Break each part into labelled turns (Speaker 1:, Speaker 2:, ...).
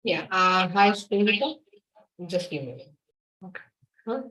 Speaker 1: Yeah. Hi, Srihita. Just give me a minute. Okay. Huh?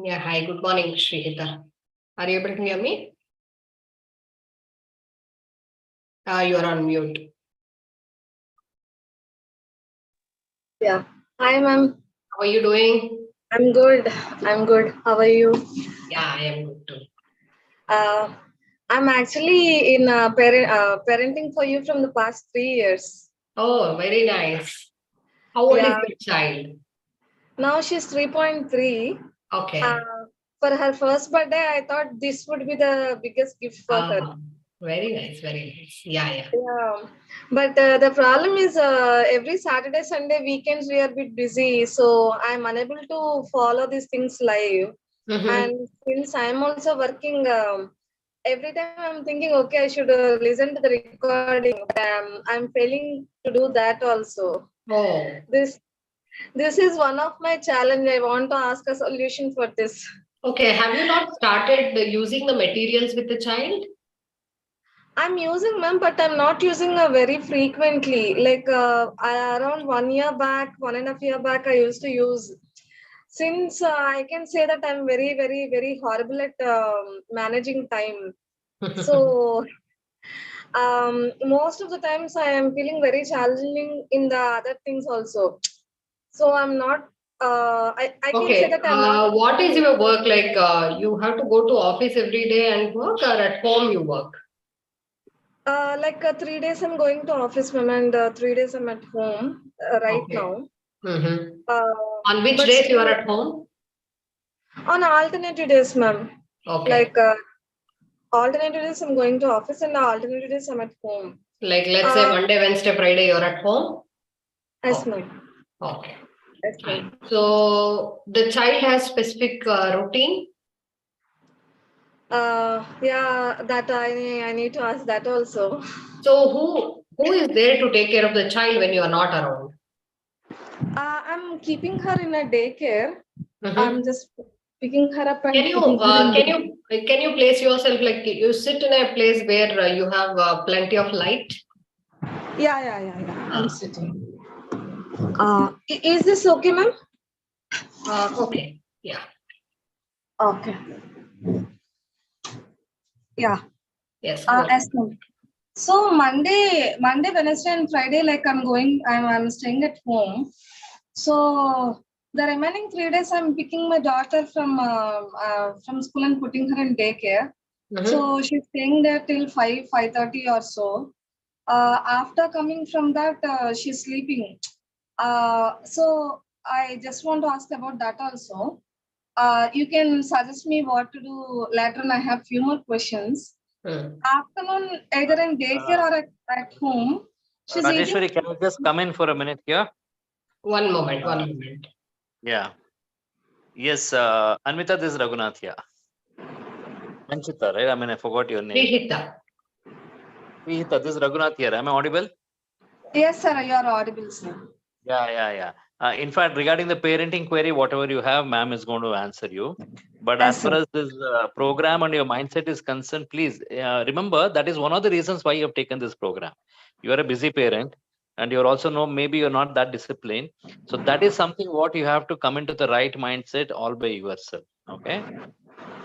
Speaker 1: Yeah. Hi. Good morning, Srihita. Are you able to hear me? You are on mute.
Speaker 2: Yeah. Hi, ma'am.
Speaker 1: How are you doing?
Speaker 2: I'm good. I'm good. How are you?
Speaker 1: Yeah, I am good too.
Speaker 2: Uh, I'm actually in parenting for you from the past 3 years.
Speaker 1: Oh, very nice. How old is
Speaker 2: Yeah.
Speaker 1: your child?
Speaker 2: Now she's 3.3. Uh,
Speaker 1: Okay.
Speaker 2: for her first birthday, I thought this would be the biggest gift for her.
Speaker 1: Very nice. Very nice. Yeah, yeah.
Speaker 2: Yeah. But the problem is every Saturday, Sunday, weekends, we are a bit busy. So I'm unable to follow these things live.
Speaker 1: Mm-hmm.
Speaker 2: And since I'm also working, every time I'm thinking, okay, I should listen to the recording. I'm failing to do that also.
Speaker 1: Oh,
Speaker 2: This this is one of my challenge. I want to ask a solution for this.
Speaker 1: okay. Have you not started using the materials with the child?
Speaker 2: I'm using them, but I'm not using very frequently. Like around 1 year back, 1.5 year back, I used to use. Since I can say that I'm very, very, very horrible at managing time. So most of the times I am feeling very challenging in the other things also. So I'm not. I can say
Speaker 1: Okay.
Speaker 2: that I'm not.
Speaker 1: What is your work like? You have to go to office every day and work, or at home you work?
Speaker 2: Like 3 days I'm going to office, ma'am, and 3 days I'm at home right
Speaker 1: Okay.
Speaker 2: now.
Speaker 1: Mm-hmm.
Speaker 2: Uh,
Speaker 1: On which
Speaker 2: but
Speaker 1: days you are
Speaker 2: still,
Speaker 1: at home?
Speaker 2: on alternative days, ma'am.
Speaker 1: Okay.
Speaker 2: Like alternative days I'm going to office, and alternative days I'm at home.
Speaker 1: Like let's say
Speaker 2: Uh,
Speaker 1: Monday, Wednesday, Friday, you're at home.
Speaker 2: yes,
Speaker 1: Okay.
Speaker 2: ma'am.
Speaker 1: Okay.
Speaker 2: Yes,
Speaker 1: Fine.
Speaker 2: ma'am.
Speaker 1: So the child has specific routine.
Speaker 2: Yeah, that I need to ask that also.
Speaker 1: So who is there to take care of the child when you are not around?
Speaker 2: I'm keeping her in a daycare. I'm
Speaker 1: Mm-hmm.
Speaker 2: just picking her up
Speaker 1: Can
Speaker 2: and
Speaker 1: you
Speaker 2: putting her in daycare.
Speaker 1: can you place yourself like you sit in a place where you have plenty of light?
Speaker 2: Yeah. I'm
Speaker 1: Ah,
Speaker 2: sitting. Is this okay, ma'am?
Speaker 1: okay. Yeah.
Speaker 2: Okay. Yeah.
Speaker 1: Yes. Go
Speaker 2: Yes,
Speaker 1: ahead.
Speaker 2: ma'am. So Monday, Wednesday, and Friday, like I'm staying at home. So the remaining 3 days, I'm picking my daughter from school and putting her in daycare.
Speaker 1: Mm-hmm.
Speaker 2: So she's staying there till 5:30 or so. After coming from that, she's sleeping. So I just want to ask about that also. You can suggest me what to do later, and I have few more questions.
Speaker 1: Mm.
Speaker 2: Afternoon, either in daycare
Speaker 3: Uh,
Speaker 2: or at home, she's eating.
Speaker 3: Rajeshwari, can I just come in for a minute here?
Speaker 1: One moment. One
Speaker 3: Uh,
Speaker 1: moment.
Speaker 3: yeah. Yes, Anmita, this is Raghunath here. Manchita, right? I mean, I forgot your name.
Speaker 1: Prihita.
Speaker 3: This is Raghunath here. Am I audible?
Speaker 2: Yes, sir, you are audible, sir.
Speaker 3: Yeah. In fact, regarding the parenting query, whatever you have, ma'am is going to answer you. But
Speaker 2: Yes,
Speaker 3: as far as this program and your mindset is concerned, please remember that is one of the reasons why you have taken this program. You are a busy parent, and you're also know maybe you're not that disciplined. So that is something what you have to come into the right mindset all by yourself. Okay.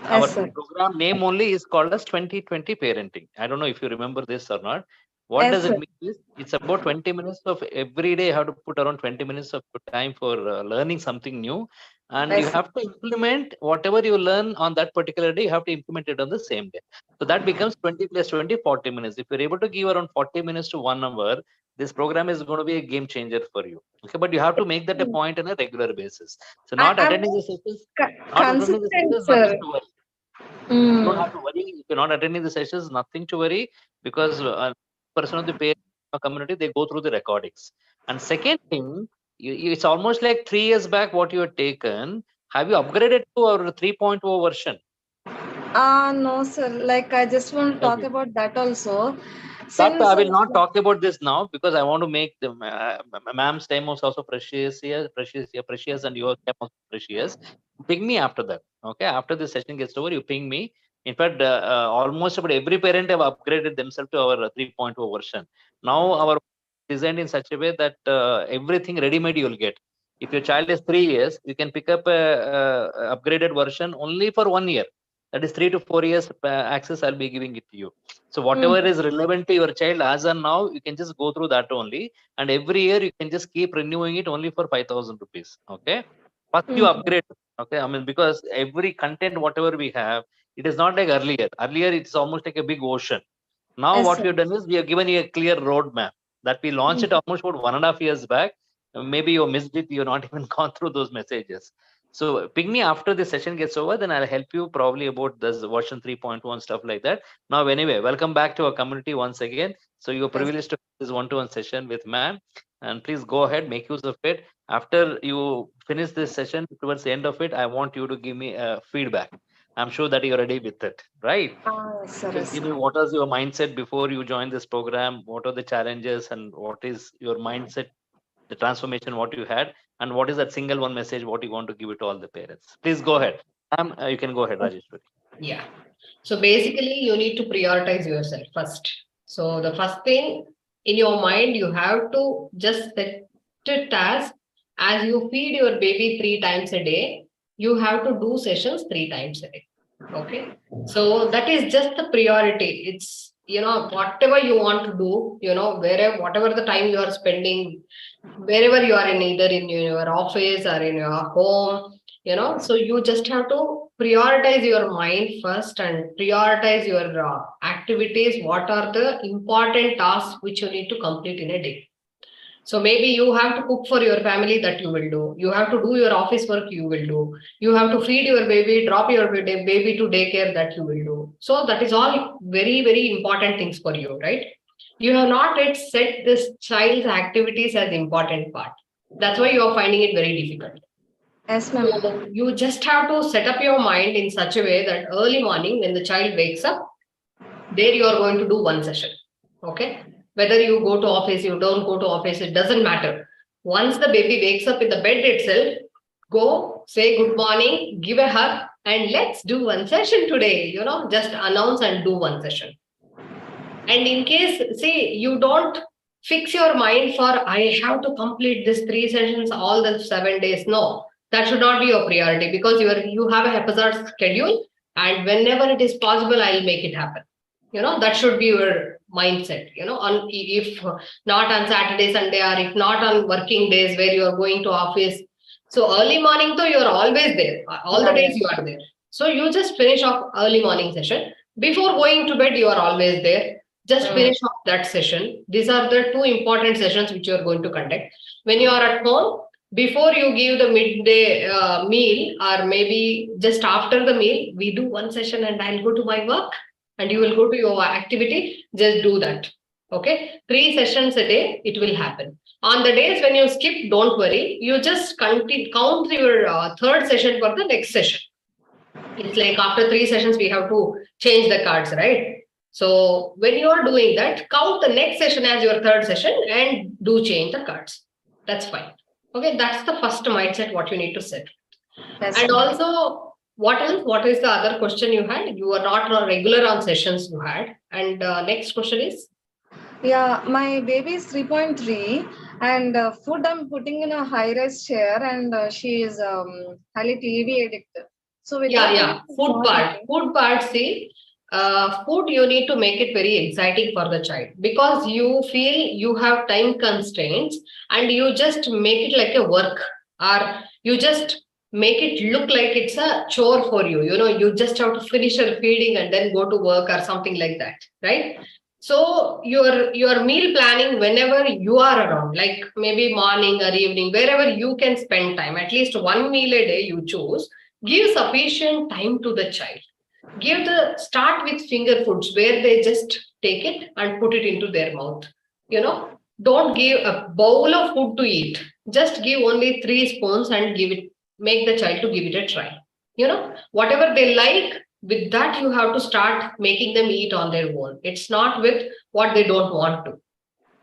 Speaker 3: Our
Speaker 2: Yes, sir.
Speaker 3: program name only is called as 2020 parenting. I don't know if you remember this or not. What
Speaker 2: Yes,
Speaker 3: does it
Speaker 2: sir.
Speaker 3: mean is it's about 20 minutes of every day. You have to put around 20 minutes of time for learning something new, and you
Speaker 2: Yes, sir.
Speaker 3: have to implement whatever you learn on that particular day. You have to implement it on the same day. So that becomes 20 plus 20, 40 minutes. If you're able to give around 40 minutes to 1 hour, this program is going to be a game changer for you. Okay, but you have to make that a point on a regular basis. So not
Speaker 2: I'm
Speaker 3: attending the sessions, not attending the
Speaker 2: consistent,
Speaker 3: sessions, nothing
Speaker 2: sir.
Speaker 3: to worry. You don't have
Speaker 2: Mm.
Speaker 3: to worry. If you're not attending the sessions, nothing to worry, because person of the parent community, they go through the recordings. And second thing, it's almost like 3 years back what you had taken. Have you upgraded to our 3.0 version?
Speaker 2: No, sir. Like, I just want to talk
Speaker 3: Okay.
Speaker 2: about that also.
Speaker 3: That I
Speaker 2: Since,
Speaker 3: will not talk about this now, because I want to make the ma'am's time was also precious here, precious, and your time also precious. Ping me after that. Okay, after the session gets over, you ping me. In fact, almost about every parent have upgraded themselves to our 3.0 version. Now our designed in such a way that everything ready-made you'll get. If your child is 3 years, you can pick up a upgraded version only for 1 year. That is 3 to 4 years access. I'll be giving it to you. So whatever
Speaker 2: mm,
Speaker 3: is relevant to your child as and now, you can just go through that only. And every year you can just keep renewing it only for 5,000 rupees. Okay. First you
Speaker 2: mm,
Speaker 3: upgrade. Okay. I mean, because every content, whatever we have, it is not like earlier. Earlier, it's almost like a big ocean. Now
Speaker 2: yes,
Speaker 3: what
Speaker 2: sir.
Speaker 3: we have done is we have given you a clear roadmap that we launched it
Speaker 2: Mm.
Speaker 3: almost about 1.5 years back. Maybe you missed it. You're not even gone through those messages. So ping me after the session gets over, then I'll help you probably about this version 3.1 stuff like that. Now, anyway, welcome back to our community once again. So you're
Speaker 2: Yes.
Speaker 3: privileged to this one-to-one session with ma'am, and please go ahead, make use of it. After you finish this session, towards the end of it, I want you to give me feedback. I'm sure that you're ready with it, right?
Speaker 2: Yes, sir.
Speaker 3: Just
Speaker 2: Yes,
Speaker 3: give
Speaker 2: sir.
Speaker 3: me what was your mindset before you joined this program? What are the challenges, and what is your mindset, the transformation, what you had, and what is that single one message, what you want to give it to all the parents? Please go ahead. You can go ahead, Rajeshwari.
Speaker 1: Yeah. So basically, you need to prioritize yourself first. So the first thing in your mind, you have to just set a task. As you feed your baby 3 times a day, you have to do sessions 3 times a day. Okay. So that is just the priority. It's, whatever you want to do, wherever, whatever the time you are spending, wherever you are in, either in your office or in your home, so you just have to prioritize your mind first and prioritize your activities. What are the important tasks which you need to complete in a day? So maybe you have to cook for your family, that you will do. You have to do your office work, you will do. You have to feed your baby, drop your baby to daycare, that you will do. So that is all very, very important things for you, right? You have not yet set this child's activities as important part. That's why you are finding it very difficult.
Speaker 2: Yes, ma'am.
Speaker 1: So you just have to set up your mind in such a way that early morning when the child wakes up, there you are going to do one session. Okay. Whether you go to office, you don't go to office, it doesn't matter. Once the baby wakes up in the bed itself, go say good morning, give a hug, and let's do one session today. Just announce and do one session. And in case, see, you don't fix your mind for, I have to complete this 3 sessions all the 7 days. No, that should not be your priority, because you have a episode schedule, and whenever it is possible, I'll make it happen. That should be your mindset. On, if not on Saturday, Sunday, or if not on working days where you are going to office. So early morning, though, you are always there. All the
Speaker 2: Yeah,
Speaker 1: days
Speaker 2: yeah.
Speaker 1: you are there. So you just finish off early morning session. Before going to bed, you are always there. Just
Speaker 2: Mm.
Speaker 1: finish off that session. These are the 2 important sessions which you are going to conduct. When you are at home, before you give the midday meal, or maybe just after the meal, we do one session and I'll go to my work and you will go to your activity. Just do that. Okay. 3 sessions a day, it will happen. On the days when you skip, don't worry. You just count your third session for the next session. It's like after 3 sessions, we have to change the cards, right? So when you are doing that, count the next session as your third session and do change the cards. That's fine. Okay, that's the first mindset what you need to set.
Speaker 2: Yes,
Speaker 1: And
Speaker 2: ma'am.
Speaker 1: also, what else? What is the other question you had? You are not regular on sessions you had. And next question is?
Speaker 2: Yeah, my baby is 3.3, and food I'm putting in a high-rise chair, and she is highly TV addicted. So
Speaker 1: Yeah,
Speaker 2: without TV,
Speaker 1: yeah.
Speaker 2: she's
Speaker 1: Food
Speaker 2: not
Speaker 1: part.
Speaker 2: eating.
Speaker 1: Food part, see, food you need to make it very exciting for the child because you feel you have time constraints and you just make it like a work, or you just make it look like it's a chore for you. You know, you just have to finish your feeding and then go to work or something like that, right? So your meal planning whenever you are around, like maybe morning or evening, wherever you can spend time, at least one meal a day you choose. Give sufficient time to the child. Give the start with finger foods where they just take it and put it into their mouth. You know, don't give a bowl of food to eat. Just give only 3 spoons and give it, make the child to give it a try. You know, whatever they like, with that you have to start making them eat on their own. It's not with what they don't want to.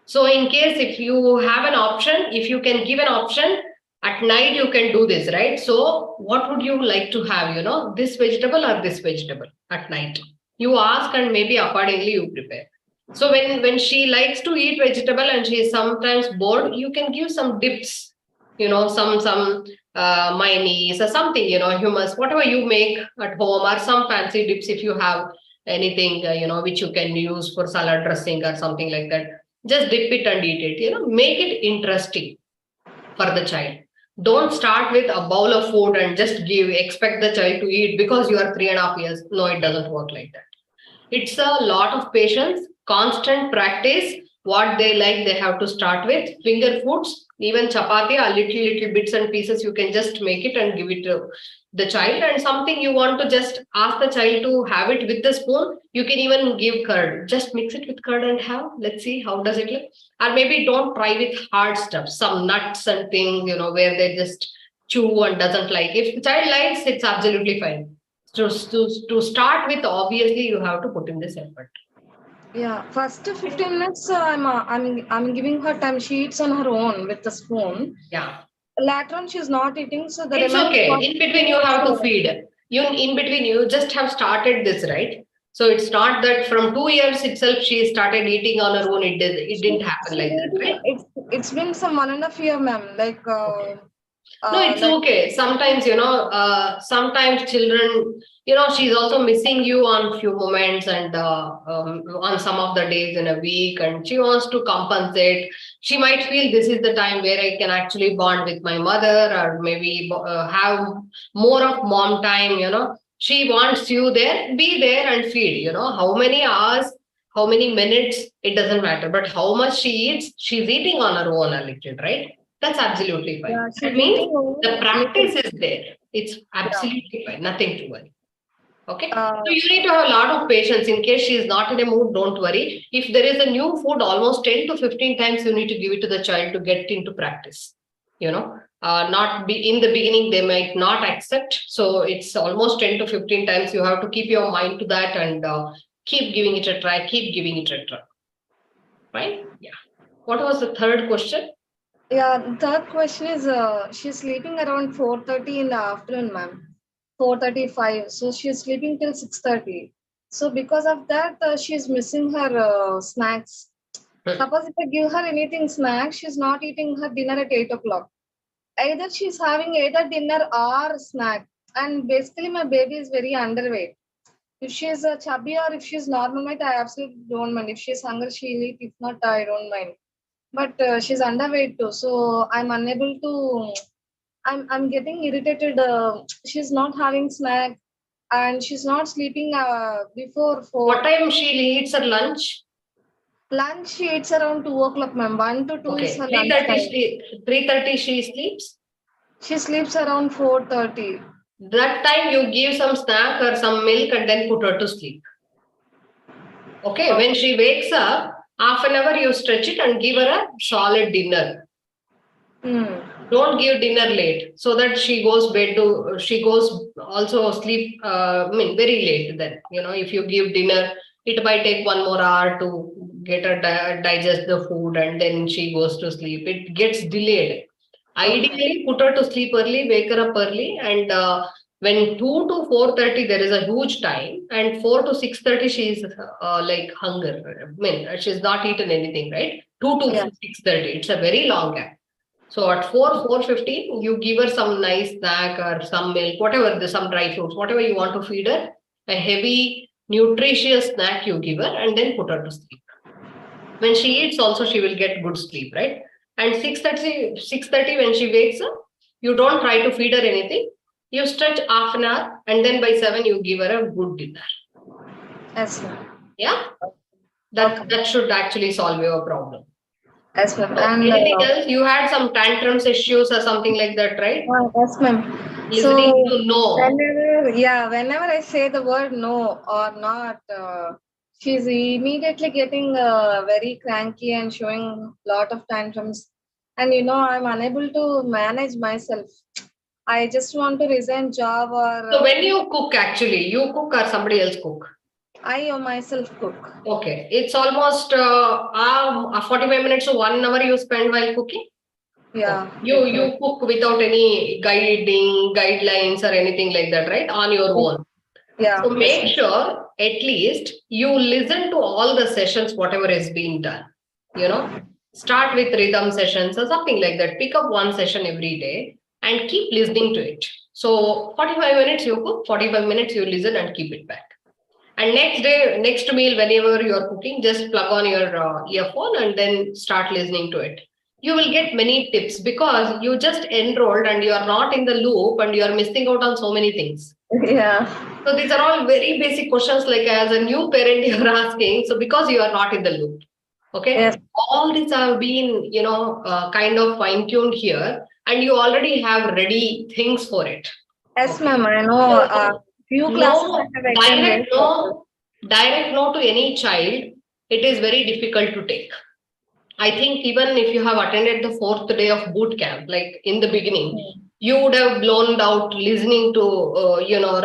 Speaker 1: So in case if you have an option, if you can give an option, at night you can do this, right? So what would you like to have, this vegetable or this vegetable at night? You ask and maybe accordingly you prepare. So when she likes to eat vegetable and she is sometimes bored, you can give some dips, some mayonnaise or something, hummus, whatever you make at home, or some fancy dips if you have anything, which you can use for salad dressing or something like that. Just dip it and eat it, make it interesting for the child. Don't start with a bowl of food and just expect the child to eat because you are 3.5 years. No, it doesn't work like that. It's a lot of patience, constant practice. What they like, they have to start with. Finger foods, even chapati, a little bits and pieces, you can just make it and give it to the child. And something you want to just ask the child to have it with the spoon, you can even give curd. Just mix it with curd and have. Let's see how does it look. Or maybe don't try with hard stuff, some nuts and things, where they just chew and doesn't like. If the child likes, it's absolutely fine. To start with, obviously you have to put in this effort.
Speaker 2: Yeah, first 15 minutes, I'm giving her time. She eats on her own with the spoon.
Speaker 1: Yeah,
Speaker 2: Later on, she's not eating, so the
Speaker 1: it's
Speaker 2: remaining
Speaker 1: okay. In
Speaker 2: 40
Speaker 1: between you
Speaker 2: minutes.
Speaker 1: have to feed. You in between you just have started this, right? So it's not that from 2 years itself she started eating on her own. It didn't happen like that, right?
Speaker 2: It's been some 1.5 years, ma'am.
Speaker 1: Okay. No, it's
Speaker 2: Like
Speaker 1: okay. Sometimes, sometimes children, she's also missing you on few moments and on some of the days in a week, and she wants to compensate. She might feel this is the time where I can actually bond with my mother or maybe have more of mom time, She wants you there, be there and feed, how many hours, how many minutes, it doesn't matter. But how much she eats, she's eating on her own a little, right? That's absolutely fine.
Speaker 2: yeah,
Speaker 1: That
Speaker 2: she's
Speaker 1: means
Speaker 2: eating
Speaker 1: the
Speaker 2: only
Speaker 1: practice
Speaker 2: little.
Speaker 1: is there. It's
Speaker 2: Yeah.
Speaker 1: absolutely fine. Nothing to worry. Okay.
Speaker 2: Uh,
Speaker 1: So you need to have a lot of patience. In case she is not in a mood, don't worry. If there is a new food, almost 10 to 15 times you need to give it to the child to get into practice. Not be in the beginning, they might not accept. So it's almost 10 to 15 times. You have to keep your mind to that and keep giving it a try. Keep giving it a try. Right? Yeah. What was the third question?
Speaker 2: yeah, third question is she's sleeping around 4:30 in the afternoon, ma'am. 4:35. So she's sleeping till 6:30. So because of that, she's missing her snacks. Suppose if I give her anything snack, she's not eating her dinner at 8 o'clock. Either she's having either dinner or snack. And basically, my baby is very underweight. If she's a chubby or if she's normal weight, I absolutely don't mind. If she's hungry, she'll eat. If not, I don't mind. But she's underweight too, so I'm unable to. I'm getting irritated. She's not having snack, and she's not sleeping before
Speaker 1: What
Speaker 2: 4.
Speaker 1: time she eats her lunch?
Speaker 2: Lunch she eats around 2 o'clock, ma'am. 1 to 2 is
Speaker 1: Okay,
Speaker 2: her lunch time.
Speaker 1: 3:30 she sleeps.
Speaker 2: She sleeps around 4:30.
Speaker 1: That time you give some snack or some milk and then put her to sleep. Okay, when she wakes up, half an hour you stretch it and give her a solid dinner. Don't give dinner late so that she goes also sleep, very late then. If you give dinner, it might take 1 more hour to get her digest the food and then she goes to sleep. It gets delayed. Ideally, put her to sleep early, wake her up early, and when 2 to 4:30 there is a huge time, and 4 to 6:30 she's like hunger. I mean, she's not eaten anything, right? 2 to
Speaker 2: Yeah.
Speaker 1: 6:30. It's a very long gap. So at 4:15, you give her some nice snack or some milk, whatever, some dry fruits, whatever you want to feed her. A heavy, nutritious snack you give her, and then put her to sleep. When she eats, also she will get good sleep, right? And 6:30 when she wakes up, you don't try to feed her anything. You stretch half an hour, and then by 7 you give her a good dinner.
Speaker 2: Yes, ma'am.
Speaker 1: Yeah, that should actually solve your problem.
Speaker 2: Yes, ma'am.
Speaker 1: So
Speaker 2: And
Speaker 1: anything else? You had some tantrums issues or something like that, right?
Speaker 2: yes, ma'am.
Speaker 1: Listening
Speaker 2: So
Speaker 1: to no.
Speaker 2: whenever I say the word no or not, she's immediately getting very cranky and showing lot of tantrums. And I'm unable to manage myself. I just want to resign job or
Speaker 1: So when you cook, actually, you cook or somebody else cook?
Speaker 2: I myself cook.
Speaker 1: Okay, it's almost 45 minutes to 1 hour you spend while cooking.
Speaker 2: Yeah.
Speaker 1: You cook without any guidelines or anything like that, right? On your own.
Speaker 2: Yeah.
Speaker 1: So make sure at least you listen to all the sessions, whatever is being done. Start with rhythm sessions or something like that. Pick up one session every day and keep listening to it. So 45 minutes you cook, 45 minutes you listen and keep it back. And next meal, whenever you are cooking, just plug on your earphone and then start listening to it. You will get many tips because you just enrolled and you are not in the loop and you are missing out on so many things.
Speaker 2: Yeah.
Speaker 1: So these are all very basic questions, like as a new parent you are asking. So because you are not in the loop, okay?
Speaker 2: Yes.
Speaker 1: All these have been, kind of fine tuned here, and you already have ready things for it.
Speaker 2: Yes,
Speaker 1: Okay.
Speaker 2: ma'am. I know. Few classes I have attended.
Speaker 1: Direct no to any child, it is very difficult to take. I think even if you have attended the 4th day of boot camp, like in the beginning, you would have blown out listening to,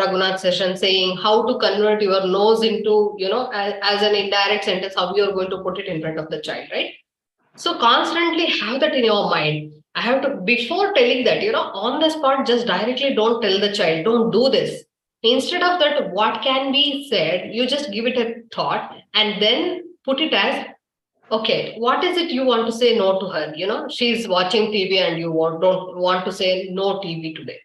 Speaker 1: Raghunath session saying how to convert your nose into, as an indirect sentence, how you're going to put it in front of the child, right? So constantly have that in your mind. I have to, before telling that, on the spot, just directly don't tell the child, don't do this. Instead of that, what can be said, you just give it a thought and then put it as, okay, what is it you want to say no to her? She's watching TV and you don't want to say no TV today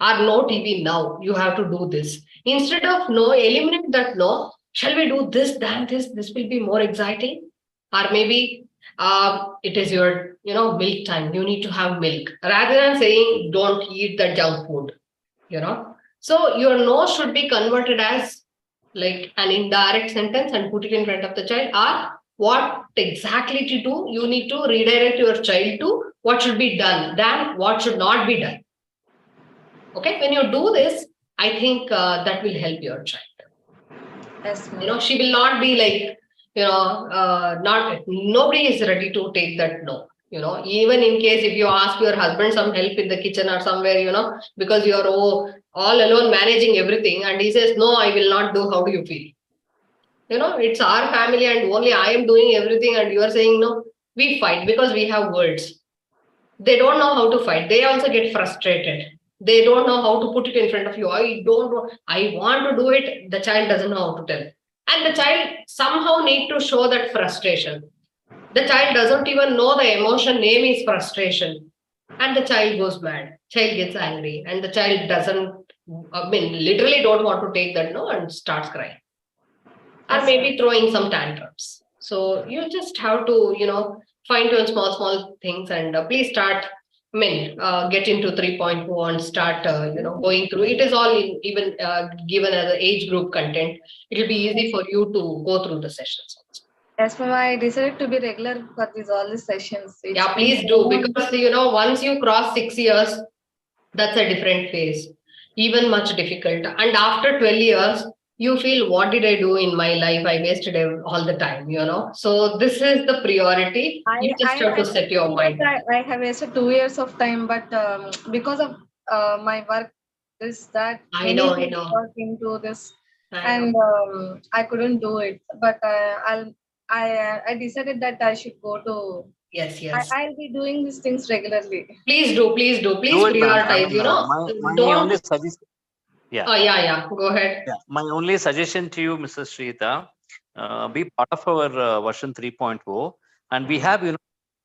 Speaker 1: or no TV now. You have to do this. Instead of no, eliminate that no. Shall we do this, than this? This will be more exciting. Or maybe it is your, milk time. You need to have milk. Rather than saying don't eat the junk food. So your no should be converted as like an indirect sentence and put it in front of the child, or what exactly to do. You need to redirect your child to what should be done than what should not be done. Okay, when you do this, I think that will help your child.
Speaker 2: Yes,
Speaker 1: She will not be like, nobody is ready to take that no. Even in case if you ask your husband some help in the kitchen or somewhere, because you're all alone managing everything, and he says, no, I will not do, how do you feel? It's our family and only I am doing everything, and you are saying no. We fight because we have words. They don't know how to fight. They also get frustrated. They don't know how to put it in front of you. I don't know. I want to do it. The child doesn't know how to tell. And the child somehow need to show that frustration. The child doesn't even know the emotion name is frustration. And the child goes mad. Child gets angry. And the child literally don't want to take that no and starts crying. Or maybe throwing some tantrums. So you just have to, fine tune small things, and please start. Get into 3.2 and start, going through. It is all even given as an age group content. It will be easy for you to go through the sessions also.
Speaker 2: Yes, ma'am. I decided to be regular for all these sessions.
Speaker 1: Yeah, please do, because once you cross 6 years, that's a different phase, even much difficult. And after 12 years, you feel, what did I do in my life? I wasted all the time. So this is the priority. You just have to set your mind.
Speaker 2: I have wasted 2 years of time, but because of my work,
Speaker 1: I know.
Speaker 2: work into this, and I couldn't do it. But I decided that I should go to
Speaker 1: Yes, yes.
Speaker 2: I'll be doing these things regularly.
Speaker 1: Please do, please do. Please
Speaker 3: Do it, ma'am. I
Speaker 1: prioritize,
Speaker 3: mean, my
Speaker 1: don't.
Speaker 3: only suggestion. Yeah.
Speaker 1: Oh, yeah. Go ahead.
Speaker 3: Yeah. My only suggestion to you, Mrs. Shrita, be part of our version 3.0, and we have,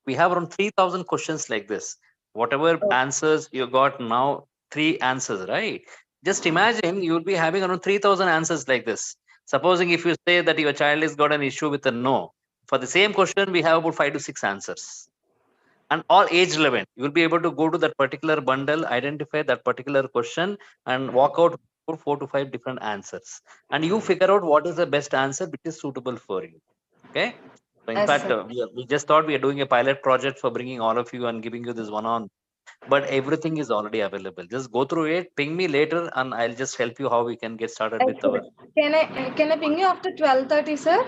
Speaker 3: we have around 3,000 questions like this. Whatever
Speaker 2: Oh,
Speaker 3: answers you got now, 3 answers, right? Just imagine you'll be having around 3,000 answers like this. Supposing if you say that your child has got an issue with a no, for the same question, we have about 5 to 6 answers. And all age relevant. You will be able to go to that particular bundle, identify that particular question, and walk out for 4 to 5 different answers. And you figure out what is the best answer which is suitable for you. Okay. So in
Speaker 2: yes,
Speaker 3: fact,
Speaker 2: sir.
Speaker 3: we just thought we are doing a pilot project for bringing all of you and giving you this one-on, but everything is already available. Just go through it, ping me later, and I'll just help you how we can get started with our.
Speaker 2: Can I ping you after 12:30, sir?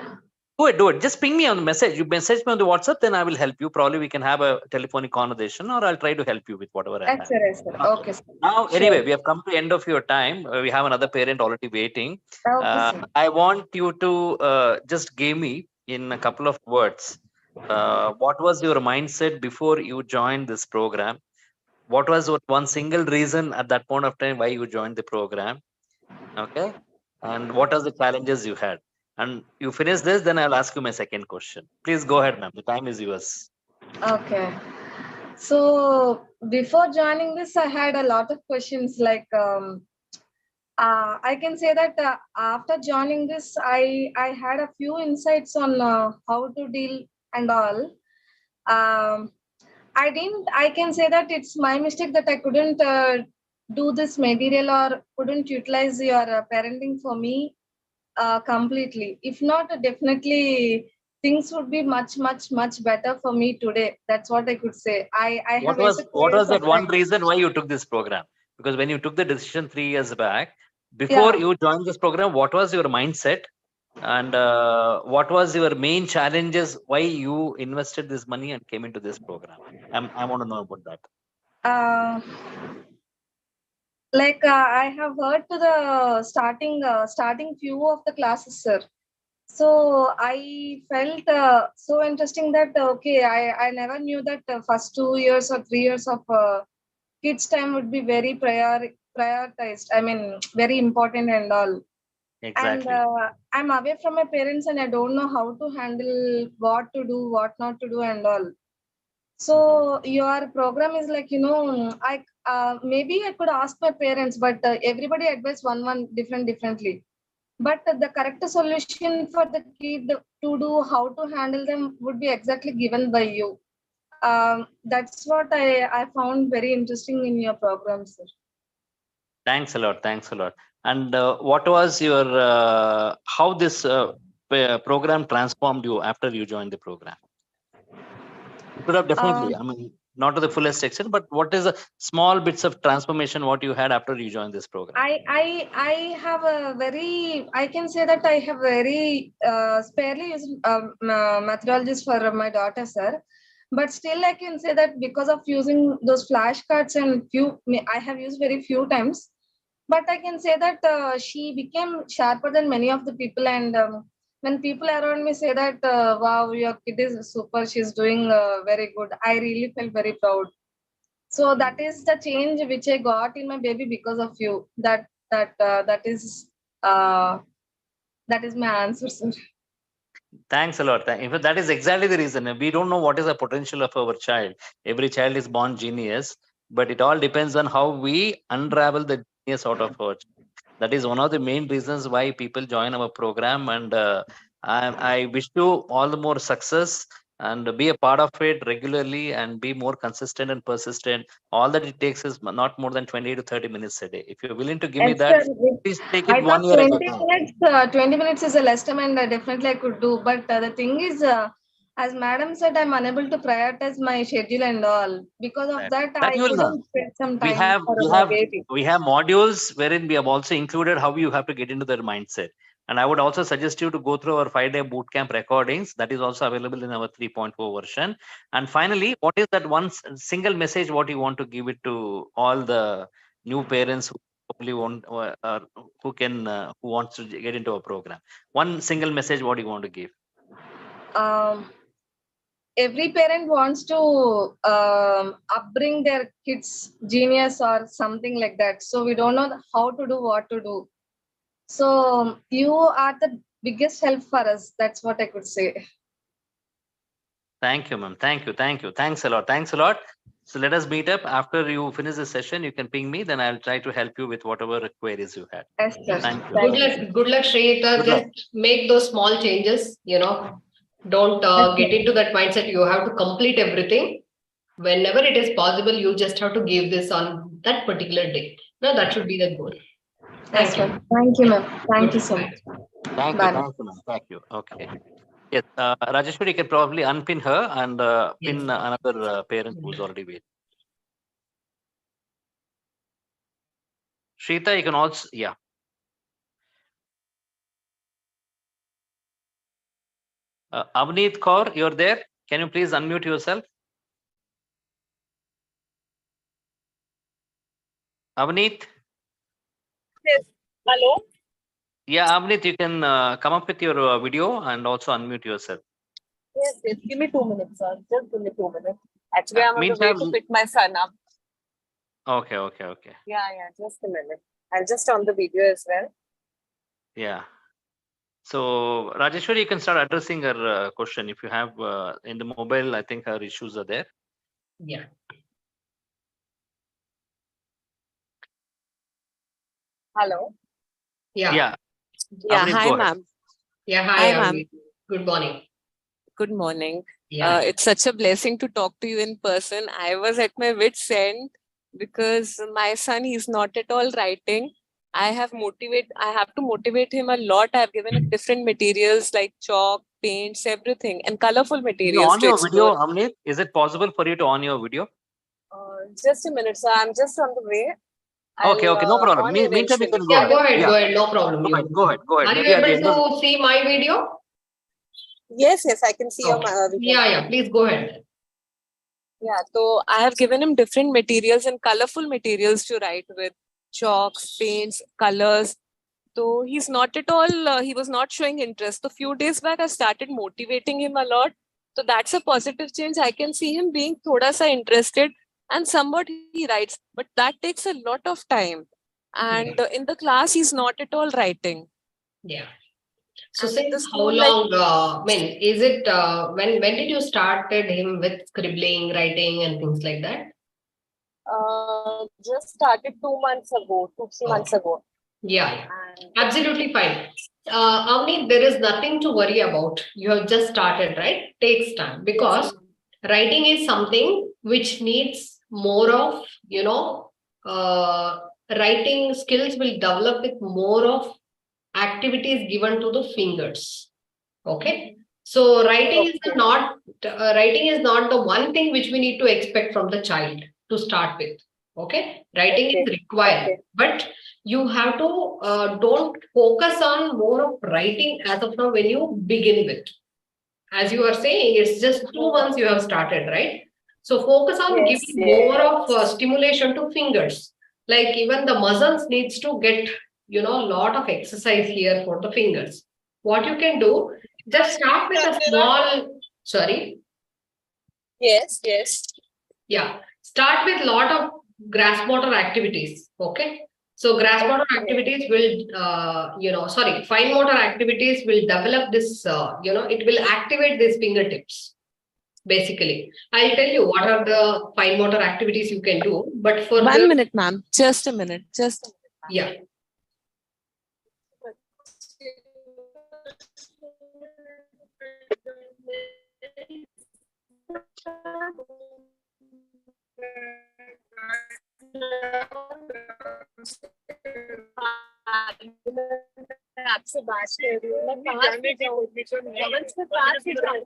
Speaker 3: Do it. Just ping me on the message. You message me on the WhatsApp, then I will help you. Probably we can have a telephonic conversation, or I'll try to help you with whatever I
Speaker 2: Yes,
Speaker 3: have.
Speaker 2: sir. Yes, sir.
Speaker 3: Okay.
Speaker 2: Okay, sir.
Speaker 3: Now,
Speaker 2: Sure.
Speaker 3: anyway, we have come to end of your time. We have another parent already waiting.
Speaker 2: Okay, sir.
Speaker 3: I want you to just give me in a couple of words. What was your mindset before you joined this program? What was one single reason at that point of time why you joined the program? Okay. And what are the challenges you had? And you finish this, then I'll ask you my second question. Please go ahead, ma'am. The time is yours.
Speaker 2: Okay. So before joining this, I had a lot of questions. Like, I can say that after joining this, I had a few insights on how to deal and all. Um, I didn't. I can say that it's my mistake that I couldn't do this material or couldn't utilize your parenting for me completely. If not, definitely things would be much, much, much better for me today. That's what I could say. I have wasted
Speaker 3: What
Speaker 2: 2 years
Speaker 3: was
Speaker 2: of
Speaker 3: that one
Speaker 2: time.
Speaker 3: reason why you took this program? Because when you took the decision 3 years back, before
Speaker 2: Yeah.
Speaker 3: you joined this program, what was your mindset? And what was your main challenges? Why you invested this money and came into this program? I want to know about that.
Speaker 2: Uh, I have heard to the starting few of the classes, sir. So I felt so interesting that okay, I never knew that first 2 years or 3 years of kids time would be very prioritized. I mean, very important and all. And
Speaker 3: Exactly.
Speaker 2: I'm away from my parents, and I don't know how to handle what to do, what not to do, and all.
Speaker 3: Mhm.
Speaker 2: So your program is like, I maybe I could ask my parents, but everybody advise one differently. But the correct solution for the kid to do how to handle them would be exactly given by you. That's what I found very interesting in your program, sir.
Speaker 3: Thanks a lot. Thanks a lot. And what was your how this program transformed you after you joined the program? It could have
Speaker 2: Uh,
Speaker 3: definitely. I mean, not to the fullest extent, but what is the small bits of transformation what you had after you joined this program?
Speaker 2: I have a very, I can say that I have very sparely used methodologies for my daughter, sir. But still, I can say that because of using those flashcards and I have used very few times. But I can say that she became sharper than many of the people. And when people around me say that, wow, your kid is super, she's doing very good, I really felt very proud. So that is the change which I got in my baby because of you. Uh, that is my answer, sir.
Speaker 3: Thanks a lot. In fact, that is exactly the reason. We don't know what is the potential of our child. Every child is born genius, but it all depends on how we unravel the genius out of our child. That is one of the main reasons why people join our program. And I wish you all the more success and be a part of it regularly and be more consistent and persistent. All that it takes is not more than 20 to 30 minutes a day. If you're willing to give me
Speaker 2: And sir,
Speaker 3: that, please take it
Speaker 2: I
Speaker 3: one
Speaker 2: thought
Speaker 3: year at a
Speaker 2: 20
Speaker 3: time.
Speaker 2: minutes, 20 minutes is a less time, and definitely I could do. But the thing is, as madam said, I'm unable to prioritize my schedule and all. Because of that,
Speaker 3: That
Speaker 2: I
Speaker 3: you will learn.
Speaker 2: couldn't spend some
Speaker 3: we
Speaker 2: time
Speaker 3: have
Speaker 2: for
Speaker 3: we
Speaker 2: my
Speaker 3: have
Speaker 2: baby.
Speaker 3: we have modules wherein we have also included how you have to get into their mindset, and I would also suggest you to go through our 5-day boot camp recordings. That is also available in our 3.4 version. And finally, what is that one single message what you want to give it to all the new parents who probably want who wants to get into a program? One single message what you want to give?
Speaker 2: Um, every parent wants to upbring their kids genius or something like that. So we don't know how to do, what to do. So you are the biggest help for us. That's what I could say.
Speaker 3: Thank you, ma'am. Thank you. Thank you. Thanks a lot. Thanks a lot. So let us meet up after you finish the session. You can ping me, then I'll try to help you with whatever queries you had.
Speaker 2: Yes, sir.
Speaker 3: Thank you.
Speaker 1: Good luck, Shrita.
Speaker 3: Good luck.
Speaker 1: Just make those small changes, Don't get into that mindset. You have to complete everything. Whenever it is possible, you just have to give this on that particular day. No, that should be the goal. Thank you.
Speaker 2: Thank you, ma'am. Thank you so much.
Speaker 3: Thank you. Thank you, ma'am. Thank you. Okay. Yes, Rajeshwari, you can probably unpin her and pin another parent who's already waiting. Shrita, you can also, yeah. Avneet Kaur, you're there. Can you please unmute yourself? Avneet?
Speaker 4: Yes. Hello?
Speaker 3: Yeah, Avneet, you can come up with your video and also unmute yourself.
Speaker 4: Yes, yes. Give me 2 minutes, sir. Just give me 2 minutes. Actually, I'm on the way to pick my son up.
Speaker 3: Okay.
Speaker 4: Yeah. Just a minute. I'll just on the video as well.
Speaker 3: Yeah. So, Rajeshwari, you can start addressing her question. If you have in the mobile, I think her issues are there.
Speaker 1: Yeah.
Speaker 4: Hello?
Speaker 3: Yeah.
Speaker 4: Yeah, hi, ma'am.
Speaker 1: Yeah, hi,
Speaker 4: ma'am.
Speaker 1: Good morning.
Speaker 4: Good morning.
Speaker 1: Yeah.
Speaker 4: It's such a blessing to talk to you in person. I was at my wit's end because my son, he's not at all writing. I have to motivate him a lot. I've given him different materials like chalk, paints, everything, and colorful materials
Speaker 3: On
Speaker 4: to
Speaker 3: your
Speaker 4: explore.
Speaker 3: video, Avneet, is it possible for you to on your video?
Speaker 4: Just a minute, sir. I'm just on the way.
Speaker 3: Okay, no problem.
Speaker 4: On
Speaker 3: Meantime, we
Speaker 4: eventually.
Speaker 3: can go
Speaker 1: Yeah,
Speaker 3: ahead.
Speaker 1: go ahead. No problem.
Speaker 3: Go ahead.
Speaker 1: Are
Speaker 3: Maybe
Speaker 1: you
Speaker 3: at the
Speaker 1: able
Speaker 3: end
Speaker 1: to see my video?
Speaker 4: Yes, I can see your video.
Speaker 1: Yeah. Please go ahead.
Speaker 4: Yeah, so I have given him different materials and colorful materials to write with, chalks, paints, colors. So he's not at all, he was not showing interest. So few days back, I started motivating him a lot. So that's a positive change. I can see him being thoda sa interested and somewhat he writes, but that takes a lot of time. And in the class, he's not at all writing.
Speaker 1: Yeah. So
Speaker 4: And
Speaker 1: since how long, is it, when did you started him with scribbling, writing and things like that?
Speaker 4: Just started 2 months ago, 2-3 months ago.
Speaker 1: Yeah. Absolutely fine. Avneet, there is nothing to worry about. You have just started, right? Takes time because writing is something which needs more of, writing skills will develop with more of activities given to the fingers. Okay. So writing is not the one thing which we need to expect from the child to start with. Okay. Writing is required, but you have to don't focus on more of writing as of now when you begin with. As you are saying, it's just 2 months you have started, right? So focus on giving more of stimulation to fingers. Like even the muscles needs to get, a lot of exercise here for the fingers. What you can do, just start with a small, sorry.
Speaker 4: Yes.
Speaker 1: Yeah. Start with a lot of grass motor activities. Okay. So grass motor activities will, fine motor activities will develop this, it will activate these fingertips. Basically, I'll tell you what are the fine motor activities you can do. But for
Speaker 4: 1 minute, ma'am. Just a minute.
Speaker 1: Yeah.
Speaker 4: आपसे बात कर रही हूँ मैं कहाँ से जाऊँ कमल से बात ही जाऊँ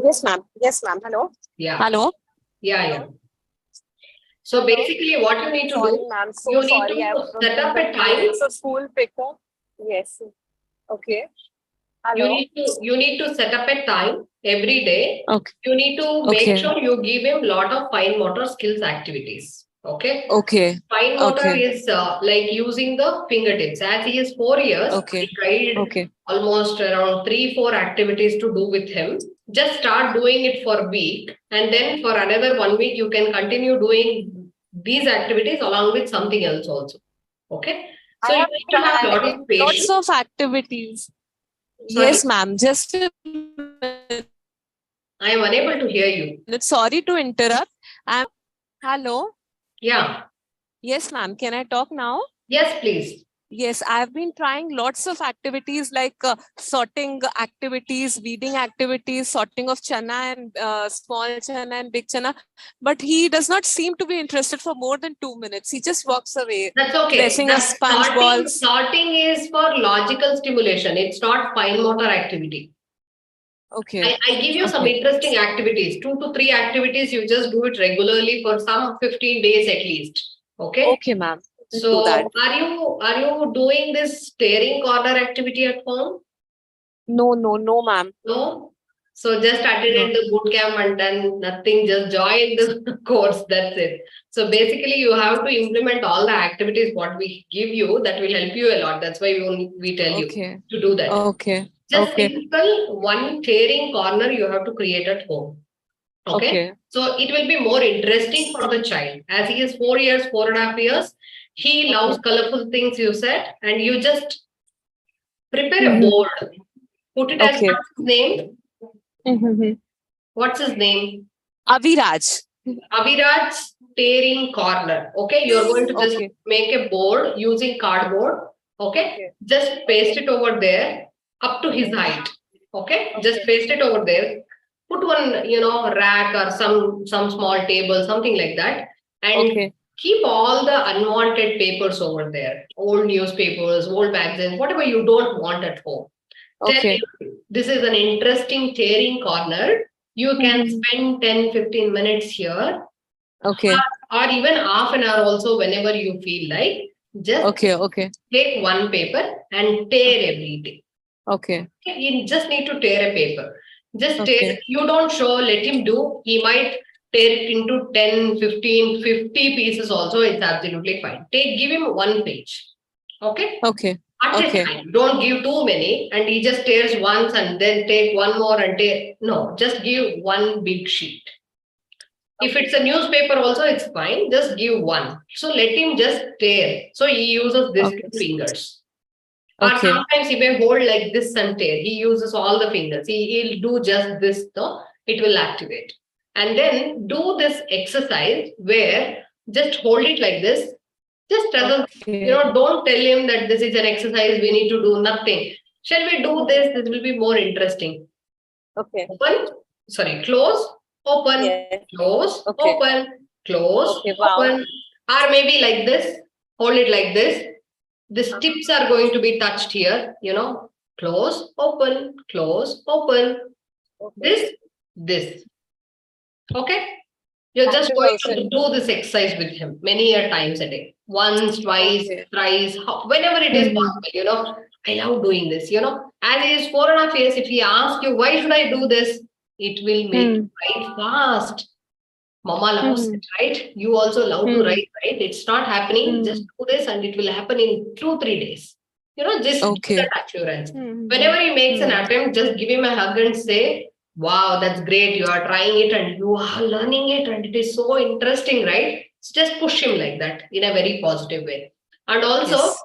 Speaker 4: Yes, ma'am. Hello.
Speaker 1: Yeah.
Speaker 4: Hello.
Speaker 1: Yeah. So basically, what you need to do,
Speaker 4: ma'am.
Speaker 1: you need to set up a time.
Speaker 4: It's a school pickup. Yes. Okay. Hello.
Speaker 1: You need to set up a time every day.
Speaker 4: Okay.
Speaker 1: You need to make sure you give him a lot of fine motor skills activities. Okay.
Speaker 4: Okay.
Speaker 1: Fine motor
Speaker 4: Okay.
Speaker 1: is like using the fingertips. As he is 4 years,
Speaker 4: Okay.
Speaker 1: I tried
Speaker 4: Okay.
Speaker 1: almost around 3-4 activities to do with him. Just start doing it for a week, and then for another 1 week, you can continue doing these activities along with something else also. Okay. So
Speaker 4: I
Speaker 1: you
Speaker 4: have
Speaker 1: need to have a lot
Speaker 4: tried
Speaker 1: of
Speaker 4: lots
Speaker 1: patience.
Speaker 4: of activities.
Speaker 1: Sorry,
Speaker 4: Yes, ma'am. Just a minute.
Speaker 1: I am unable to hear you.
Speaker 4: Sorry to interrupt. Hello.
Speaker 1: Yeah.
Speaker 4: Yes, ma'am. Can I talk now?
Speaker 1: Yes, please.
Speaker 4: Yes, I've been trying lots of activities like sorting activities, weeding activities, sorting of chana and small chana and big chana. But he does not seem to be interested for more than 2 minutes. He just walks away,
Speaker 1: That's okay.
Speaker 4: pressing a sponge balls.
Speaker 1: Sorting is for logical stimulation. It's not fine motor activity.
Speaker 4: Okay.
Speaker 1: I give you some interesting activities, 2 to 3 activities. You just do it regularly for some 15 days at least. Okay.
Speaker 4: Okay, ma'am.
Speaker 1: So
Speaker 4: Do that.
Speaker 1: are you doing this staring corner activity at home?
Speaker 4: No, ma'am.
Speaker 1: No. So just
Speaker 4: No.
Speaker 1: attended the boot camp and done nothing. Just join the course. That's it. So basically, you have to implement all the activities what we give you. That will help you a lot. That's why we tell you
Speaker 4: Okay.
Speaker 1: to do that.
Speaker 4: Okay.
Speaker 1: Just
Speaker 4: Okay.
Speaker 1: simple one tearing corner you have to create at home. Okay?
Speaker 4: Okay.
Speaker 1: So it will be more interesting for the child. As he is 4 years, 4.5 years, he loves colorful things, you said, and you just prepare a board. Put it as
Speaker 4: Okay.
Speaker 1: what's his name? What's his name?
Speaker 4: Aviraj.
Speaker 1: Aviraj's tearing corner. Okay, you're going to just
Speaker 4: Okay.
Speaker 1: make a board using cardboard. Okay, just paste it over there up to his height. Okay, just paste it over there. Put one, rack or some small table, something like that, and keep all the unwanted papers over there. Old newspapers, old magazines, whatever you don't want at home. Tell
Speaker 4: Okay.
Speaker 1: you, this is an interesting tearing corner. You can spend 10-15 minutes here,
Speaker 4: Okay.
Speaker 1: or even half an hour also whenever you feel like. Just
Speaker 4: Okay.
Speaker 1: take one paper and tear everything.
Speaker 4: Okay.
Speaker 1: You just need to tear a paper. Just
Speaker 4: Okay.
Speaker 1: tear. You don't show, let him do. He might tear it into 10, 15, 50 pieces also. It's absolutely fine. Give him one page. Okay?
Speaker 4: Okay.
Speaker 1: At a
Speaker 4: Okay.
Speaker 1: time. Don't give too many and he just tears once and then take one more and tear. No, just give one big sheet. If it's a newspaper also, it's fine. Just give one. So let him just tear. So he uses these two fingers. Or sometimes he may hold like this and tear. He uses all the fingers. He'll do just this, no? It will activate. And then do this exercise where just hold it like this. Just tell him, don't tell him that this is an exercise, we need to do nothing. Shall we do this? This will be more interesting.
Speaker 4: Okay.
Speaker 1: Open, close, open, close, open, close, open. Or maybe like this, hold it like this. The tips are going to be touched here, close, open, this. Okay? You're just going to do this exercise with him many times a day. Once, twice, thrice, whenever it is possible, I love doing this, As he is 4.5 years, if he asks you, why should I do this? It will make you write fast. Mama loves it, right? You also love to write, right? It's not happening. Just do this and it will happen in 2-3 days. Just give that assurance. Whenever he makes an attempt, just give him a hug and say, wow, that's great. You are trying it and you are learning it and it is so interesting, right? So just push him like that in a very positive way. And also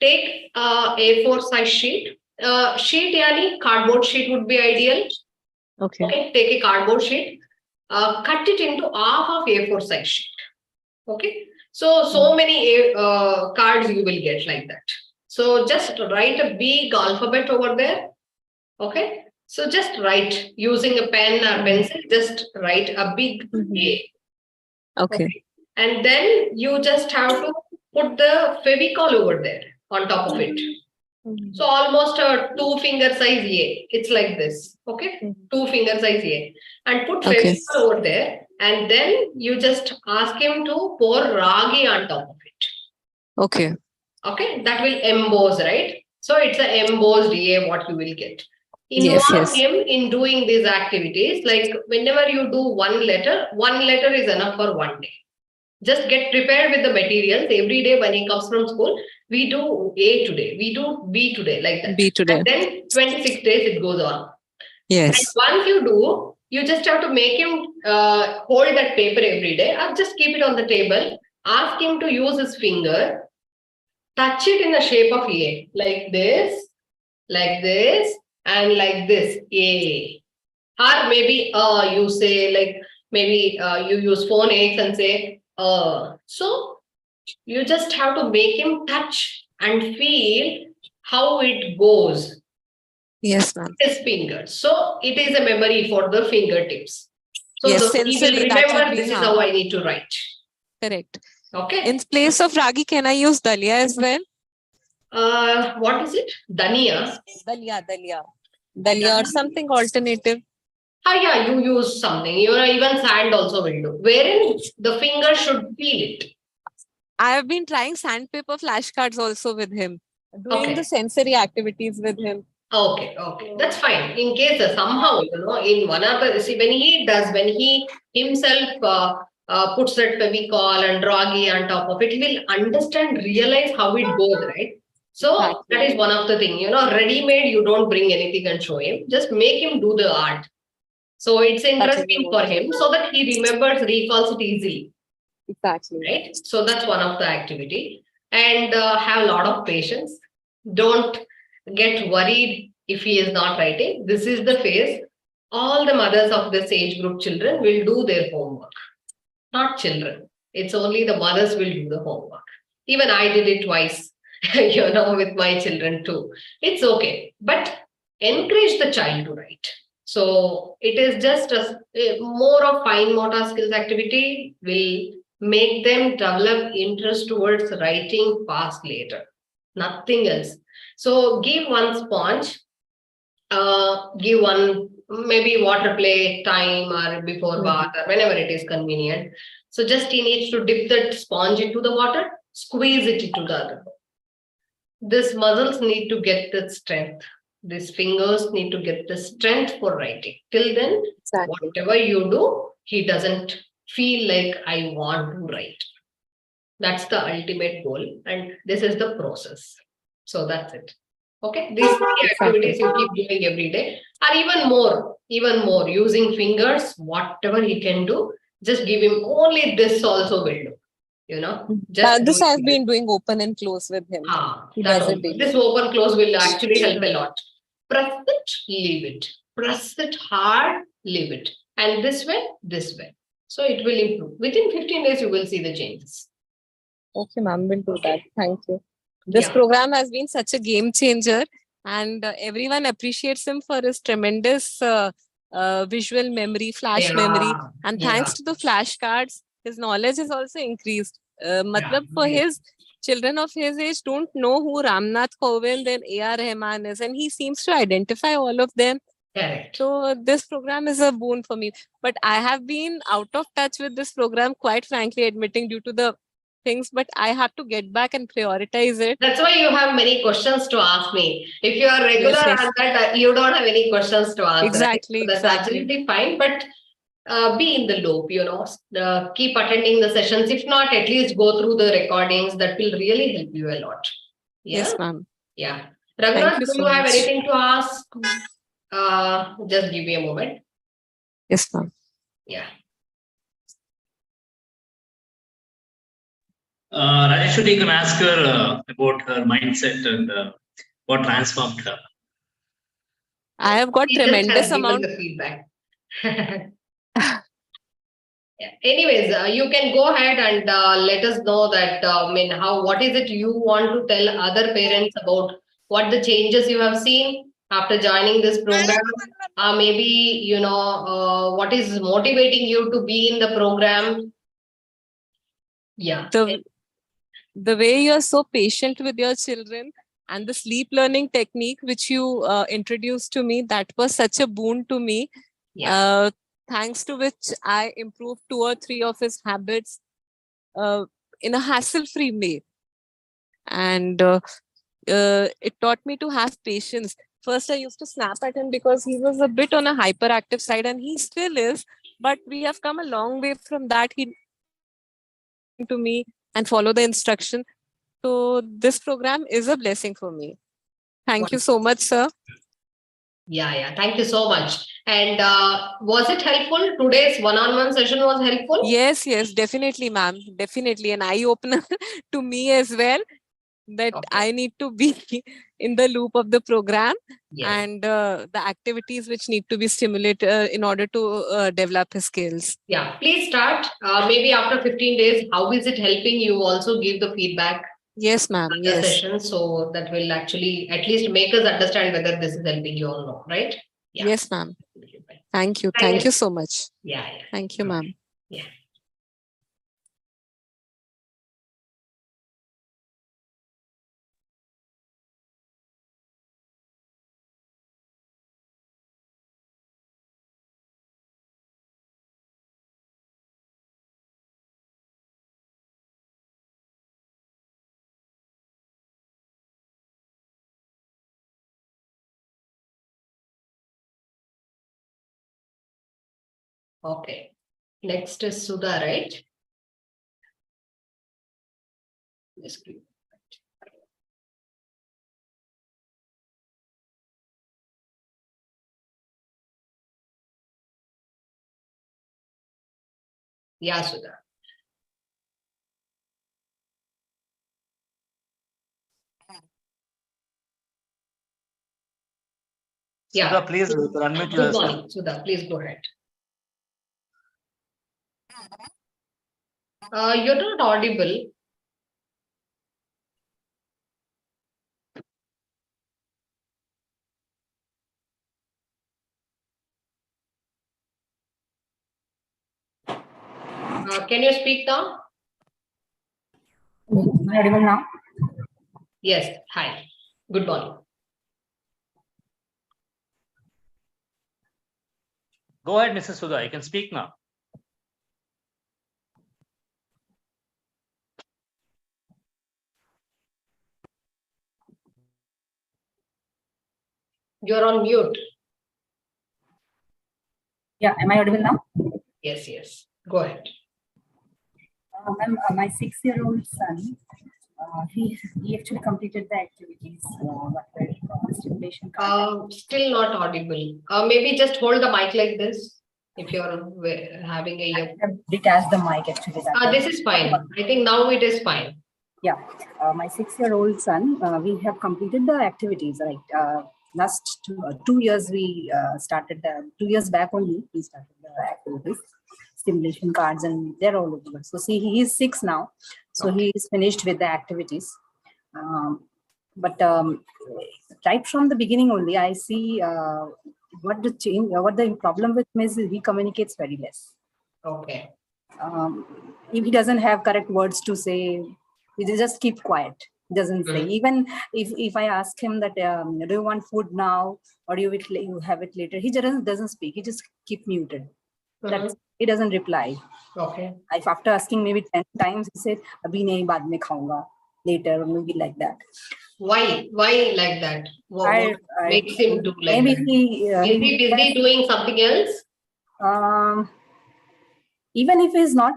Speaker 1: take A4 size sheet. Yani cardboard sheet would be ideal. Okay. Take a cardboard sheet. Cut it into half of A4 size sheet. Okay. So many cards you will get like that. So just write a big alphabet over there. Okay. So just write using a pen or pencil, just write a big A. Okay. And then you just have to put the Fevicol over there on top of it. So almost a 2-finger size A. It's like this. Okay. 2-finger size A. And put Fevicol over there. And then you just ask him to pour ragi on top of it. Okay. That will emboss, right? So it's an embossed A what you will get. Involve him in doing these activities. Like whenever you do one letter is enough for one day. Just get prepared with the materials. Every day when he comes from school, we do A today, we do B today, like that.
Speaker 4: Be today.
Speaker 1: And then 26 days it goes on. And
Speaker 4: Yes.
Speaker 1: once you do, you just have to make him hold that paper every day, or just keep it on the table. Ask him to use his finger, touch it in the shape of A, like this, and like this, A. Or maybe you say, like, maybe you use phonics and say, so you just have to make him touch and feel how it goes.
Speaker 4: Yes, ma'am.
Speaker 1: His fingers. So it is a memory for the fingertips. So
Speaker 4: Yes,
Speaker 1: he will
Speaker 4: sensory, that
Speaker 1: remember
Speaker 4: would be
Speaker 1: this is
Speaker 4: hard.
Speaker 1: how I need to write.
Speaker 4: Correct.
Speaker 1: Okay.
Speaker 4: In place of ragi, can I use dalia as well?
Speaker 1: What is it? Dania.
Speaker 4: Dalia or something alternative.
Speaker 1: Yeah, you use something. Even sand also will do. Wherein the finger should feel it.
Speaker 4: I have been trying sandpaper flashcards also with him, doing
Speaker 1: Okay.
Speaker 4: the sensory activities with him.
Speaker 1: Okay, that's fine. In case somehow, in one of the, see, when he himself puts that Fevicol and Draghi on top of it, he will understand, realize how it goes, right? So
Speaker 4: Exactly.
Speaker 1: that is one of the things, ready-made, you don't bring anything and show him, just make him do the art. So it's interesting for him so that he remembers, recalls it easily.
Speaker 4: Exactly.
Speaker 1: Right? So that's one of the activity. And have a lot of patience. Don't get worried if he is not writing. This is the phase. All the mothers of this age group children will do their homework. Not children. It's only the mothers will do the homework. Even I did it twice, with my children too. It's okay. But encourage the child to write. So it is just more of fine motor skills activity will make them develop interest towards writing fast later. Nothing else. So give one sponge, give one maybe water play time or before bath or whenever it is convenient. So just he needs to dip that sponge into the water, squeeze it into the other. These muscles need to get the strength. These fingers need to get the strength for writing. Till then, whatever you do, he doesn't feel like I want to write. That's the ultimate goal. And this is the process. So that's it. Okay. These three activities you keep doing every day, or even more, using fingers, whatever he can do, just give him only this also will do. Just
Speaker 4: this I've been doing open and close with him.
Speaker 1: This open close will actually help a lot. Press it, leave it. Press it hard, leave it. And this way. So it will improve. Within 15 days, you will see the changes.
Speaker 4: Okay, ma'am, we'll do that. Thank you. This program has been such a game changer, and everyone appreciates him for his tremendous visual memory, flash memory. And thanks to the flashcards, his knowledge has also increased. For his children of his age don't know who Ramnath Kovind and A.R. Rahman is, and he seems to identify all of them.
Speaker 1: Correct.
Speaker 4: So this program is a boon for me. But I have been out of touch with this program, quite frankly, admitting due to the things, but I have to get back and prioritize it.
Speaker 1: That's why you have many questions to ask me. If you are regular on that, you don't have any questions to ask.
Speaker 4: Exactly.
Speaker 1: Right? So that's absolutely fine. But be in the loop, keep attending the sessions. If not, at least go through the recordings. That will really help you a lot. Yeah?
Speaker 4: Yes, ma'am.
Speaker 1: Yeah. Raghunath, do you have anything to ask? Just give me a moment.
Speaker 4: Yes, ma'am.
Speaker 1: Yeah.
Speaker 5: Rajeshwari, you can ask her about her mindset and what transformed her.
Speaker 4: I have got tremendous amount
Speaker 1: of feedback. Anyways, you can go ahead and let us know that, what is it you want to tell other parents about what the changes you have seen after joining this program? Maybe, what is motivating you to be in the program? Yeah.
Speaker 4: The way you are so patient with your children and the sleep learning technique which you introduced to me, that was such a boon to me.
Speaker 1: Yeah.
Speaker 4: Thanks to which I improved 2 or 3 of his habits in a hassle-free way. And it taught me to have patience. First, I used to snap at him because he was a bit on a hyperactive side, and he still is. But we have come a long way from that. to me and follow the instruction. So this program is a blessing for me. Thank you so much, sir.
Speaker 1: Yeah. Thank you so much. And was it helpful? Today's one-on-one session was helpful?
Speaker 4: Yes, definitely, ma'am. Definitely an eye-opener to me as well, that
Speaker 1: Okay.
Speaker 4: I need to be in the loop of the program
Speaker 1: Yes.
Speaker 4: and the activities which need to be stimulated in order to develop his skills.
Speaker 1: Yeah, please start. Maybe after 15 days, how is it helping you? Also give the feedback.
Speaker 4: Yes, ma'am.
Speaker 1: The
Speaker 4: Yes.
Speaker 1: session, so that will actually at least make us understand whether this is helping you or not, right? Yeah.
Speaker 4: Yes, ma'am. Thank you. Thank you so much.
Speaker 1: Yeah.
Speaker 4: Thank you, ma'am.
Speaker 1: Yeah. Okay. Next is Sudha, right? Yes, please. Yeah, Sudha. Yeah.
Speaker 3: Sudha, please unmute
Speaker 1: Good
Speaker 3: yourself.
Speaker 1: morning, Sudha. Please go ahead. You're not audible. Can you speak now?
Speaker 6: Am I audible now?
Speaker 1: Yes. Hi. Good morning.
Speaker 3: Go ahead, Mrs. Sudha. You can speak now.
Speaker 1: You're on mute.
Speaker 6: Yeah, am I audible now?
Speaker 1: Yes. Go ahead.
Speaker 6: Ma'am, my 6-year-old son, he actually completed the activities, stimulation card.
Speaker 1: Still not audible. Maybe just hold the mic like this if you're having a ear.
Speaker 6: I have detached the mic actually.
Speaker 1: This is fine. I think now it is fine.
Speaker 6: Yeah, my 6-year-old son, we have completed the activities, right? Last 2 years we started, 2 years back only we started the activities, stimulation cards, and they're all over. So see, he is 6 now, so
Speaker 1: Okay.
Speaker 6: he is finished with the activities. But right from the beginning only, I see what the problem with him is he communicates very less.
Speaker 1: Okay.
Speaker 6: If he doesn't have correct words to say, he just keep quiet. He doesn't say. Even if I ask him that, do you want food now or you have it later, he doesn't speak. He just keep muted. He doesn't reply.
Speaker 1: Okay.
Speaker 6: If after asking maybe 10 times, he said, "Abhi nahi, baad mein khaunga," later, or maybe like that.
Speaker 1: Why like that? What makes him do like
Speaker 6: maybe
Speaker 1: that? Is he busy doing something else?
Speaker 6: Even if he's not,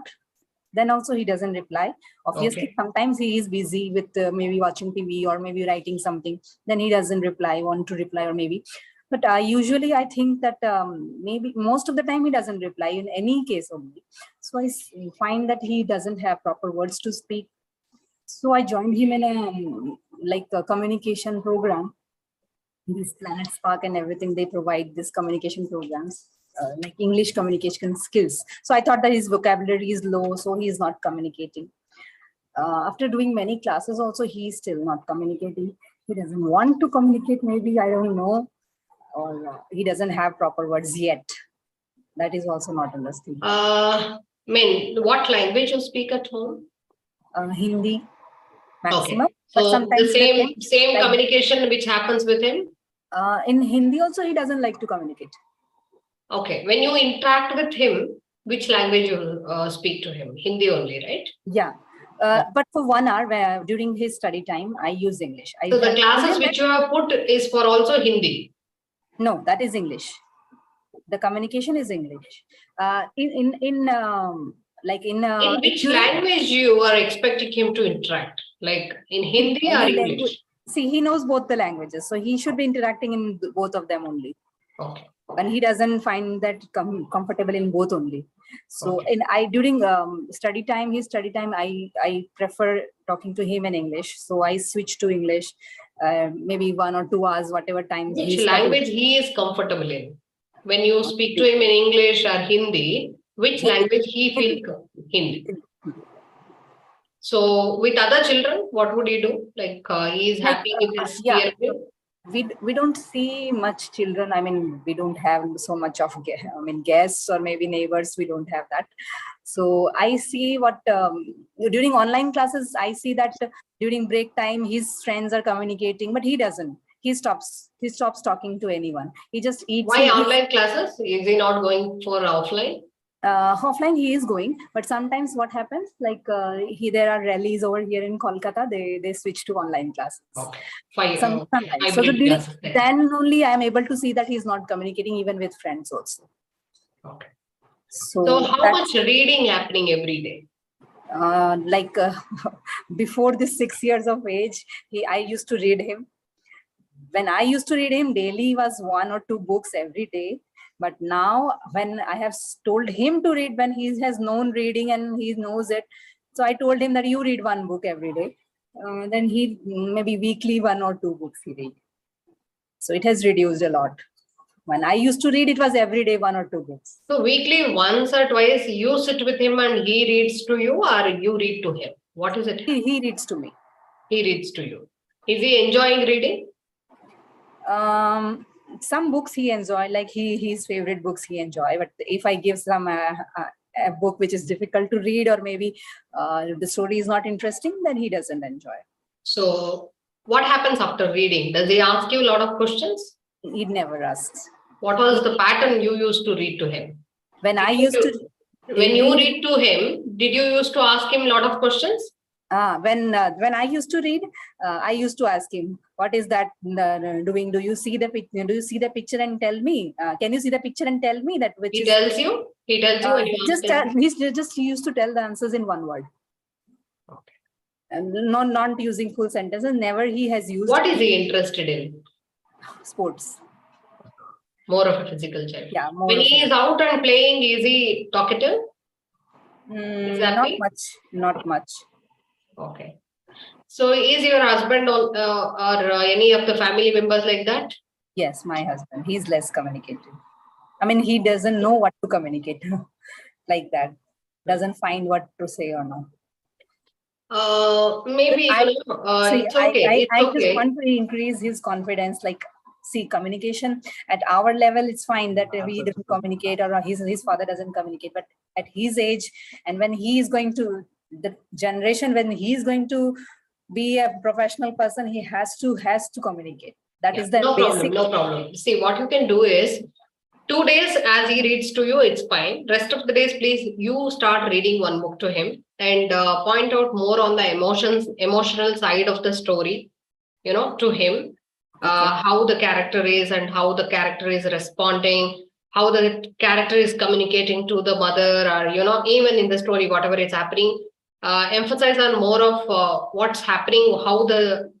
Speaker 6: then also he doesn't reply. Obviously, sometimes he is busy with maybe watching TV or maybe writing something. Then he doesn't want to reply, or maybe. But usually I think that maybe most of the time he doesn't reply in any case only. So I find that he doesn't have proper words to speak. So I joined him in a communication program. This Planet Spark and everything, they provide this communication programs. Like English communication skills. So I thought that his vocabulary is low, so he is not communicating. After doing many classes also, he is still not communicating. He doesn't want to communicate, maybe, I don't know, or he doesn't have proper words yet. That is also not understood.
Speaker 1: What language you speak at home?
Speaker 6: Hindi, maximum.
Speaker 1: Okay.
Speaker 6: But
Speaker 1: So
Speaker 6: sometimes
Speaker 1: the same like, communication which happens with him?
Speaker 6: In Hindi also, he doesn't like to communicate.
Speaker 1: Okay. When you interact with him, which language you speak to him? Hindi only, right?
Speaker 6: Yeah. But for 1 hour during his study time, I use English.
Speaker 1: So the classes which you have put is for also Hindi?
Speaker 6: No, that is English. The communication is English. Like in
Speaker 1: which language you are expecting him to interact? Like in Hindi or
Speaker 6: any
Speaker 1: English?
Speaker 6: language. See, he knows both the languages, so he should be interacting in both of them only.
Speaker 1: Okay.
Speaker 6: And he doesn't find that comfortable in both only. So
Speaker 1: Okay.
Speaker 6: during study time, I prefer talking to him in English. So I switch to English, maybe 1 or 2 hours, whatever time.
Speaker 1: Which language he is comfortable in? When you speak to him in English or Hindi, which language he feels Hindi? So with other children, what would you do? Like he is happy with his peer group?
Speaker 6: We don't see much children. I mean, we don't have so much of guests or maybe neighbors. We don't have that. So I see what during online classes, I see that during break time, his friends are communicating, but he doesn't. He stops talking to anyone. He just eats.
Speaker 1: Why online classes? Is he not going for offline?
Speaker 6: Offline he is going, but sometimes what happens, like there are rallies over here in Kolkata, they switch to online classes.
Speaker 1: Okay. Fine.
Speaker 6: Sometimes. So then only I am able to see that he is not communicating even with friends also.
Speaker 1: Okay.
Speaker 6: So
Speaker 1: how much reading happening every day?
Speaker 6: Before this 6 years of age, I used to read him. When I used to read him daily was 1 or 2 books every day. But now when I have told him to read, when he has known reading and he knows it, so I told him that you read 1 book every day. Then he maybe weekly 1 or 2 books he read. So it has reduced a lot. When I used to read, it was every day 1 or 2 books.
Speaker 1: So weekly once or twice you sit with him and he reads to you, or you read to him? What is it?
Speaker 6: He reads to me.
Speaker 1: He reads to you. Is he enjoying reading?
Speaker 6: Some books he enjoy, like his favorite books he enjoy. But if I give some a book which is difficult to read, or maybe the story is not interesting, then he doesn't enjoy.
Speaker 1: So what happens after reading? Does he ask you a lot of questions?
Speaker 6: He never asks.
Speaker 1: What was the pattern you used to read to him?
Speaker 6: When
Speaker 1: you read to him, did you used to ask him a lot of questions?
Speaker 6: When I used to read, I used to ask him, what is that doing? Do you see the picture? Do you see the picture and tell me? Can you see the picture and tell me that which
Speaker 1: he tells you? He tells you.
Speaker 6: He used to tell the answers in 1 word.
Speaker 1: Okay.
Speaker 6: And not using full sentences. Never he has used.
Speaker 1: What is he interested in?
Speaker 6: Sports.
Speaker 1: More of a physical child.
Speaker 6: Yeah.
Speaker 1: When he is out and playing, is he talkative?
Speaker 6: Not much.
Speaker 1: Okay. So is your husband or any of the family members like that?
Speaker 6: Yes, my husband. He's less communicative. I mean, he doesn't know what to communicate like that. Doesn't find what to say or not.
Speaker 1: Maybe it's okay.
Speaker 6: I just want to increase his confidence. Like, see, communication at our level, it's fine that we don't communicate, or his father doesn't communicate. But at his age, and when he is going to the generation, when he is going to be a professional person, he has to communicate. That is the basic.
Speaker 1: No problem. See, what you can do is 2 days as he reads to you, it's fine. Rest of the days, please, you start reading 1 book to him and point out more on the emotional side of the story, to him, how the character is and how the character is responding, how the character is communicating to the mother, or, even in the story, whatever is happening. Emphasize on more of what's happening, how the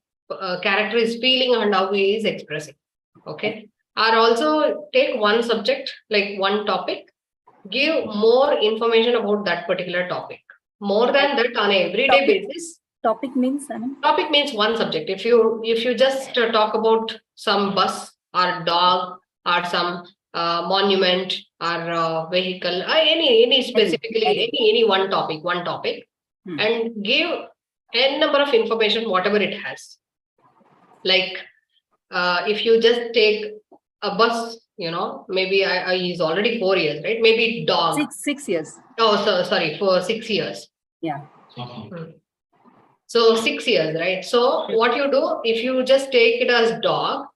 Speaker 1: character is feeling and how he is expressing. Okay. Or also take 1 subject, like 1 topic, give more information about that particular topic. More than that, on an everyday basis.
Speaker 6: Topic means?
Speaker 1: Topic means 1 subject. If you just talk about some bus or dog or some monument or vehicle, any specifically any one topic. And give n number of information, whatever it has. Like if you just take a bus, maybe he's already 4 years, right? Maybe dog.
Speaker 6: 6 years.
Speaker 1: Oh, sorry, for 6 years.
Speaker 6: Yeah.
Speaker 1: So 6 years, right? So what you do, if you just take it as dog,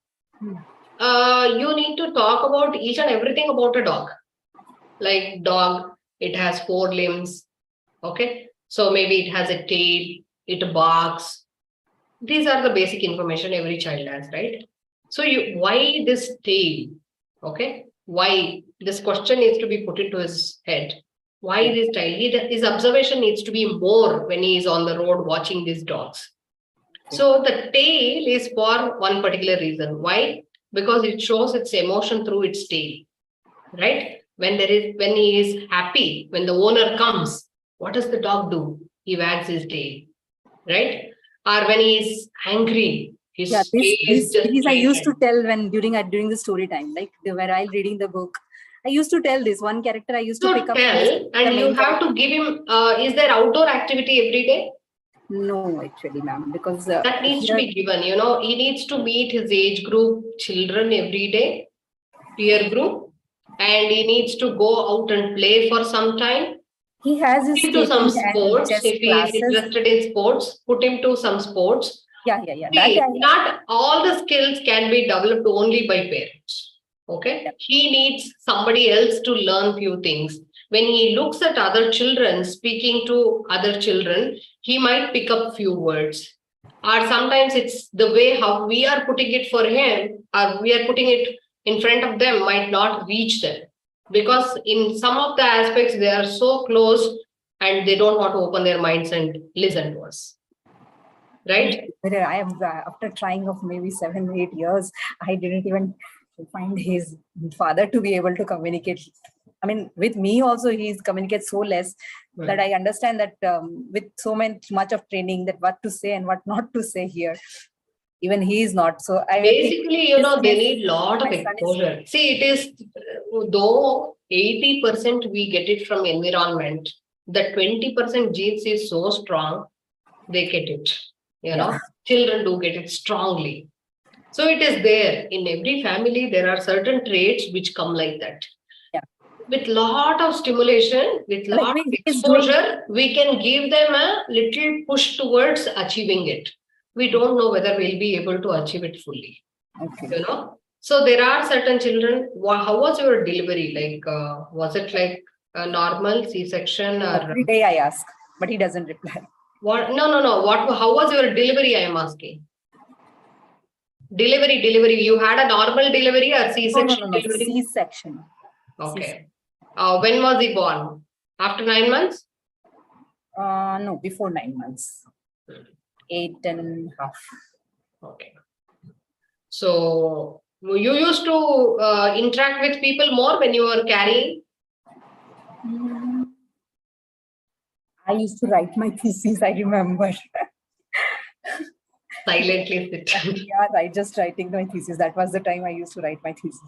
Speaker 1: you need to talk about each and everything about a dog. Like dog, it has 4 limbs. Okay. So maybe it has a tail, it barks. These are the basic information every child has, right? So why this tail? Okay. Why? This question needs to be put into his head. Why this style? His observation needs to be more when he is on the road watching these dogs. So the tail is for one particular reason. Why? Because it shows its emotion through its tail, right? When he is happy, when the owner comes, what does the dog do? He wags his tail, right? Or when he is angry, his tail is just
Speaker 6: These I used to
Speaker 1: straightened.
Speaker 6: tell when during the story time, like while reading the book, I used to tell this one character I used to
Speaker 1: So
Speaker 6: pick up.
Speaker 1: tell, and you have to give him. Is there outdoor activity every day?
Speaker 6: No, actually, ma'am, because
Speaker 1: That needs to be given. He needs to meet his age group children every day, peer group, and he needs to go out and play for some time.
Speaker 6: he has his
Speaker 1: Put him to some
Speaker 6: skating and
Speaker 1: sports.
Speaker 6: chess
Speaker 1: If he is
Speaker 6: classes.
Speaker 1: interested in sports, put him to some sports.
Speaker 6: Yeah.
Speaker 1: See, not all the skills can be developed only by parents. Okay, he needs somebody else to learn few things. When he looks at other children speaking to other children, he might pick up few words. Or sometimes it's the way how we are putting it for him, or we are putting it in front of them might not reach them. Because in some of the aspects, they are so close and they don't want to open their minds and listen to us. Right?
Speaker 6: But I am after trying of maybe 7-8 years, I didn't even find his father to be able to communicate. I mean, with me also, he communicates so less that I understand that with so much of training, that what to say and what not to say here, even he is not. So I
Speaker 1: basically, they need a lot of exposure. See, it is though 80% we get it from environment, the 20% genes is so strong, they get it. Children do get it strongly. So it is there in every family. There are certain traits which come like that. With lot of stimulation, with lot of exposure, we can give them a little push towards achieving it. We don't know whether we'll be able to achieve it fully. Okay. So there are certain children. How was your delivery? Like, was it like a normal C-section? Or
Speaker 6: every day I ask, but he doesn't reply.
Speaker 1: What? No. How was your delivery? I am asking. Delivery. You had a normal delivery or C-section?
Speaker 6: No. C-section.
Speaker 1: Okay. When was he born? After 9 months?
Speaker 6: No, before 9 months. 8.5.
Speaker 1: Okay. So you used to interact with people more when you were carrying?
Speaker 6: I used to write my thesis, I remember.
Speaker 1: Silently sit.
Speaker 6: Yeah, just writing my thesis. That was the time I used to write my thesis.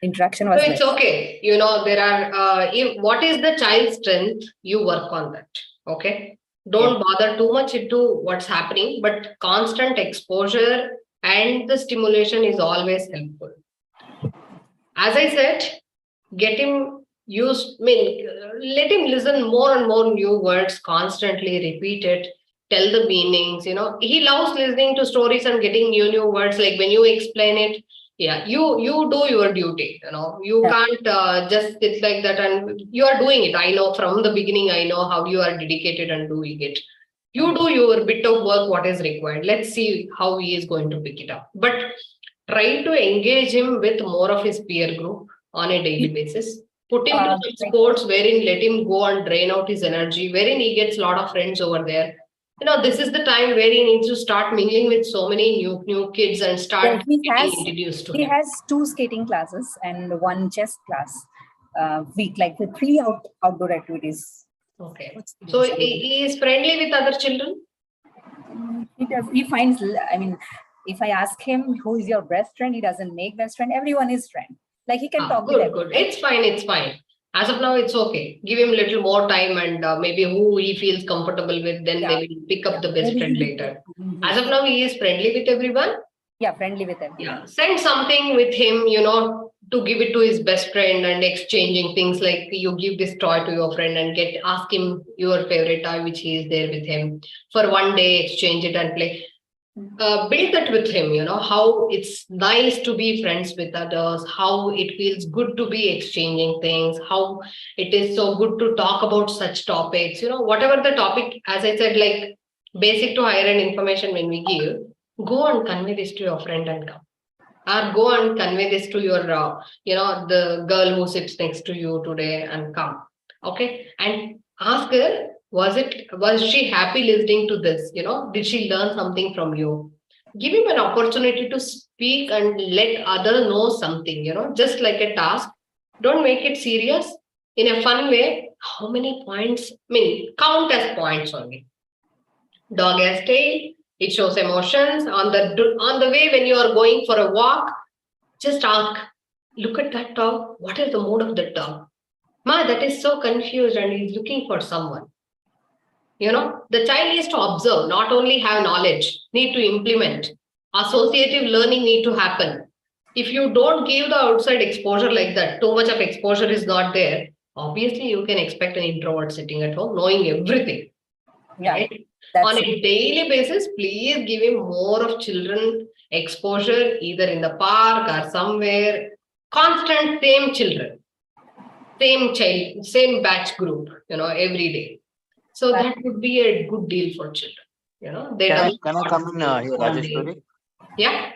Speaker 6: Interaction was.
Speaker 1: So it's okay. There are. What is the child's strength? You work on that. Okay. Don't bother too much into what's happening, but constant exposure and the stimulation is always helpful. As I said, get him used. Let him listen more and more new words. Constantly repeat it. Tell the meanings. He loves listening to stories and getting new words. Like when you explain it. Yeah, you do your duty. You can't just sit like that, and you are doing it. I know from the beginning. I know how you are dedicated and doing it. You do your bit of work, what is required. Let's see how he is going to pick it up. But try to engage him with more of his peer group on a daily basis. Put him to some sports wherein let him go and drain out his energy, wherein he gets a lot of friends over there. This is the time where he needs to start mingling with so many new kids and start getting introduced to him.
Speaker 6: He has 2 skating classes and 1 chess class week, like the 3 outdoor activities.
Speaker 1: Okay. So he is friendly with other children?
Speaker 6: He does. He finds, if I ask him, who is your best friend? He doesn't make best friend. Everyone is friend. Like he can talk with everyone.
Speaker 1: Good. It's fine. As of now, it's okay. Give him a little more time and maybe who he feels comfortable with, then they will pick up the best friend later. As of now, he is friendly with everyone?
Speaker 6: Yeah, friendly with everyone.
Speaker 1: Yeah. Send something with him, to give it to his best friend and exchanging things like you give this toy to your friend and ask him your favorite toy, which he is there with him. For one day, exchange it and play. Build that with him, how it's nice to be friends with others, how it feels good to be exchanging things, how it is so good to talk about such topics, whatever the topic, as I said, like basic to higher end information when we give, go and convey this to your friend and come. Or go and convey this to your, the girl who sits next to you today and come. Okay. And ask her, was she happy listening to this? Did she learn something from you? Give him an opportunity to speak and let other know something, just like a task. Don't make it serious in a fun way. How many points? Count as points only. Dog has tail. It shows emotions on the way when you are going for a walk. Just ask, look at that dog. What is the mood of that dog? Ma, that is so confused and he's looking for someone. The child needs to observe, not only have knowledge, need to implement. Associative learning need to happen. If you don't give the outside exposure like that, too much of exposure is not there, obviously you can expect an introvert sitting at home knowing everything.
Speaker 6: Yeah,
Speaker 1: right?
Speaker 6: that's
Speaker 1: On
Speaker 6: it.
Speaker 1: a daily basis, please give him more of children exposure, either in the park or somewhere. Constant same children, same child, same batch group, every day. So that would be a good deal for children. They
Speaker 3: Can I
Speaker 1: develop
Speaker 3: come in here,
Speaker 1: bonding.
Speaker 3: Rajeshwari?
Speaker 1: Yeah.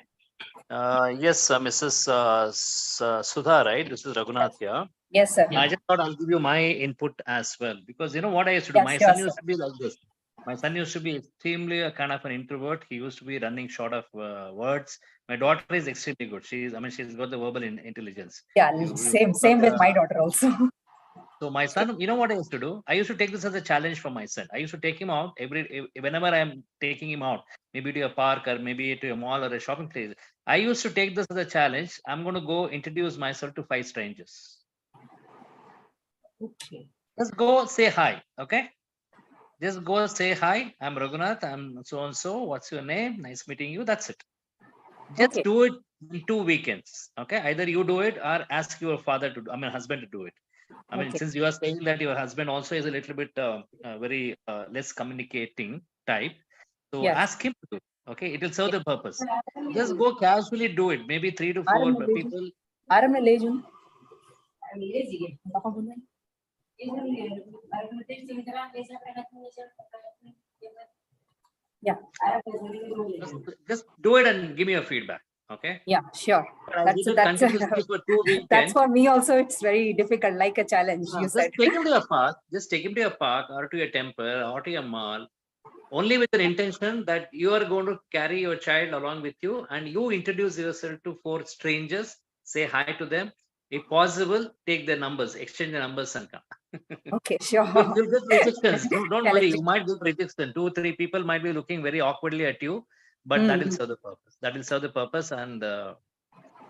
Speaker 3: Yes, Mrs. Sudha, right? This is Raghunath here.
Speaker 6: Yes, sir.
Speaker 3: I just thought I'll give you my input as well, because you know what I used to do.
Speaker 6: Yes,
Speaker 3: My
Speaker 6: sure,
Speaker 3: son
Speaker 6: sir.
Speaker 3: used to be like this. My son used to be extremely a kind of an introvert. He used to be running short of words. My daughter is extremely good. She's got the verbal intelligence.
Speaker 6: Yeah, same with my daughter also.
Speaker 3: So my son, you know what I used to do? I used to take this as a challenge for my son. I used to take him out whenever I'm taking him out, maybe to a park or maybe to a mall or a shopping place. I used to take this as a challenge. I'm going to go introduce myself to 5 strangers.
Speaker 6: Okay.
Speaker 3: Just go say hi. Okay. Just go say hi. I'm Raghunath. I'm so and so. What's your name? Nice meeting you. That's it. Just do it in 2 weekends. Okay. Either you do it or ask your father to do, husband to do it. Since you are saying that your husband also is a little bit very less communicating type. So ask him to do it. Okay. It will serve the purpose. Just go casually do it. Maybe 3 to 4 people.
Speaker 6: Yeah.
Speaker 3: Just do it and give me your feedback. Okay.
Speaker 6: Yeah, sure. That's for me also. It's very difficult, like a challenge. You said.
Speaker 3: Take him to a park. Just take him to a park or to a temple or to a mall. Only with an intention that you are going to carry your child along with you and you introduce yourself to 4 strangers. Say hi to them. If possible, take their numbers, exchange the numbers and come.
Speaker 6: Okay, sure.
Speaker 3: You'll get rejections. Don't worry. You might get rejection. 2 or 3 people might be looking very awkwardly at you, but that will serve the purpose. That will serve the purpose, and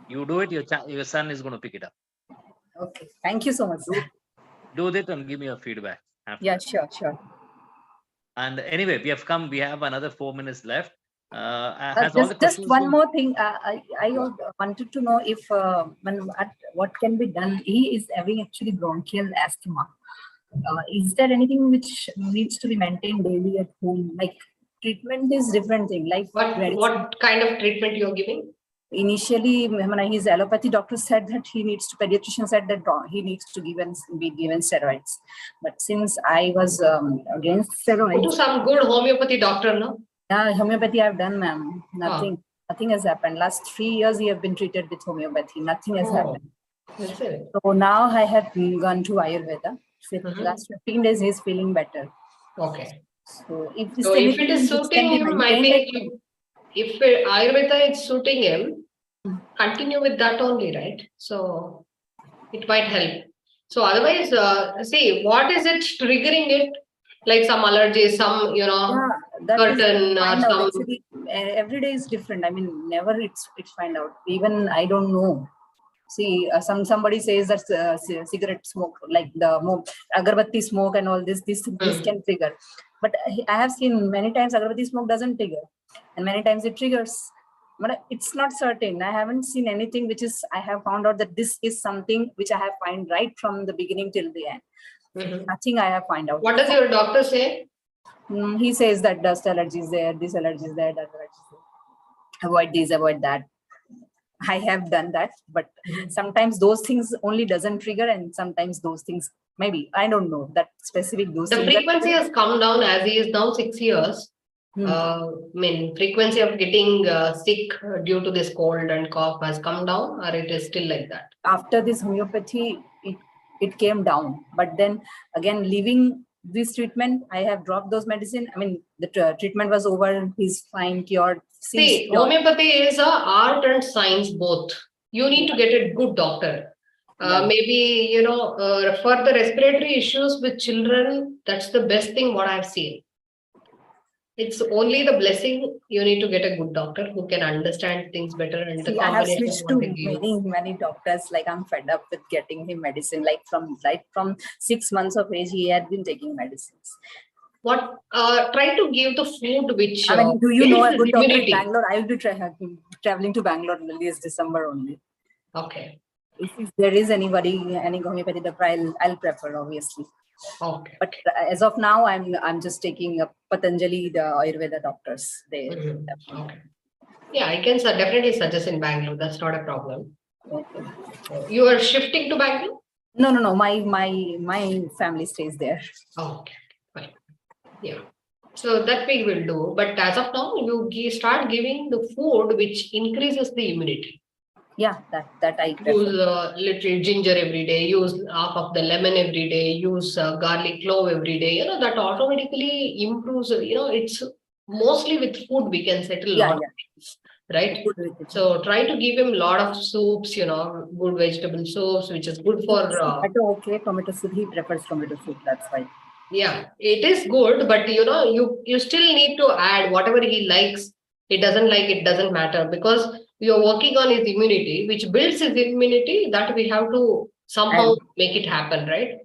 Speaker 3: you do it. Your son is going to pick it up.
Speaker 6: Okay. Thank you so much.
Speaker 3: Do that and give me your feedback.
Speaker 6: Yeah, sure.
Speaker 3: And anyway, we have another 4 minutes left.
Speaker 6: Just one more thing. I wanted to know if what can be done. He is having actually bronchial asthma. Is there anything which needs to be maintained daily at home? Like treatment is different thing. Like
Speaker 1: what kind of treatment you are giving?
Speaker 6: Initially, when his allopathy doctor said that pediatrician said that he needs to be given steroids. But since I was against steroids,
Speaker 1: go to some good homeopathy doctor, no?
Speaker 6: Yeah, homeopathy I've done, ma'am. Nothing has happened. Last 3 years he have been treated with homeopathy. Nothing has happened.
Speaker 1: That's it.
Speaker 6: So now I have gone to Ayurveda. Last 15 days he's feeling better.
Speaker 1: Okay.
Speaker 6: So if
Speaker 1: it is suiting him, I think if Ayurveda is suiting him, continue with that only, right? So it might help. So otherwise, see, what is it triggering it? Like some allergies, some, curtain or some.
Speaker 6: Actually, every day is different. Never it's find out. Even I don't know. See, somebody says that cigarette smoke, like the agarbatti smoke and all this can trigger. But I have seen many times agarbatti smoke doesn't trigger, and many times it triggers. But it's not certain. I haven't seen anything which is. I have found out that this is something which I have find right from the beginning till the end. Nothing I have find out.
Speaker 1: What does your doctor say?
Speaker 6: He says that dust allergy is there, this allergy is there, that allergy is there. Avoid this, avoid that. I have done that, but sometimes those things only doesn't trigger, and sometimes those things maybe I don't know that specific those.
Speaker 1: The frequency has come down as he is now 6 years. Frequency of getting sick due to this cold and cough has come down, or it is still like that?
Speaker 6: After this homeopathy, it came down. But then again, leaving this treatment, I have dropped those medicine. I mean, the treatment was over. He's fine, cured.
Speaker 1: See, homeopathy is a art and science both. You need to get a good doctor. Maybe, for the respiratory issues with children, that's the best thing what I've seen. It's only the blessing. You need to get a good doctor who can understand things better. And the
Speaker 6: I have switched to many doctors. Like, I'm fed up with getting him medicine. Like from 6 months of age, he had been taking medicines.
Speaker 1: What? Try to give the food which.
Speaker 6: I mean, do you know a good doctor in Bangalore? I will be traveling to Bangalore this December only.
Speaker 1: Okay.
Speaker 6: If there is anybody, any homeopathy doctor, I'll prefer, obviously.
Speaker 1: Okay.
Speaker 6: But as of now, I'm just taking Patanjali, the Ayurveda doctors.
Speaker 1: Okay. Yeah, I can definitely suggest in Bangalore. That's not a problem.
Speaker 6: Okay.
Speaker 1: You are shifting to Bangalore?
Speaker 6: No. My family stays there.
Speaker 1: Okay. Fine. Yeah. So that we will do. But as of now, you start giving the food which increases the immunity.
Speaker 6: Yeah, that I prefer.
Speaker 1: Use little ginger every day, use half of the lemon every day, use garlic clove every day. That automatically improves, it's mostly with food we can settle a lot of things, right? So try to give him a lot of soups, good vegetable soups, which is good for...
Speaker 6: tomato soup, he prefers tomato soup, that's why.
Speaker 1: Yeah, it is good, but you still need to add whatever he likes. He doesn't like, it doesn't matter, because we are working on his immunity, which builds his immunity, that we have to somehow make it happen, right?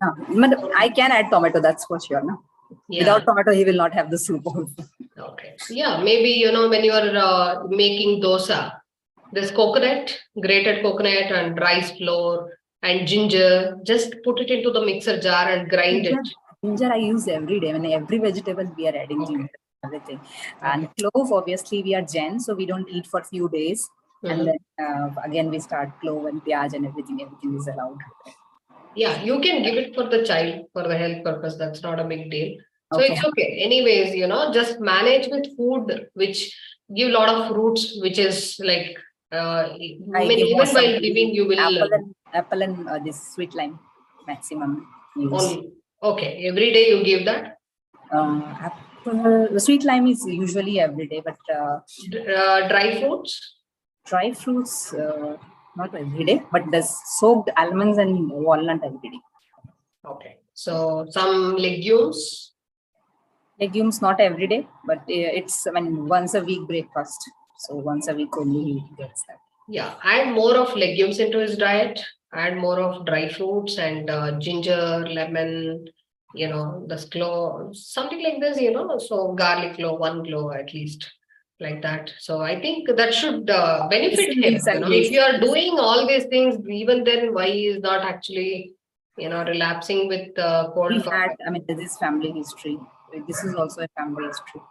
Speaker 6: I can add tomato, that's for sure. No? Yeah. Without tomato, he will not have the soup also.
Speaker 1: Okay. Yeah, maybe, when you are making dosa, there's coconut, grated coconut and rice flour and ginger, just put it into the mixer jar and grind it.
Speaker 6: Ginger I use every day. When every vegetable we are adding ginger, everything. And clove, obviously we are Jain, so we don't eat for a few days. And then again we start clove and piyaj and everything is allowed. Yeah,
Speaker 1: you can give it for the child for the health purpose. That's not a big deal. So it's okay. Anyways, just manage with food which give a lot of fruits, which is like even while giving you will
Speaker 6: apple and this sweet lime maximum use.
Speaker 1: Only. Okay, every day you give that?
Speaker 6: The sweet lime is usually every day, but
Speaker 1: dry fruits?
Speaker 6: Dry fruits, not every day, but the soaked almonds and walnut every day.
Speaker 1: Okay. So some legumes?
Speaker 6: Legumes not every day, but it's once a week breakfast. So once a week only he gets that.
Speaker 1: Yeah, add more of legumes into his diet. Add more of dry fruits and ginger, lemon, the clove, something like this, so garlic clove, 1 clove at least, like that. So I think that should benefit him. If you are doing all these things, even then why he is not actually, relapsing with cold cough?
Speaker 6: This is family history. This is also a family history.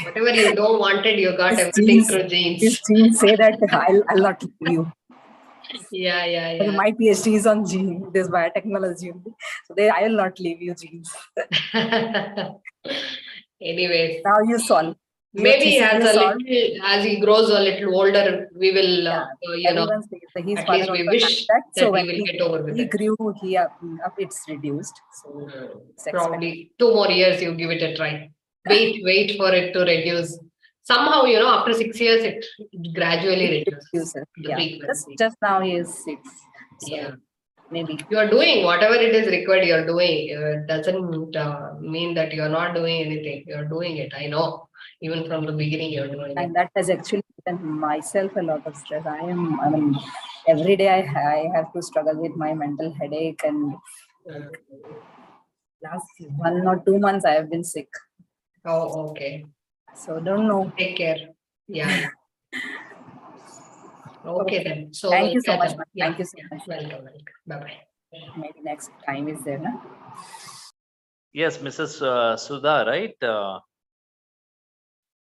Speaker 1: Whatever you don't wanted, you got everything through genes.
Speaker 6: His genes say that I'll not leave you.
Speaker 1: Yeah.
Speaker 6: My PhD is on gene, this biotechnology. So I will not leave you genes.
Speaker 1: Anyways.
Speaker 6: Now you solve.
Speaker 1: Maybe as he grows a little older, we will, at least we wish that he will get over with it.
Speaker 6: He grew, it's reduced. So
Speaker 1: probably 2 more years, you give it a try. Wait for it to reduce. Somehow, after 6 years, it gradually reduces.
Speaker 6: Just now he is 6. So maybe.
Speaker 1: You are doing whatever it is required, you're doing. It doesn't mean that you're not doing anything. You're doing it. I know. Even from the beginning, you're doing it.
Speaker 6: And that has actually given myself a lot of stress. Every day I have to struggle with my mental headache, and last 1 or 2 months I have been sick.
Speaker 1: Oh, okay.
Speaker 6: So don't know.
Speaker 1: Take care. Yeah. Okay then. So
Speaker 6: thank you so much. Thank you so much.
Speaker 1: Welcome. Bye-bye.
Speaker 6: Maybe next time is there, no?
Speaker 3: Yes, Mrs. Sudha, right?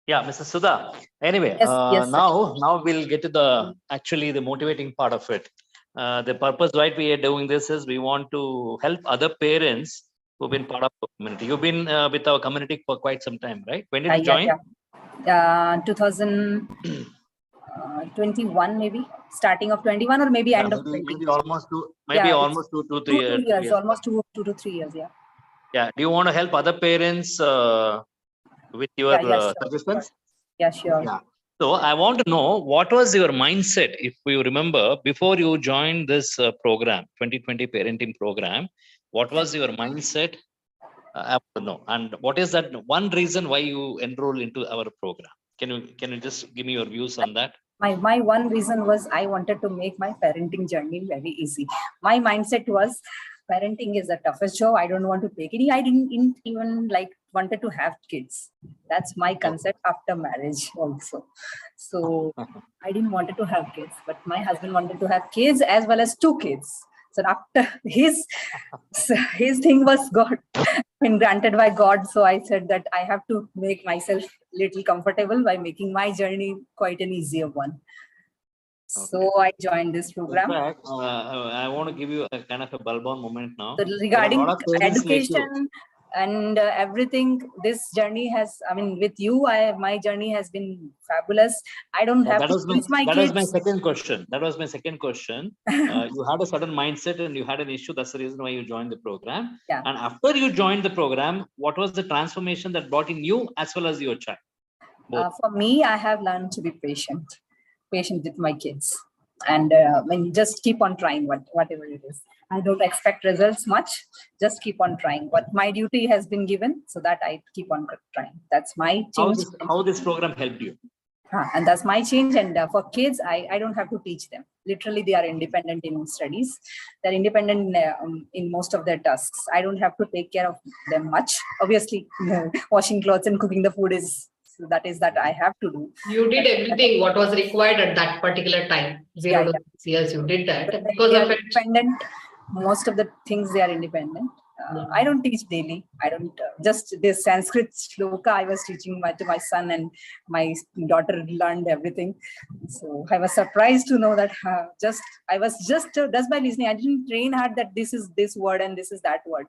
Speaker 3: Yeah, Mrs. Sudha. Anyway,
Speaker 6: yes,
Speaker 3: now we'll get to the motivating part of it. The purpose why we are doing this is we want to help other parents who've been part of the community. You've been with our community for quite some time, right? When did you join?
Speaker 6: 2000. 21 maybe, starting of 21 or maybe end of 20.
Speaker 3: Maybe almost two, 3 years.
Speaker 6: 2 years, almost 2 to 3 years. Yeah.
Speaker 3: Yeah. Do you want to help other parents with your
Speaker 6: Sure.
Speaker 3: suggestions?
Speaker 6: Yeah, sure.
Speaker 3: Yeah. So I want to know, what was your mindset, if you remember, before you joined this program, 2020 parenting program? What was your mindset? I want to know. And what is that one reason why you enroll into our program? Can you just give me your views on that?
Speaker 6: My one reason was I wanted to make my parenting journey very easy. My mindset was parenting is the toughest job. I don't want to take it. I didn't even wanted to have kids. That's my concept after marriage also. So I didn't wanted to have kids, but my husband wanted to have kids as well as 2 kids. So after his thing was been granted by God. So I said that I have to make myself little comfortable by making my journey quite an easier one. Okay. So I joined this program.
Speaker 3: In fact, I want to give you a kind of a bulb-on moment now.
Speaker 6: So regarding education and everything, this journey has, with you, my journey has been fabulous. I don't have to teach my kids.
Speaker 3: That was my second question. You had a certain mindset and you had an issue. That's the reason why you joined the program.
Speaker 6: Yeah.
Speaker 3: And after you joined the program, what was the transformation that brought in you as well as your child?
Speaker 6: For me, I have learned to be patient with my kids, and just keep on trying whatever it is. I don't expect results much. Just keep on trying. What my duty has been given, so that I keep on trying. That's my change.
Speaker 3: How this program helped you?
Speaker 6: And that's my change. And for kids, I don't have to teach them. Literally, they are independent in studies. They're independent in most of their tasks. I don't have to take care of them much. Obviously, washing clothes and cooking the food is. So that I have to do.
Speaker 1: You did everything what was required at that particular time. 0 to 6 years, you did that. Because
Speaker 6: they
Speaker 1: of
Speaker 6: are independent. Most of the things they are independent. I don't teach daily. I don't just this Sanskrit shloka I was teaching to my son, and my daughter learned everything. So I was surprised to know that I was just by listening. I didn't train her that this is this word and this is that word.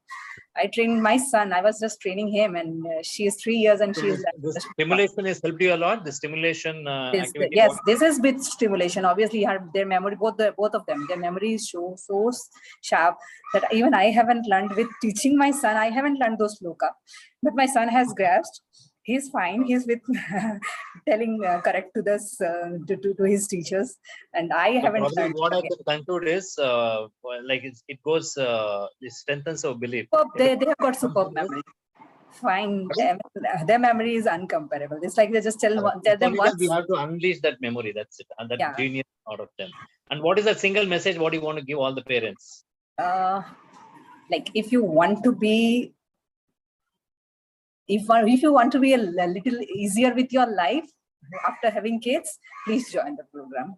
Speaker 6: I trained my son. I was just training him, and she is 3 years and she is.
Speaker 3: The stimulation has helped you a lot. The stimulation activity.
Speaker 6: Yes, this is with stimulation. Obviously, their memory, both of them, their memory is so sharp that even I haven't learned with teaching my son. I haven't learned those sloka, but my son has grasped. He's fine. He's with telling correct to this to his teachers, and I haven't learned.
Speaker 3: What I can conclude is it goes. It strengthens our belief.
Speaker 6: They have got superb memory. Fine, their memory is uncomparable. It's like they just tell them once.
Speaker 3: We have to unleash that memory. That's it, and that genius out of them. And what is that single message? What do you want to give all the parents?
Speaker 6: If you want to be. If you want to be a little easier with your life after having kids, please join the program.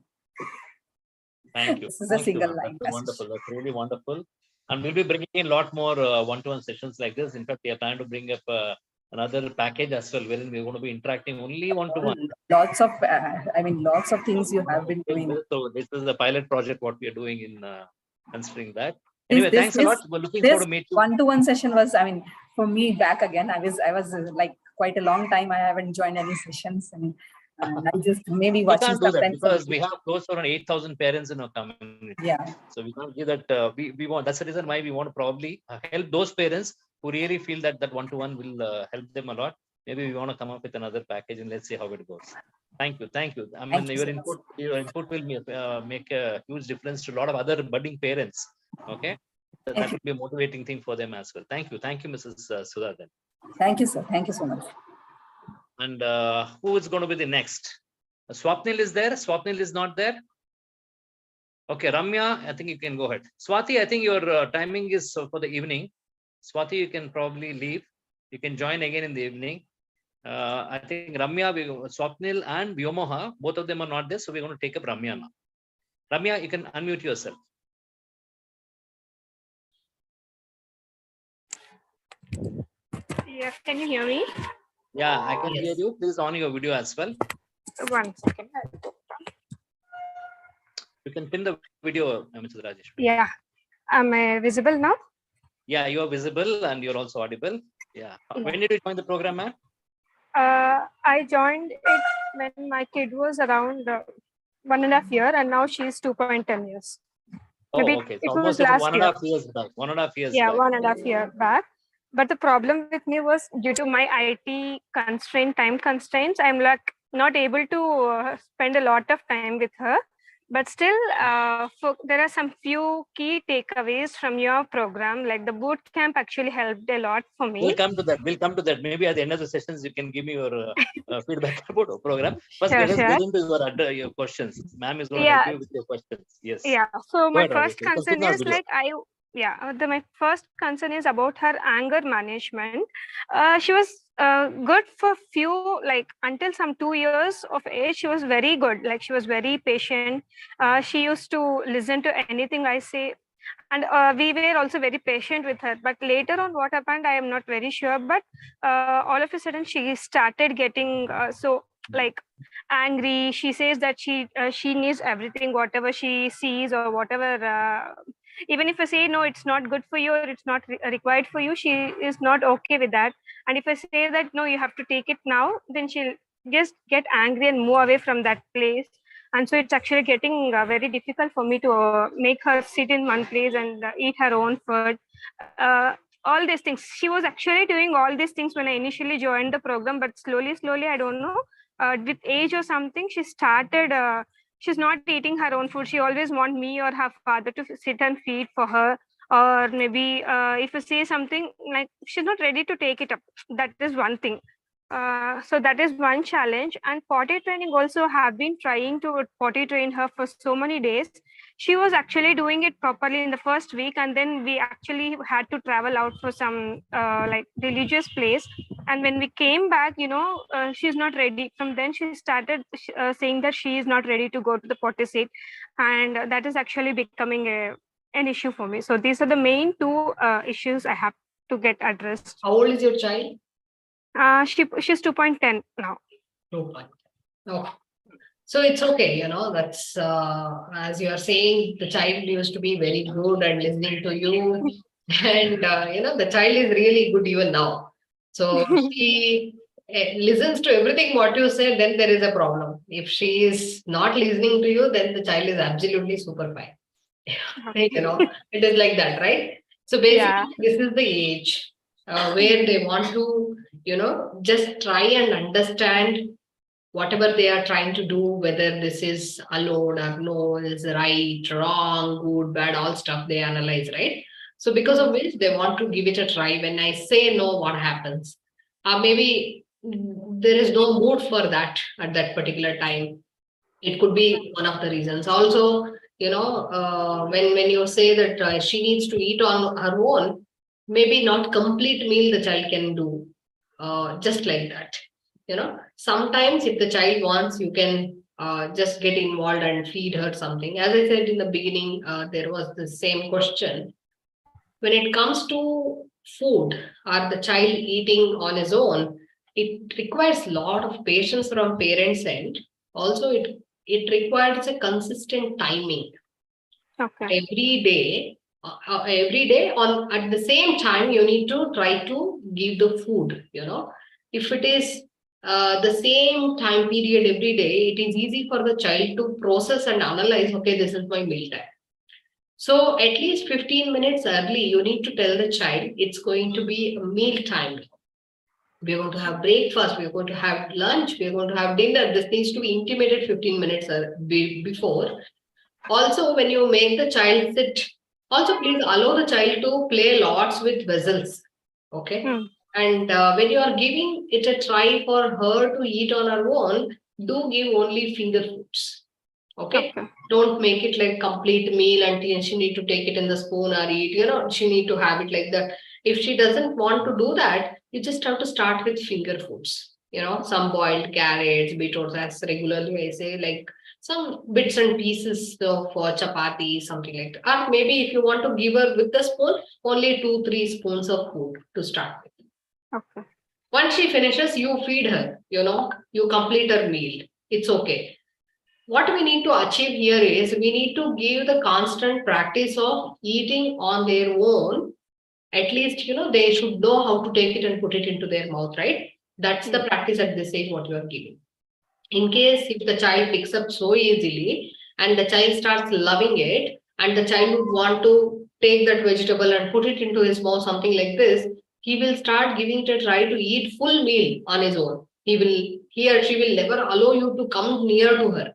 Speaker 3: Thank you.
Speaker 6: This is a single line.
Speaker 3: That's wonderful. That's really wonderful. And we'll be bringing in a lot more one-to-one sessions like this. In fact, we are trying to bring up another package as well, wherein we're going to be interacting only one-to-one.
Speaker 6: Lots of things you have been doing.
Speaker 3: So this is a pilot project, what we are doing in considering that. Anyway, thanks a lot. We're looking forward to meet you.
Speaker 6: One-to-one session was, for me back again. I was quite a long time. I haven't joined any sessions, and I just maybe watching sometimes.
Speaker 3: Because we have close to around 8,000 parents in our community.
Speaker 6: Yeah.
Speaker 3: So we can't give that. We want. That's the reason why we want to probably help those parents who really feel that one-to-one will help them a lot. Maybe we want to come up with another package, and let's see how it goes. Thank you. Your input will make a huge difference to a lot of other budding parents. Okay, that will be a motivating thing for them as well. Thank you, Mrs. Sudha. Then.
Speaker 6: Thank you, sir. Thank you so much.
Speaker 3: And who is going to be the next? Swapnil is there. Swapnil is not there. Okay, Ramya, I think you can go ahead. Swati, I think your timing is for the evening. Swati, you can probably leave. You can join again in the evening. I think Ramya, Swapnil and Vyomoha, both of them are not there. So we're going to take up Ramya now. Ramya, you can unmute yourself.
Speaker 7: Yeah, can you hear me?
Speaker 3: Yeah, I can hear you. Please on your video as well.
Speaker 7: 1 second.
Speaker 3: You can pin the video, Mrs. Rajeshwari.
Speaker 7: Yeah. Am I visible now?
Speaker 3: Yeah, you are visible and you're also audible. Yeah. When did you join the program, ma'am?
Speaker 7: I joined it when my kid was around 1.5 year, and now she's 2.10 years.
Speaker 3: Oh,
Speaker 7: Maybe
Speaker 3: okay.
Speaker 7: it
Speaker 3: So
Speaker 7: was
Speaker 3: almost about
Speaker 7: last
Speaker 3: one and
Speaker 7: year.
Speaker 3: a half years back. 1.5 years
Speaker 7: Yeah,
Speaker 3: back.
Speaker 7: 1.5 year back. But the problem with me was due to my IT time constraints, I'm like not able to spend a lot of time with her. But still, there are some few key takeaways from your program. Like the boot camp actually helped a lot for me.
Speaker 3: We'll come to that. We'll come to that. Maybe at the end of the sessions, you can give me your feedback about the program. First,
Speaker 7: Sure,
Speaker 3: let us
Speaker 7: sure.
Speaker 3: get into your questions. Ma'am is going to help you with your questions. Yes.
Speaker 7: Yeah. So
Speaker 3: Go
Speaker 7: my
Speaker 3: ahead,
Speaker 7: first
Speaker 3: Rajesh. You can
Speaker 7: concern
Speaker 3: put on
Speaker 7: is
Speaker 3: video.
Speaker 7: my first concern is about her anger management. She was good for few, like until some 2 years of age, she was very good. Like she was very patient. She used to listen to anything I say. And we were also very patient with her. But later on, what happened, I am not very sure. But all of a sudden, she started getting like angry. She says that she needs everything, whatever she sees or whatever. Even if I say no, it's not good for you, or it's not required for you, she is not okay with that. And if I say that no, you have to take it now, then she'll just get angry and move away from that place. And so it's actually getting very difficult for me to make her sit in one place and eat her own food. All these things, she was actually doing all these things when I initially joined the program, but slowly, I don't know, with age or something, she started she's not eating her own food. She always want me or her father to sit and feed for her. Or maybe if you say something, like she's not ready to take it up. That is one thing. So that is one challenge. And potty training also, have been trying to potty train her for so many days. She was actually doing it properly in the first week, and then we actually had to travel out for some like religious place. And when we came back, she's not ready. From then she started saying that she is not ready to go to the potty seat, and that is actually becoming an issue for me. So these are the main two issues I have to get addressed.
Speaker 1: How old is your child?
Speaker 7: She's 2.10 now.
Speaker 1: 2.10. Oh. So it's okay, that's as you are saying, the child used to be very good and listening to you. And, the child is really good even now. So she listens to everything what you say, then there is a problem. If she is not listening to you, then the child is absolutely super fine. It is like that, right? So basically, this is the age where they want to, just try and understand whatever they are trying to do, whether this is allowed or no, is right, wrong, good, bad, all stuff they analyze, right? So because of which they want to give it a try. When I say no, what happens? Maybe there is no mood for that at that particular time. It could be one of the reasons. Also, when you say that she needs to eat on her own, maybe not complete meal the child can do, just like that. Sometimes if the child wants, you can just get involved and feed her something. As I said in the beginning, there was the same question. When it comes to food or the child eating on his own, it requires a lot of patience from parents' end. Also, it requires a consistent timing.
Speaker 7: Okay.
Speaker 1: Every day on at the same time, you need to try to give the food. If it is the same time period every day, it is easy for the child to process and analyze, okay, this is my meal time. So at least 15 minutes early, you need to tell the child it's going to be a meal time. We're going to have breakfast, we're going to have lunch, we're going to have dinner. This needs to be intimated 15 minutes before. Also, when you make the child sit, also please allow the child to play lots with vessels. Okay. And when you are giving it a try for her to eat on her own, do give only finger foods. Okay. Don't make it like complete meal and she need to take it in the spoon or eat, she need to have it like that. If she doesn't want to do that, you just have to start with finger foods, some boiled carrots, beetroots, as regularly I say, like some bits and pieces of chapati, something like that. Or maybe if you want to give her with the spoon, only 2-3 spoons of food to start with.
Speaker 7: Okay.
Speaker 1: Once she finishes, you feed her, you complete her meal. It's okay. What we need to achieve here is we need to give the constant practice of eating on their own. At least, they should know how to take it and put it into their mouth, right? That's the practice at this age, what you are giving. In case if the child picks up so easily and the child starts loving it and the child would want to take that vegetable and put it into his mouth, something like this, he will start giving it a try to eat full meal on his own. He or she will never allow you to come near to her.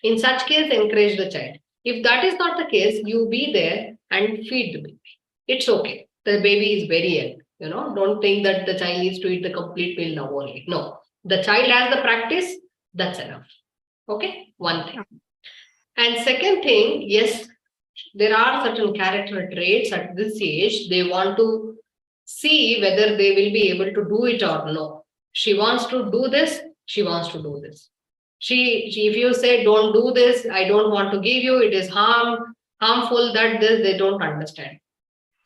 Speaker 1: In such case, encourage the child. If that is not the case, you be there and feed the baby. It's okay. The baby is very young. Don't think that the child needs to eat the complete meal now only. No. The child has the practice, that's enough. Okay, one thing. And second thing, yes, there are certain character traits at this age. They want to see whether they will be able to do it or no. She wants to do this, she wants to do this. If you say don't do this, I don't want to give you, it is harmful, that this, they don't understand.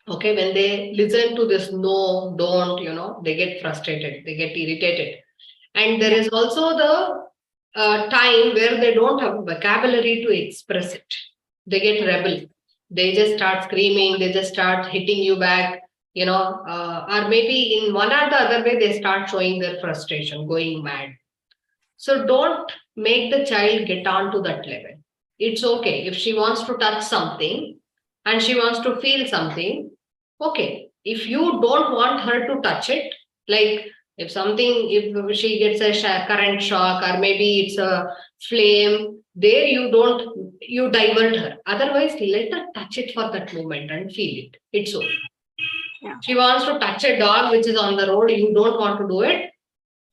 Speaker 1: Okay, when they listen to this no, don't, they get frustrated, they get irritated. And there is also the time where they don't have vocabulary to express it. They get rebel. They just start screaming. They just start hitting you back, or maybe in one or the other way, they start showing their frustration, going mad. So don't make the child get on to that level. It's okay. If she wants to touch something and she wants to feel something, okay. If you don't want her to touch it, like if she gets a current shock or maybe it's a flame, there you divert her. Otherwise, let her touch it for that moment and feel it. It's okay.
Speaker 7: Yeah.
Speaker 1: She wants to touch a dog which is on the road, you don't want to do it.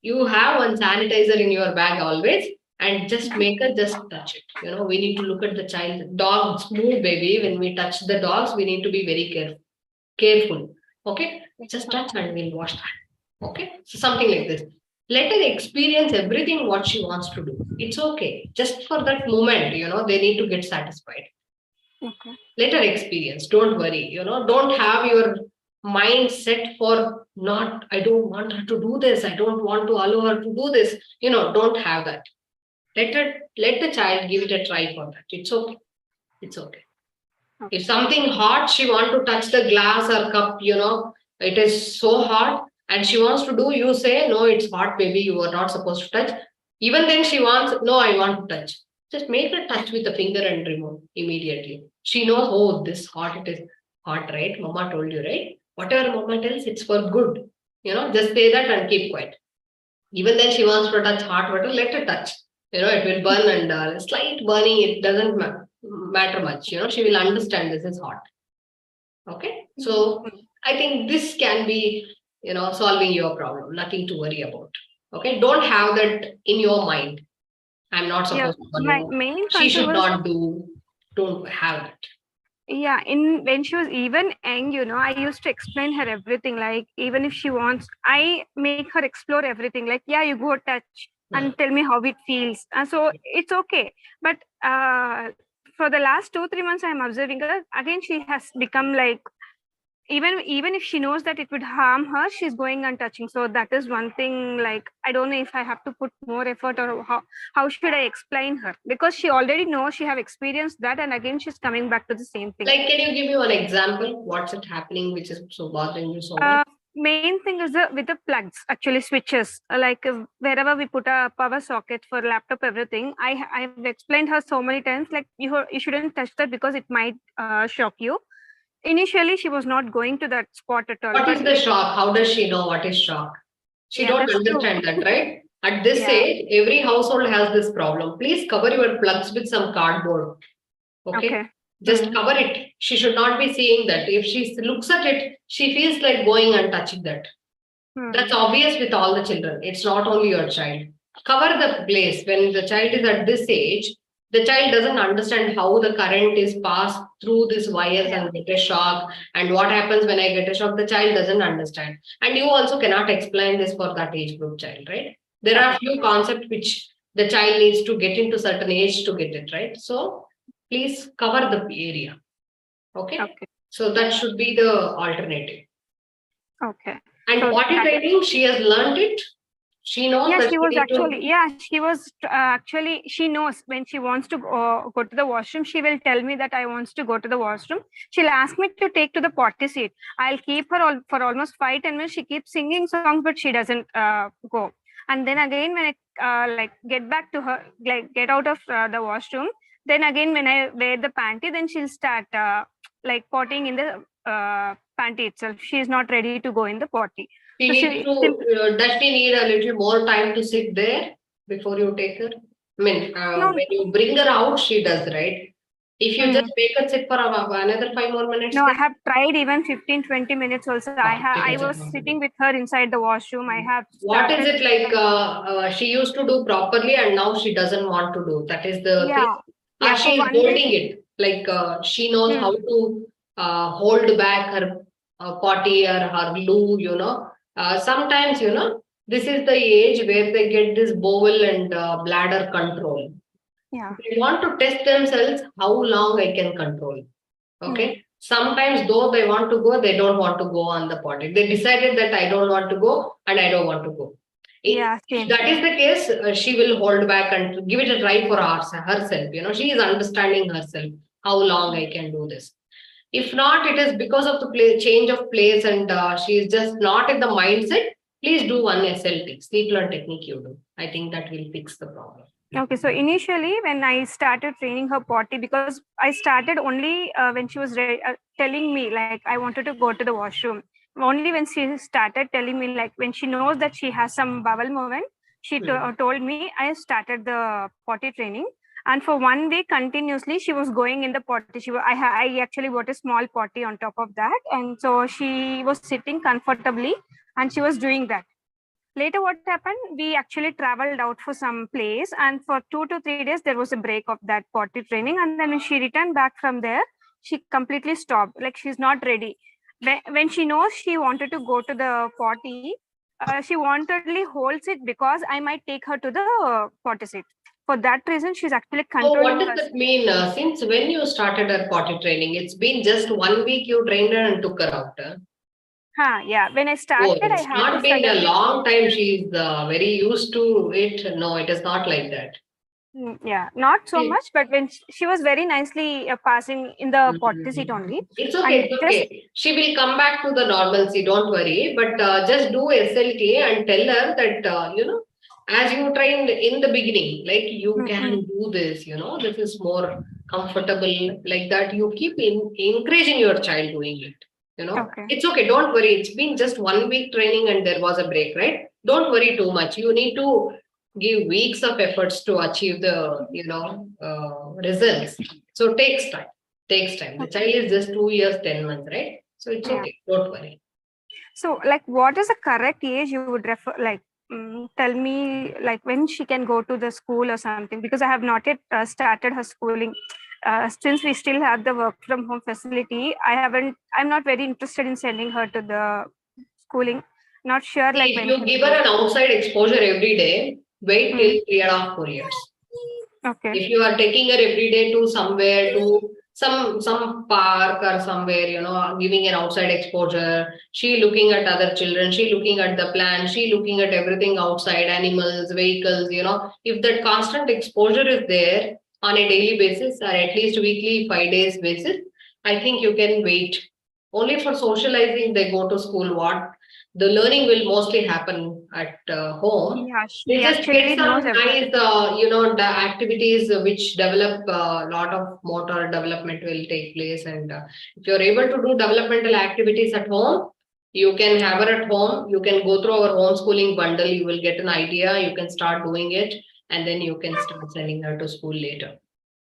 Speaker 1: You have one sanitizer in your bag always and just make her just touch it. We need to look at the child. Dogs move, baby. When we touch the dogs, we need to be very careful. Okay? Just touch and we'll wash that. Okay, so something like this. Let her experience everything what she wants to do. It's okay. Just for that moment, they need to get satisfied.
Speaker 7: Okay.
Speaker 1: Let her experience. Don't worry. Don't have your mind set for not, I don't want her to do this. I don't want to allow her to do this. Don't have that. Let the child give it a try for that. It's okay. It's okay. If something hot, she want to touch the glass or cup, it is so hot. And she wants to do, you say, no, it's hot, baby, you are not supposed to touch. Even then she wants, no, I want to touch. Just make her touch with the finger and remove immediately. She knows, oh, this hot, it is hot, right? Mama told you, right? Whatever mama tells, it's for good. Just say that and keep quiet. Even then she wants to touch hot water, let her touch. It will burn and slight burning, it doesn't matter much. She will understand this is hot. Okay. So I think this can be solving your problem, nothing to worry about. Okay, don't have that in your mind. I'm not supposed to
Speaker 7: my
Speaker 1: do.
Speaker 7: main
Speaker 1: She should
Speaker 7: concern
Speaker 1: not do. Don't have that.
Speaker 7: Yeah, when she was even young, I used to explain her everything. Like even if she wants, I make her explore everything. Like, yeah, you go touch and tell me how it feels. And so it's okay. But for the last 2-3 months, I'm observing her. Again, she has become like, even if she knows that it would harm her, she's going and touching. So that is one thing, like, I don't know if I have to put more effort or how should I explain her? Because she already knows, she have experienced that, and again, she's coming back to the same thing.
Speaker 1: Like, can you give me one example? What's it happening which is so bothering you so much?
Speaker 7: Main thing is with the plugs, actually switches, like wherever we put a power socket for laptop, everything. I've explained her so many times, like you shouldn't touch that because it might shock you. Initially, she was not going to that spot at all.
Speaker 1: What is the shock? How does she know what is shock? She don't understand that, right? At this age, every household has this problem. Please cover your plugs with some cardboard. Okay. Just cover it. She should not be seeing that. If she looks at it, she feels like going and touching that. That's obvious with all the children. It's not only your child. Cover the place. When the child is at this age, the child doesn't understand how the current is passed through these wires and get a shock. And what happens when I get a shock, the child doesn't understand. And you also cannot explain this for that age group child, right? There are few concepts which the child needs to get into certain age to get it, right? So please cover the area. Okay. So that should be the alternative.
Speaker 7: Okay.
Speaker 1: And
Speaker 7: so
Speaker 1: potty training, she has learned it. She knows.
Speaker 7: Yeah,
Speaker 1: that
Speaker 7: she was actually. She was actually. She knows when she wants to go to the washroom. She will tell me that I wants to go to the washroom. She'll ask me to take to the potty seat. I'll keep her for almost 5-10 minutes. She keeps singing songs, but she doesn't go. And then again, when I like get back to her, like get out of the washroom, then again when I wear the panty, then she'll start like potting in the panty itself. She is not ready to go in the potty.
Speaker 1: She
Speaker 7: So
Speaker 1: needs to, does she need a little more time to sit there before you take her? I mean,
Speaker 7: No.
Speaker 1: when you bring her out, she does, right? If you just make her sit for another 5 more minutes.
Speaker 7: No, I
Speaker 1: then-
Speaker 7: have tried even 15-20 minutes also. I was sitting with her inside the washroom. I have
Speaker 1: What is
Speaker 7: started-
Speaker 1: it like she used to do properly and now she doesn't want to do? That is the thing.
Speaker 7: Yeah,
Speaker 1: She
Speaker 7: for
Speaker 1: is
Speaker 7: one
Speaker 1: holding
Speaker 7: week.
Speaker 1: it. Like she knows how to hold back her potty or her loo, you know. Sometimes, you know, this is the age where they get this bowel and bladder control.
Speaker 7: Yeah.
Speaker 1: They want to test themselves how long I can control. Okay. Sometimes though they want to go, they don't want to go on the potty. They decided that I don't want to go and I don't want to go. If that is the case, she will hold back and give it a try for herself. You know, she is understanding herself how long I can do this. If not, it is because of the change of place and she is just not in the mindset. Please do one SLT, sleep learn technique you do. I think that will fix the problem.
Speaker 7: Okay, so initially when I started training her potty, because I started only when she was telling me like I wanted to go to the washroom. Only when she started telling me, like when she knows that she has some bowel movement, she told me, I started the potty training. And for 1 week continuously, she was going in the potty. I actually bought a small potty on top of that. And so she was sitting comfortably and she was doing that. Later, what happened? We actually traveled out for some place, and for 2 to 3 days, there was a break of that potty training. And then when she returned back from there, she completely stopped. Like she's not ready. When she knows she wanted to go to the potty, she wantedly holds it because I might take her to the potty seat. For that reason, she's actually controlling.
Speaker 1: So what does that mean? Since when you started her potty training? It's been just 1 week you trained her and took her out.
Speaker 7: Yeah, when I started,
Speaker 1: it's
Speaker 7: I had
Speaker 1: not been a long time. She's very used to it. No, it is not like that.
Speaker 7: Yeah, not so much, but when she was very nicely passing in the potty seat only.
Speaker 1: It's okay, it's okay. She will come back to the normalcy, don't worry. But just do SLT and tell her that, you know, as you trained in the beginning, like you can do this, you know, this is more comfortable, like that. You keep encouraging your child doing it. You know, it's okay. Don't worry. It's been just 1 week training and there was a break, right? Don't worry too much. You need to give weeks of efforts to achieve the, you know, results. So takes time. The child is just 2 years, 10 months, right? So it's okay. Don't worry.
Speaker 7: So, like, what is the correct age you would refer? Like, tell me, like, when she can go to the school or something? Because I have not yet started her schooling. Since we still have the work from home facility, I'm not very interested in sending her to the schooling. Not sure. Like,
Speaker 1: if you give her an outside exposure every day, wait till 3.5, 4 years.
Speaker 7: Okay.
Speaker 1: If you are taking her every day to somewhere, to some park or somewhere, you know, giving an outside exposure, she looking at other children, she looking at the plants, she looking at everything outside, animals, vehicles, you know, if that constant exposure is there on a daily basis or at least weekly, 5 days basis, I think you can wait. Only for socializing, they go to school. What the learning will mostly happen at home.
Speaker 7: Yeah,
Speaker 1: they just get some nice, you know, the activities which develop a lot of motor development will take place. And if you're able to do developmental activities at home, you can have her at home. You can go through our homeschooling bundle. You will get an idea. You can start doing it, and then you can start sending her to school later.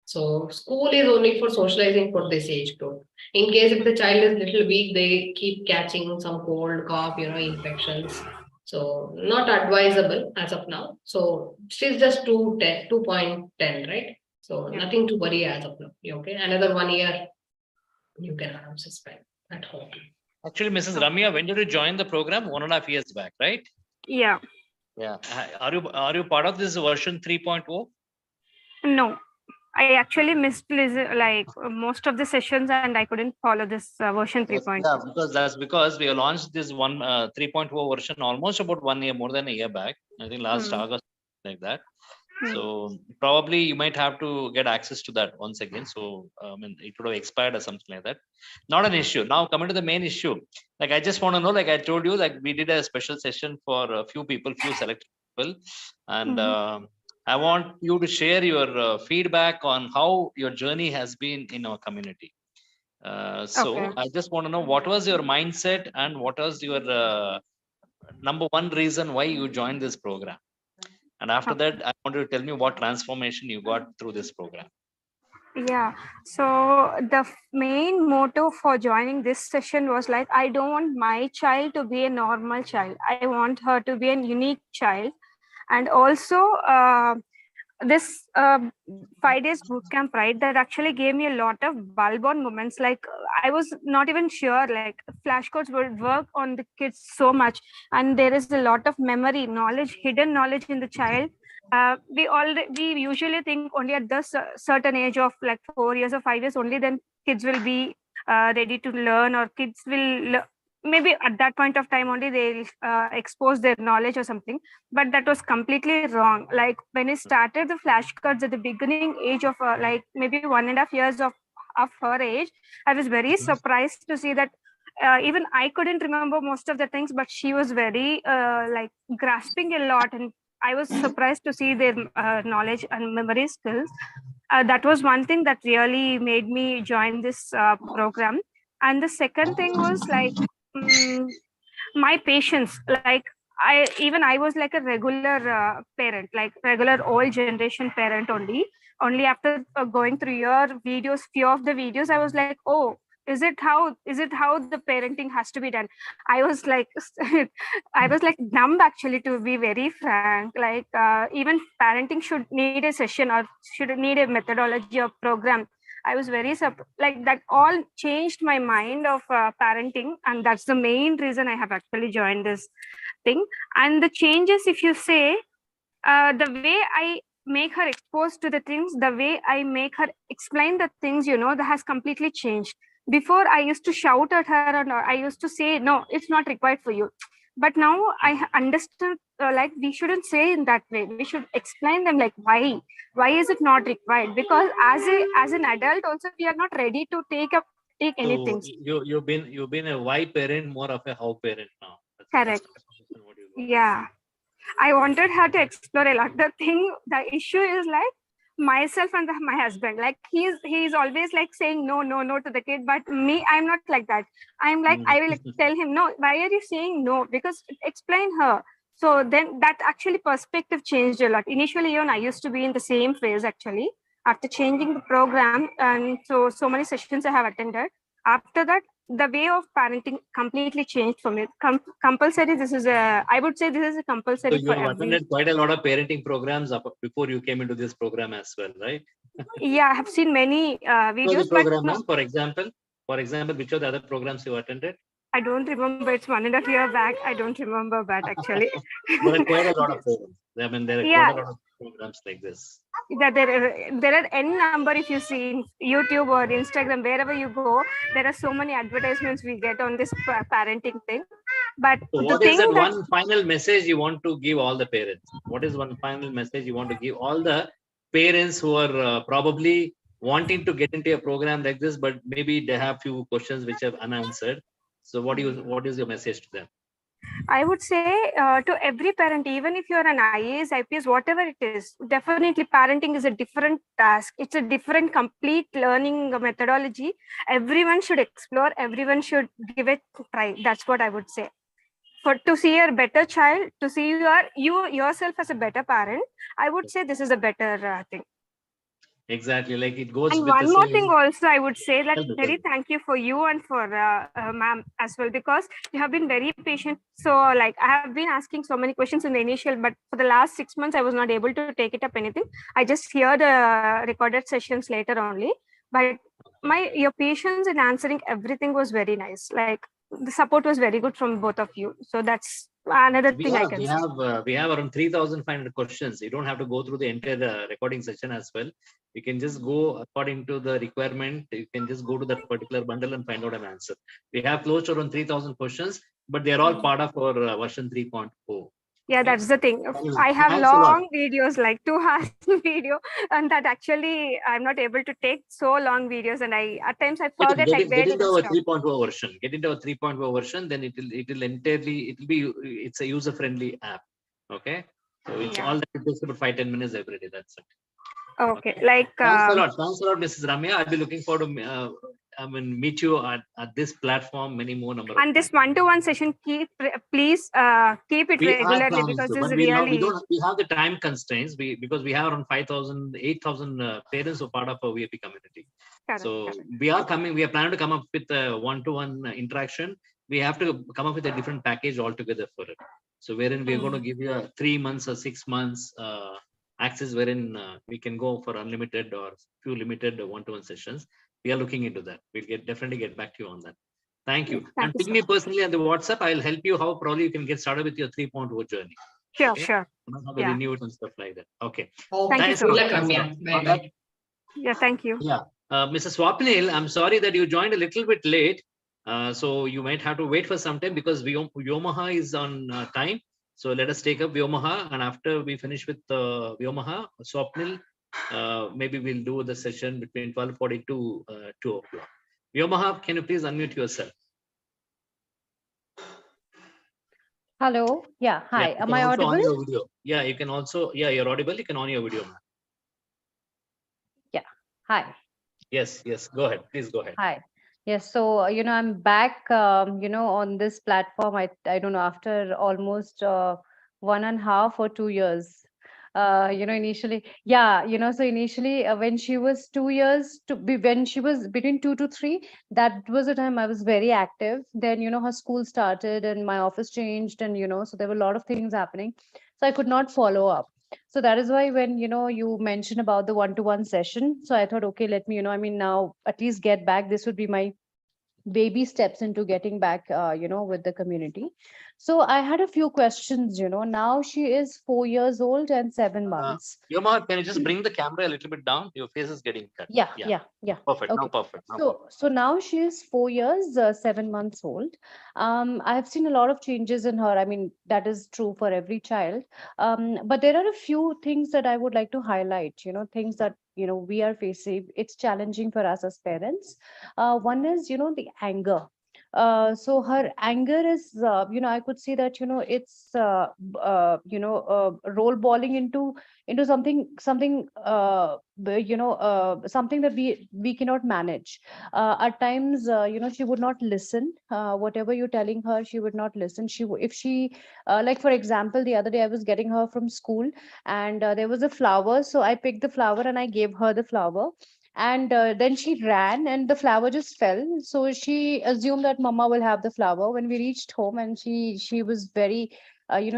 Speaker 1: So school is only for socializing for this age group. In case if the child is little weak, they keep catching some cold, cough, you know, infections. So not advisable as of now. So she's just 2.10, right? So nothing to worry as of now. Okay, another 1 year you can have suspend at home.
Speaker 3: Actually, Mrs. Ramya, when did you join the program? 1.5 years back, right?
Speaker 7: Yeah.
Speaker 3: Yeah. Are you part of this version 3.0?
Speaker 7: No. I actually missed like most of the sessions and I couldn't follow this version 3.0.
Speaker 3: Yeah, because we have launched this 3.0 version almost about 1 year, more than a year back. I think last August, like that. So probably you might have to get access to that once again. So I mean, it would have expired or something like that. Not an issue. Now coming to the main issue, like I just want to know, like I told you, like we did a special session for a few people, few select people. And I want you to share your feedback on how your journey has been in our community. So I just want to know, what was your mindset and what was your number one reason why you joined this program? And after that, I want you to tell me what transformation you got through this program.
Speaker 7: Yeah, so the main motto for joining this session was like, I don't want my child to be a normal child. I want her to be a unique child. And also, this 5 days bootcamp, right, that actually gave me a lot of bulb on moments. Like, I was not even sure, like, flashcards would work on the kids so much. And there is a lot of memory, knowledge, hidden knowledge in the child. We usually think only at the certain age of like 4 years or 5 years only, then kids will be ready to learn, or kids will maybe at that point of time only they'll expose their knowledge or something. But that was completely wrong. Like, when I started the flashcards at the beginning age of like maybe 1.5 years of her age, I was very surprised to see that even I couldn't remember most of the things, but she was very like grasping a lot, and I was surprised to see their knowledge and memory skills. That was one thing that really made me join this program. And the second thing was like, my patience. Like, I was like a regular parent, like regular old generation parent only after going through your videos, few of the videos, I was like, oh, is it how the parenting has to be done? I was like I was like numb, actually, to be very frank. Like, even parenting should need a session or should need a methodology or program. I was very like that all changed my mind of parenting, and that's the main reason I have actually joined this thing. And the changes, if you say, the way I make her exposed to the things, the way I make her explain the things, that has completely changed. Before, I used to shout at her, and I used to say, no, it's not required for you. But now I understood, like, we shouldn't say in that way. We should explain them, like, why is it not required? Because as an adult also, we are not ready to take anything.
Speaker 3: So you've been a why parent, more of a how parent now.
Speaker 7: Correct. Yeah, I wanted her to explore a lot. The issue is like myself and my husband. Like, he's always like saying no to the kid, but me, I'm not like that. I'm like, I will tell him, no, why are you saying no? Because explain her. So then that actually perspective changed a lot. Initially, even I used to be in the same phase, actually. After changing the program, and so many sessions I have attended, after that, the way of parenting completely changed for me. Compulsory. I would say this is a compulsory.
Speaker 3: So you have attended quite a lot of parenting programs before you came into this program as well, right?
Speaker 7: Yeah, I have seen many videos.
Speaker 3: For example, which are the other programs you attended?
Speaker 7: I don't remember. It's 1.5 years back. I don't remember that, actually.
Speaker 3: There are quite a lot of programs. I mean, there are quite a lot of programs like this.
Speaker 7: There are n number. If you see in YouTube or Instagram, wherever you go, there are so many advertisements we get on this parenting thing. But
Speaker 3: so what is that one final message you want to give all the parents? What is one final message you want to give all the parents who are probably wanting to get into a program like this, but maybe they have few questions which are unanswered? So what is your message to them?
Speaker 7: I would say to every parent, even if you're an IAS, IPS, whatever it is, definitely parenting is a different task. It's a different, complete learning methodology. Everyone should explore. Everyone should give it a try. That's what I would say. To see a better child, to see you yourself as a better parent, I would say this is a better thing.
Speaker 3: Exactly, like it goes.
Speaker 7: And
Speaker 3: with
Speaker 7: one more thing also, I would say that very thank you for you and for ma'am as well, because you have been very patient. So like, I have been asking so many questions in the initial, but for the last 6 months, I was not able to take it up anything. I just hear the recorded sessions later only. But your patience in answering everything was very nice. Like, the support was very good from both of you. So that's another thing I can say.
Speaker 3: We have around 3,500 questions. You don't have to go through the entire recording session as well. You can just go according to the requirement. You can just go to that particular bundle and find out an answer. We have close to around 3,000 questions, but they're all part of our version 3.0.
Speaker 7: Yeah, that's the thing. I have long videos, like 2 hours video, and that actually I'm not able to take so long videos, and at times I forget.
Speaker 3: Get into our 3.0 version. Get into our 3.0 version, then it's a user-friendly app. Okay. So it's
Speaker 7: Yeah.
Speaker 3: all that it takes about 5-10 minutes every day. That's it.
Speaker 7: Okay. Like
Speaker 3: Thanks a lot. Thanks a lot, Mrs. Ramya. I'll be looking forward to meet you at this platform many more number of
Speaker 7: and this
Speaker 3: times.
Speaker 7: one-to-one session, please keep it
Speaker 3: We are
Speaker 7: regularly
Speaker 3: planning
Speaker 7: because
Speaker 3: to,
Speaker 7: this
Speaker 3: but
Speaker 7: is
Speaker 3: we
Speaker 7: really
Speaker 3: have the time constraints. Because we have around 5,000, 8,000 parents who are part of our VIP community.
Speaker 7: correct,
Speaker 3: So
Speaker 7: correct.
Speaker 3: we are planning to come up with a one-to-one interaction. We have to come up with a different package altogether for it. So wherein we are going to give you a 3 months or 6 months access, wherein we can go for unlimited or few limited one-to-one sessions. We are looking into that. We'll definitely get back to you on that. Thank you.
Speaker 7: Thank
Speaker 3: And
Speaker 7: you
Speaker 3: ping
Speaker 7: so
Speaker 3: me
Speaker 7: much.
Speaker 3: personally on the WhatsApp. I'll help you how probably you can get started with your 3.0 journey.
Speaker 7: Sure,
Speaker 3: Okay?
Speaker 7: sure.
Speaker 3: How to
Speaker 7: Yeah.
Speaker 3: renew it and stuff like that. Okay.
Speaker 1: Okay.
Speaker 7: Thank you
Speaker 3: Thanks
Speaker 7: so
Speaker 3: a
Speaker 1: Good
Speaker 3: lot.
Speaker 1: luck,
Speaker 3: Thanks a
Speaker 1: Ramya.
Speaker 3: lot.
Speaker 1: Bye-bye.
Speaker 7: Yeah, thank you.
Speaker 3: Yeah. Mr. Swapnil, I'm sorry that you joined a little bit late. So you might have to wait for some time because Vyomaha is on time. So let us take up Vyomaha, and after we finish with Vyomaha, Swapnil, maybe we'll do the session between 12:40 to 2 o'clock. Vyomaha, can you please unmute yourself?
Speaker 8: Hello. Yeah. Hi.
Speaker 3: You
Speaker 8: Am
Speaker 3: can
Speaker 8: I
Speaker 3: also on
Speaker 8: audible?
Speaker 3: your video. Yeah, you can also. Yeah, you're audible. You can on your video, ma'am.
Speaker 8: Yeah. Hi.
Speaker 3: Yes. Yes. Go ahead. Please go ahead.
Speaker 8: Hi. Yes. So, I'm back, on this platform. I don't know, after almost 1.5 or 2 years. Initially, yeah, so initially when she was 2 years when she was between 2 to 3, that was the time I was very active. Then, her school started and my office changed, and, so there were a lot of things happening. So I could not follow up. So that is why when, you mentioned about the one-to-one session, so I thought, okay, let me, now at least get back. This would be my baby steps into getting back, with the community. So I had a few questions. Now she is 4 years old and 7 months.
Speaker 3: Vyomaha, can you just bring the camera a little bit down? Your face is getting cut.
Speaker 8: Yeah.
Speaker 3: Perfect. Now
Speaker 8: Okay.
Speaker 3: perfect. Now perfect.
Speaker 8: So now she is 4 years, 7 months old. I have seen a lot of changes in her. I mean, that is true for every child. But there are a few things that I would like to highlight, things that, we are facing. It's challenging for us as parents. One is, the anger. So her anger is, I could see that, it's, role balling into something something that we cannot manage. At times, she would not listen. Whatever you're telling her, she would not listen. If she like, for example, the other day I was getting her from school, and there was a flower, so I picked the flower and I gave her the flower. And then she ran and the flower just fell, so she assumed that mama will have the flower. When we reached home, and she was very,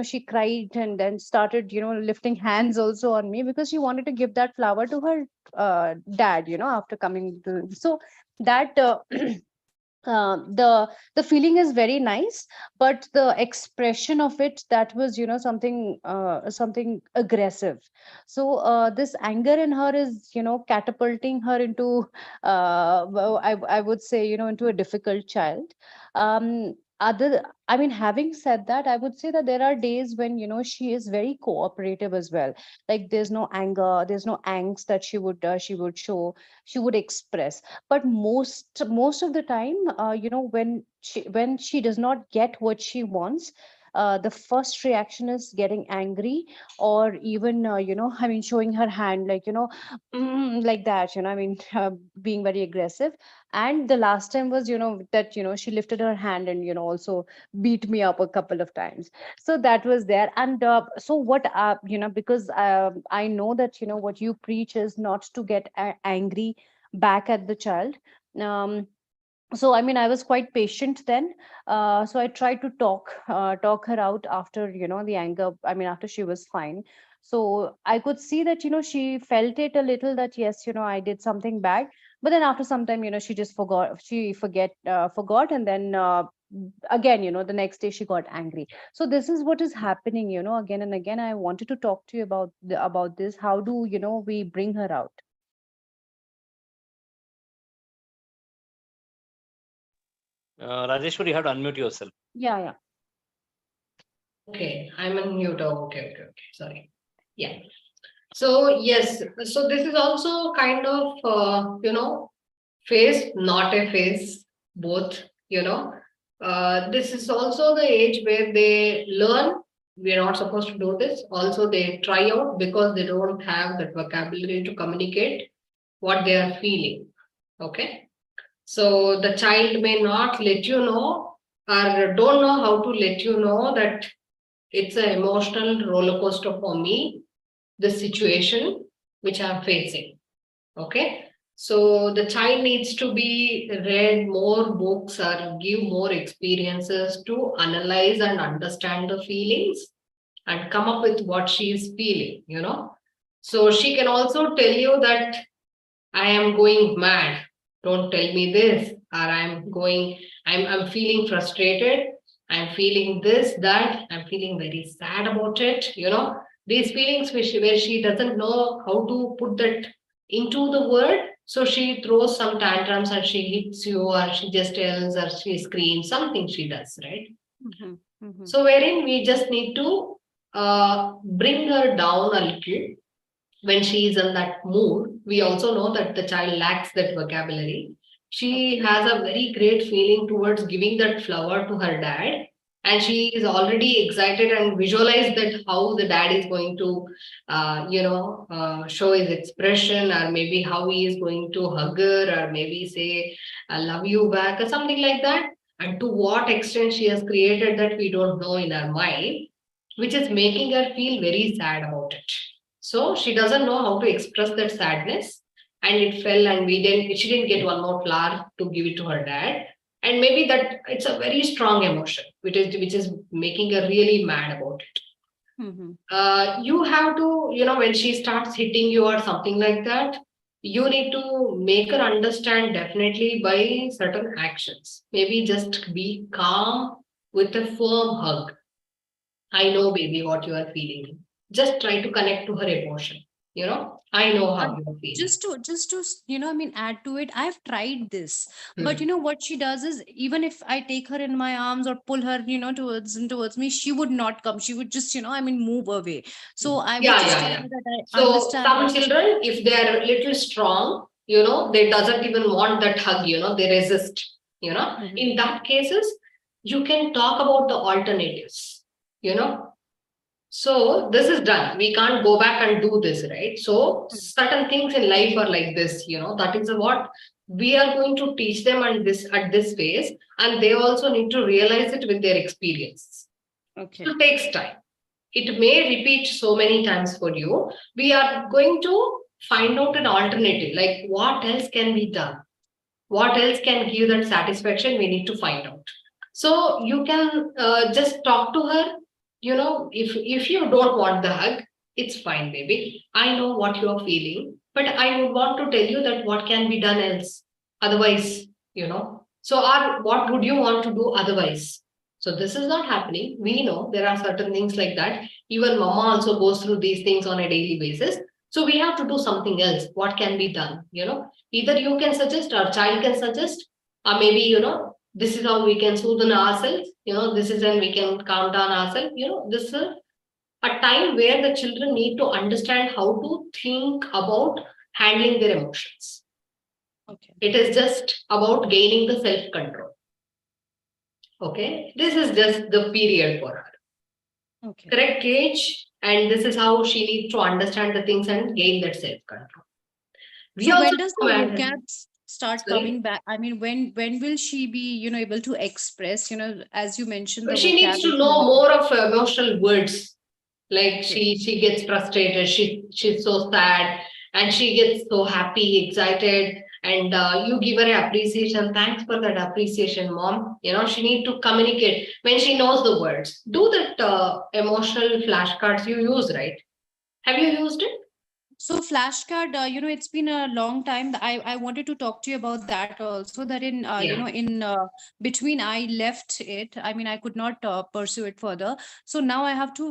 Speaker 8: she cried and then started, lifting hands also on me, because she wanted to give that flower to her dad, after coming to. So that the feeling is very nice, but the expression of it, that was, something aggressive. So this anger in her is, catapulting her into, I would say, into a difficult child. Having said that, I would say that there are days when, she is very cooperative as well. Like, there's no anger, there's no angst that she would show, she would express. But most of the time, when she does not get what she wants, the first reaction is getting angry, or even, showing her hand, like, like that, being very aggressive. And the last time was, that, she lifted her hand and, also beat me up a couple of times. So that was there. And so what, because I know that, what you preach is not to get angry back at the child. So I was quite patient then. So I tried to talk her out after, the anger, after she was fine. So I could see that, she felt it a little, that yes, I did something bad. But then after some time, she just forgot, and then again, the next day she got angry. So this is what is happening, again and again. I wanted to talk to you about this. How do, we bring her out?
Speaker 3: Rajeshwari, you have to unmute yourself.
Speaker 8: Yeah.
Speaker 1: Okay, I'm on mute. Oh, okay. Sorry. Yeah. So yes, so this is also kind of phase, not a phase, both. This is also the age where they learn we are not supposed to do this. Also, they try out because they don't have that vocabulary to communicate what they are feeling. Okay. So the child may not let you know or don't know how to let you know that it's an emotional roller coaster for me, the situation which I'm facing. Okay. So the child needs to be read more books or give more experiences to analyze and understand the feelings and come up with what she is feeling, you know. So she can also tell you that I am going mad. Don't tell me this. Or I'm feeling frustrated. I'm feeling this, that. I'm feeling very sad about it. You know, these feelings where she doesn't know how to put that into the word. So she throws some tantrums and she hits you or she just yells or she screams, something she does, right?
Speaker 8: Mhm, mhm.
Speaker 1: So wherein we just need to bring her down a little when she is in that mood. We also know that the child lacks that vocabulary. She has a very great feeling towards giving that flower to her dad. And she is already excited and visualized that how the dad is going to, show his expression, or maybe how he is going to hug her, or maybe say, I love you back, or something like that. And to what extent she has created that, we don't know in her mind, which is making her feel very sad about it. So she doesn't know how to express that sadness, and it fell, and she didn't get one more flower to give it to her dad. And maybe that it's a very strong emotion, which is making her really mad about it.
Speaker 8: Mhm.
Speaker 1: You have to, when she starts hitting you or something like that, you need to make her understand definitely by certain actions. Maybe just be calm with a firm hug. I know, baby, what you are feeling. Just try to connect to her emotion. I know how you are feeling.
Speaker 8: Just to I mean, add to it, I've tried this, but
Speaker 1: Hmm.
Speaker 8: what she does is, even if I take her in my arms or pull her towards me, she would not come. She would just I mean, move away. So I would
Speaker 1: Yeah,
Speaker 8: just
Speaker 1: yeah,
Speaker 8: tell
Speaker 1: yeah.
Speaker 8: her that I
Speaker 1: So
Speaker 8: understand
Speaker 1: some
Speaker 8: that.
Speaker 1: children, if they are a little strong, they doesn't even want that hug, they resist,
Speaker 8: Mhm.
Speaker 1: In that cases, you can talk about the alternatives, you know. So this is done. We can't go back and do this, right? So certain things in life are like this, that is what we are going to teach them and this at this phase, and they also need to realize it with their experience.
Speaker 8: Okay.
Speaker 1: So it takes time. It may repeat so many times for you. We are going to find out an alternative, like what else can be done? What else can give that satisfaction? We need to find out. So you can just talk to her. If you don't want the hug, it's fine, baby. I know what you are feeling, but I would want to tell you that what can be done else. Otherwise, So, what would you want to do otherwise? So this is not happening. We know there are certain things like that. Even mama also goes through these things on a daily basis. So we have to do something else. What can be done? Either you can suggest or child can suggest, or maybe, this is how we can soothe ourselves. This is when we can calm down ourselves. This is a time where the children need to understand how to think about handling their emotions.
Speaker 8: Okay.
Speaker 1: It is just about gaining the self-control. Okay. This is just the period for her.
Speaker 8: Okay.
Speaker 1: Correct age. And this is how she needs to understand the things and gain that self-control.
Speaker 8: So when does the vocab start
Speaker 1: Sorry?
Speaker 8: coming back? I mean, when will she be, able to express, as you mentioned, the
Speaker 1: She needs
Speaker 8: vocab
Speaker 1: to
Speaker 8: is
Speaker 1: know
Speaker 8: not-
Speaker 1: more of emotional words. Like
Speaker 8: Okay.
Speaker 1: she gets frustrated, she's so sad, and she gets so happy, excited, and you give her appreciation. Thanks for that appreciation, mom. She need to communicate when she knows the words. Do that emotional flashcards you use, right? Have you used it?
Speaker 8: So flashcard, it's been a long time. I wanted to talk to you about that also. That in
Speaker 1: Yeah.
Speaker 8: in between I left it. I mean, I could not pursue it further. So now I have to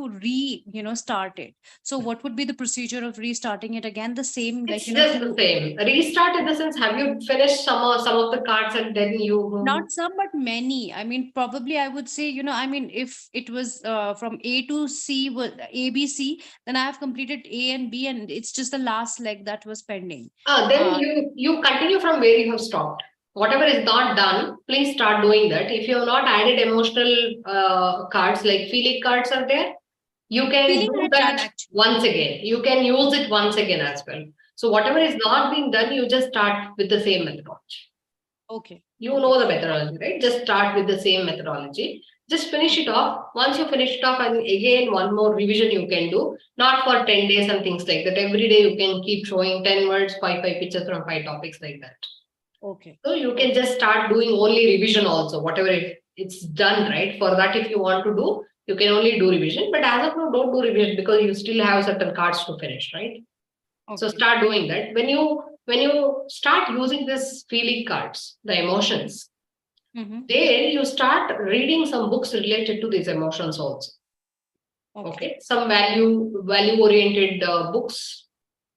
Speaker 8: start it. So what would be the procedure of restarting it again? The same,
Speaker 1: It's just the same. Restart in the sense, have you finished some of the cards and then you
Speaker 8: Not some, but many. I mean, probably I would say, I mean, if it was from A to C, A, B, C, then I have completed A and B, and it's just the last leg that was pending.
Speaker 1: Then you continue from where you have stopped. Whatever is not done, please start doing that. If you have not added emotional cards, like feeling cards are there, You can
Speaker 8: Feeling
Speaker 1: do
Speaker 8: at done,
Speaker 1: that
Speaker 8: actually.
Speaker 1: once again. You can use it once again as well. So whatever is not being done, you just start with the same methodology.
Speaker 8: Okay.
Speaker 1: You know the methodology, right? Just start with the same methodology. Just finish it off. Once you finish it off, and again, one more revision you can do, not for 10 days and things like that. Every day you can keep showing 10 words, five pictures from 5 topics like that.
Speaker 8: Okay.
Speaker 1: So you can just start doing only revision also, whatever it's done, right? For that, if you want to do, you can only do revision. But as of now, don't do revision because you still have certain cards to finish, right? So
Speaker 8: Okay.
Speaker 1: start doing that. When you start using this feeling cards, the emotions,
Speaker 8: Mhm.
Speaker 1: then you start reading some books related to these emotions also. Okay. Some value oriented books,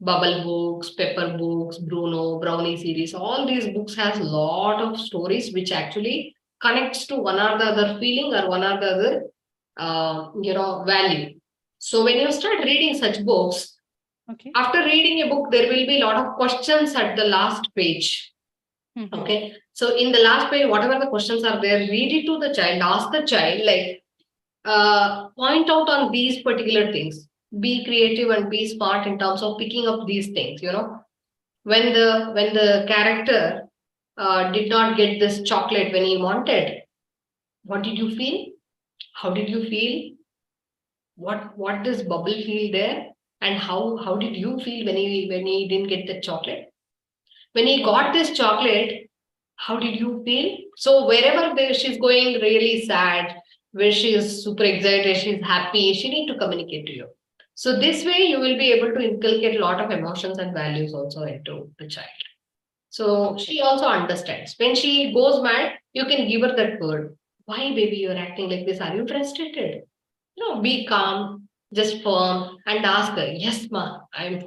Speaker 1: Bubble books, Pepper books, Bruno, Brownie series. All these books has a lot of stories which actually connects to one or the other feeling or one or the other value. So when you start reading such books,
Speaker 8: Okay.
Speaker 1: after reading a book, there will be a lot of questions at the last page.
Speaker 8: Mhm.
Speaker 1: Okay. So in the last page, whatever the questions are there, read it to the child, ask the child, like, point out on these particular things. Be creative and be smart in terms of picking up these things. When the character did not get this chocolate when he wanted, what did you feel? How did you feel? What does Bubble feel there? And how did you feel when he didn't get the chocolate? When he got this chocolate, how did you feel? So wherever she's going really sad, where she is super excited, she's happy, she need to communicate to you. So this way you will be able to inculcate a lot of emotions and values also into the child. So she also understands. When she goes mad, you can give her that word. Why, baby, you're acting like this? Are you frustrated? Be calm, just firm, and ask her, yes, ma, I'm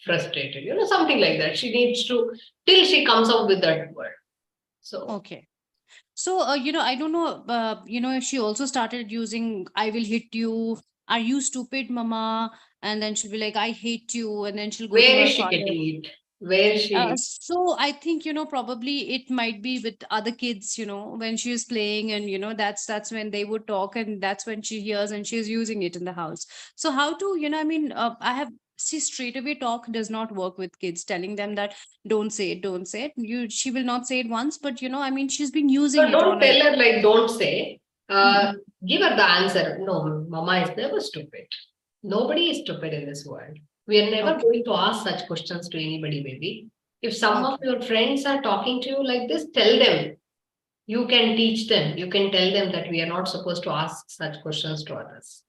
Speaker 1: frustrated. Something like that. She needs to, till she comes up with that word. So,
Speaker 8: Okay. So, I don't know, if she also started using, I will hit you, are you stupid, mama? And then she'll be like, I hate you. And then she'll go to
Speaker 1: where
Speaker 8: her
Speaker 1: is she
Speaker 8: father.
Speaker 1: getting it? Where is she?
Speaker 8: So I think, probably it might be with other kids, when she is playing and, that's when they would talk and that's when she hears and she's using it in the house. So how to, I have, see, straight away talk does not work with kids, telling them that don't say it, don't say it. She will not say it once, but, she's been using
Speaker 1: So
Speaker 8: it
Speaker 1: don't
Speaker 8: on a.
Speaker 1: tell her, like, don't say.
Speaker 8: Mhm.
Speaker 1: Give her the answer. No, mama is never stupid. Nobody is stupid in this world. We are never
Speaker 8: Okay.
Speaker 1: going to ask such questions to anybody, baby. If some of
Speaker 8: Okay.
Speaker 1: your friends are talking to you like this, tell them. You can teach them. You can tell them that we are not supposed to ask such questions to others.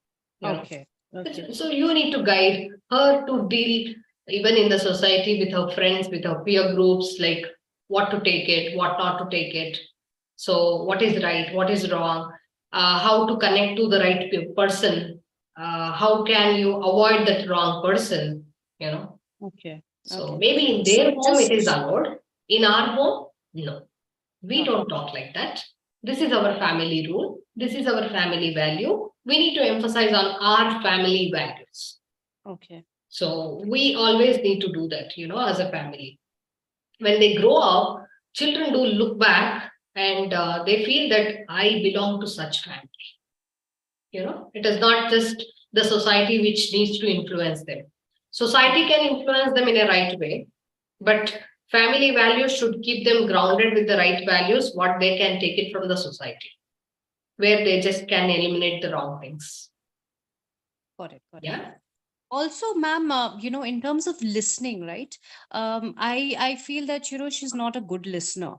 Speaker 8: Okay. Okay.
Speaker 1: So you need to guide her to deal even in the society with her friends, with her peer groups, like what to take it, what not to take it. So what is right, what is wrong, how to connect to the right person, how can you avoid that wrong person.
Speaker 8: Okay.
Speaker 1: So
Speaker 8: Okay.
Speaker 1: maybe in
Speaker 8: So
Speaker 1: their home it is
Speaker 8: just
Speaker 1: allowed. In our home, no. We
Speaker 8: no.
Speaker 1: don't talk like that. This is our family rule. This is our family value. We need to emphasize on our family values.
Speaker 8: Okay.
Speaker 1: So we always need to do that, as a family. When they grow up, children do look back and they feel that I belong to such family. It is not just the society which needs to influence them. Society can influence them in a right way, but family values should keep them grounded with the right values, what they can take it from the society, where they just can eliminate the wrong things.
Speaker 8: Got it. Got it.
Speaker 1: Yeah.
Speaker 8: Also, ma'am, in terms of listening, right? I feel that she's not a good listener,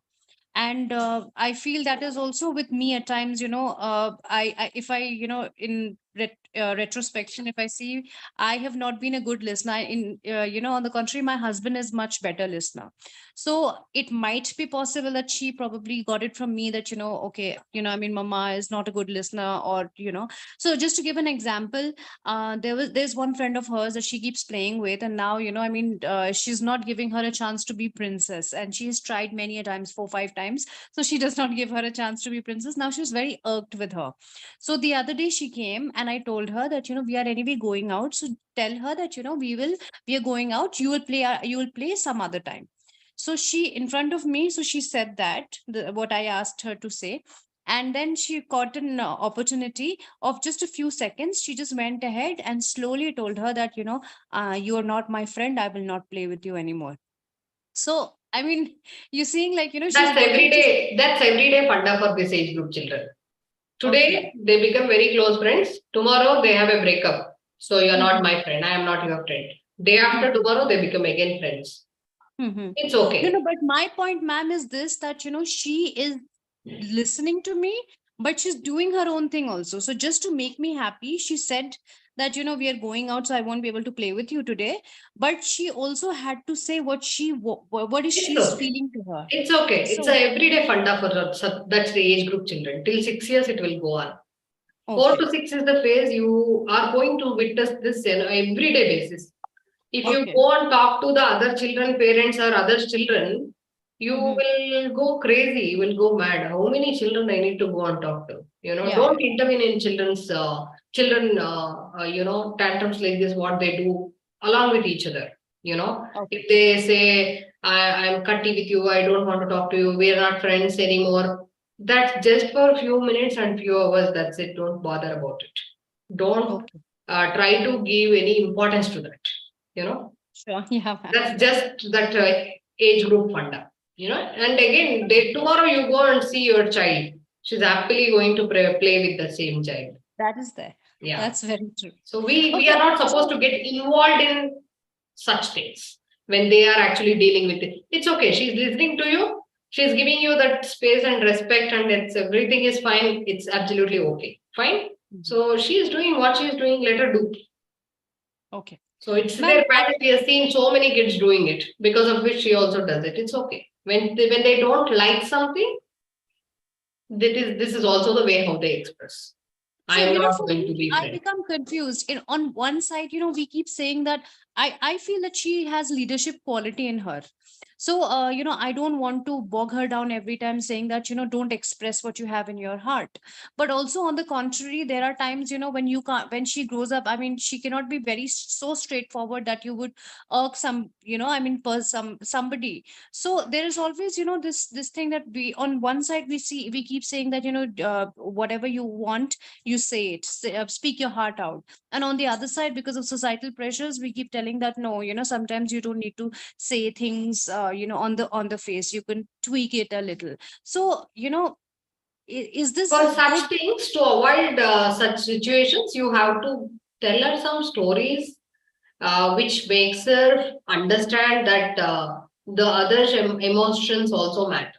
Speaker 8: and I feel that is also with me at times. I if I in retrospection, if I see I have not been a good listener. On the contrary, my husband is much better listener. So it might be possible that she probably got it from me that okay, mama is not a good listener, or So just to give an example, there's one friend of hers that she keeps playing with, and now she's not giving her a chance to be princess, and she has tried many a times, 4 5 times, so she does not give her a chance to be princess. Now she's very irked with her. So the other day she came and I told her that we are anyway going out, so tell her that we are going out, you will play some other time. So she, in front of me, so she said that what I asked her to say. And then she got an opportunity of just a few seconds. She just went ahead and slowly told her that, you are not my friend. I will not play with you anymore. So, I mean, you're seeing like, she's
Speaker 1: That's
Speaker 8: working
Speaker 1: everyday. That's everyday funda for this age group children. Today they become very close friends. Tomorrow they have a breakup. So you're not my friend. I am not your friend. Day after tomorrow they become again friends. It's okay.
Speaker 8: No, but my point, ma'am, is this, that, she is listening to me, but she's doing her own thing also. So just to make me happy, she said that, we are going out, so I won't be able to play with you today. But she also had to say what she's feeling to her.
Speaker 1: It's okay. It's
Speaker 8: So-
Speaker 1: a everyday funda for that's the age group children. Till 6 years it will go on. 4 to 6 is the phase you are going to witness this on an everyday basis. If you go and talk to the other children, parents or other children, you will go crazy. You will go mad. How many children I need to go and talk to? Don't intervene in children's tantrums like this. What they do along with each other. If they say I'm cutty with you, I don't want to talk to you. We are not friends anymore. That's just for a few minutes and few hours. That's it. Don't bother about it. Don't try to give any importance to that.
Speaker 8: Sure. Yeah.
Speaker 1: That's just that age group funda. And again, tomorrow you go and see your child. She's happily going to play with the same child.
Speaker 8: That is there.
Speaker 1: Yeah,
Speaker 8: that's very true.
Speaker 1: So we are not supposed to get involved in such things when they are actually dealing with it. It's okay. She's listening to you. She's giving you that space and respect, and everything is fine. It's absolutely okay. Fine. So she's doing what she's doing. Let her do.
Speaker 8: Okay.
Speaker 1: So it's their practice. We have seen so many kids doing it, because of which she also does it. It's okay. When they don't like something, this is also the way how they express.
Speaker 8: So,
Speaker 1: I am not
Speaker 8: for
Speaker 1: going
Speaker 8: me,
Speaker 1: to be
Speaker 8: I
Speaker 1: friend.
Speaker 8: become confused. On one side, we keep saying that I feel that she has leadership quality in her. So, I don't want to bog her down every time saying that, don't express what you have in your heart. But also on the contrary, there are times, when she grows up, I mean, she cannot be so straightforward that you would irk somebody. So there is always, this thing that on one side, we keep saying that, whatever you want, you say it, speak your heart out. And on the other side, because of societal pressures, we keep telling that no, sometimes you don't need to say things on the face, you can tweak it a little. So is this
Speaker 1: For such things, to avoid such situations, you have to tell her some stories which makes her understand that the other emotions also matter.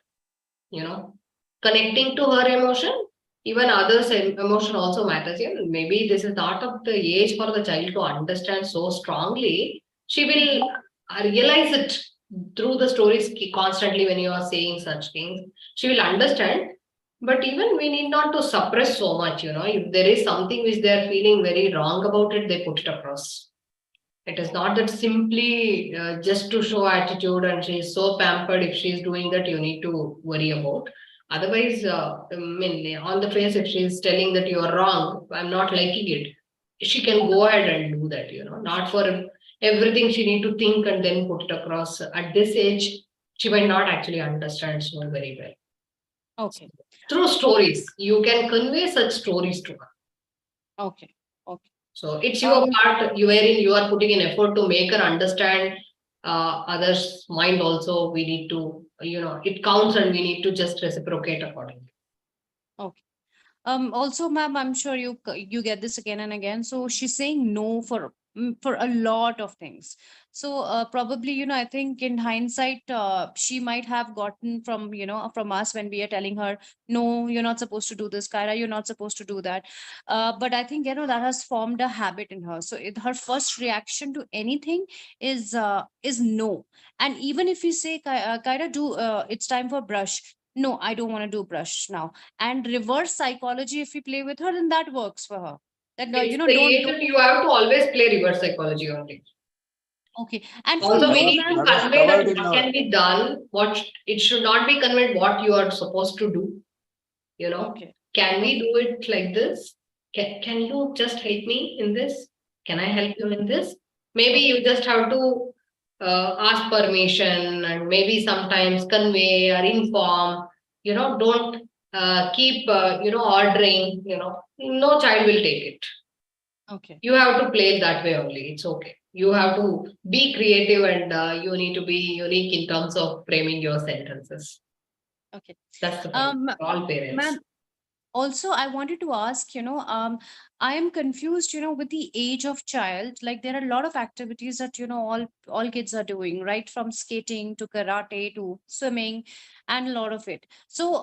Speaker 1: Connecting to her emotion, even others' emotion also matters. Maybe this is not of the age for the child to understand so strongly. She will realize it through the stories constantly when you are saying such things. She will understand. But even we need not to suppress so much. If there is something which they are feeling very wrong about it, they put it across. It is not that simply just to show attitude and she is so pampered. If she is doing that, you need to worry about. Otherwise, on the face, if she is telling that you are wrong, I'm not liking it, she can go ahead and do that. Not for everything she need to think and then put it across. At this age, she might not actually understand so very well.
Speaker 8: Okay.
Speaker 1: Through stories, you can convey such stories to her.
Speaker 8: Okay.
Speaker 1: So it's your part, wherein you are putting an effort to make her understand others' mind also. We need to, it counts and we need to just reciprocate accordingly.
Speaker 8: Okay. Also, ma'am, I'm sure you get this again and again. So she's saying no for a lot of things. So probably, I think in hindsight, she might have gotten from us when we are telling her, no, you're not supposed to do this, Kyra, you're not supposed to do that. But I think, that has formed a habit in her. So her first reaction to anything is no. And even if you say, Kyra, it's time for brush. No, I don't want to do brush now. And reverse psychology, if we play with her, then that works for her. That
Speaker 1: you have to always play reverse psychology only.
Speaker 8: Okay. And
Speaker 1: also,
Speaker 8: for
Speaker 1: we need to convey that what can be done, what it should not be conveyed what you are supposed to do. Can we do it like this? Can you just help me in this? Can I help you in this? Maybe you just have to ask permission and maybe sometimes convey or inform. Don't keep, ordering, no child will take it.
Speaker 8: Okay.
Speaker 1: You have to play it that way only. It's okay. You have to be creative and you need to be unique in terms of framing your sentences.
Speaker 8: Okay.
Speaker 1: That's the point. For all parents.
Speaker 8: Ma'am, also I wanted to ask, I am confused, with the age of child. Like there are a lot of activities that, all kids are doing, right? From skating to karate to swimming and a lot of it. So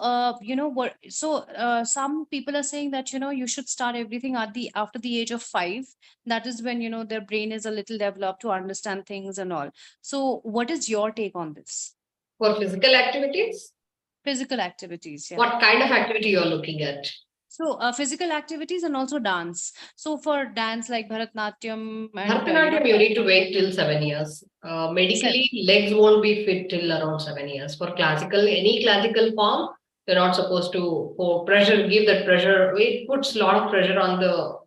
Speaker 8: some people are saying that, you should start everything after the age of 5. That is when, their brain is a little developed to understand things and all. So what is your take on this?
Speaker 1: For physical activities?
Speaker 8: Physical activities, yeah.
Speaker 1: What kind of activity you're looking at?
Speaker 8: So physical activities and also dance. So for dance like Bharatnatyam and
Speaker 1: Bharatanatyam, you need to wait till 7 years. Medically, legs won't be fit till around 7 years. For classical, any classical form, you're not supposed to give that pressure. It puts a lot of pressure on the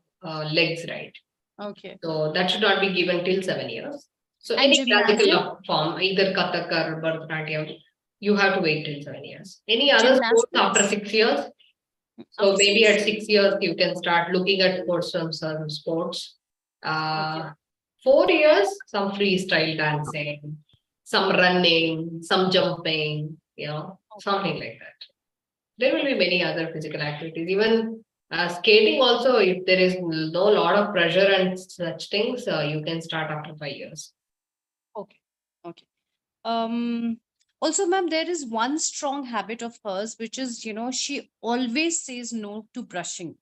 Speaker 1: legs, right?
Speaker 8: Okay.
Speaker 1: So that should not be given till 7 years. So
Speaker 8: And
Speaker 1: any
Speaker 8: gymnastic?
Speaker 1: classical form, either Kathak or Bharatanatyam, you have to wait till 7 years. Any other sports after 6 years? So maybe at 6 years, you can start looking at some sports. 4 years, some freestyle dancing, some running, some jumping, something like that. There will be many other physical activities. Even skating also, if there is no lot of pressure and such things, you can start after 5 years.
Speaker 8: Okay. Okay. Also, ma'am, there is one strong habit of hers, which is, she always says no to brushing.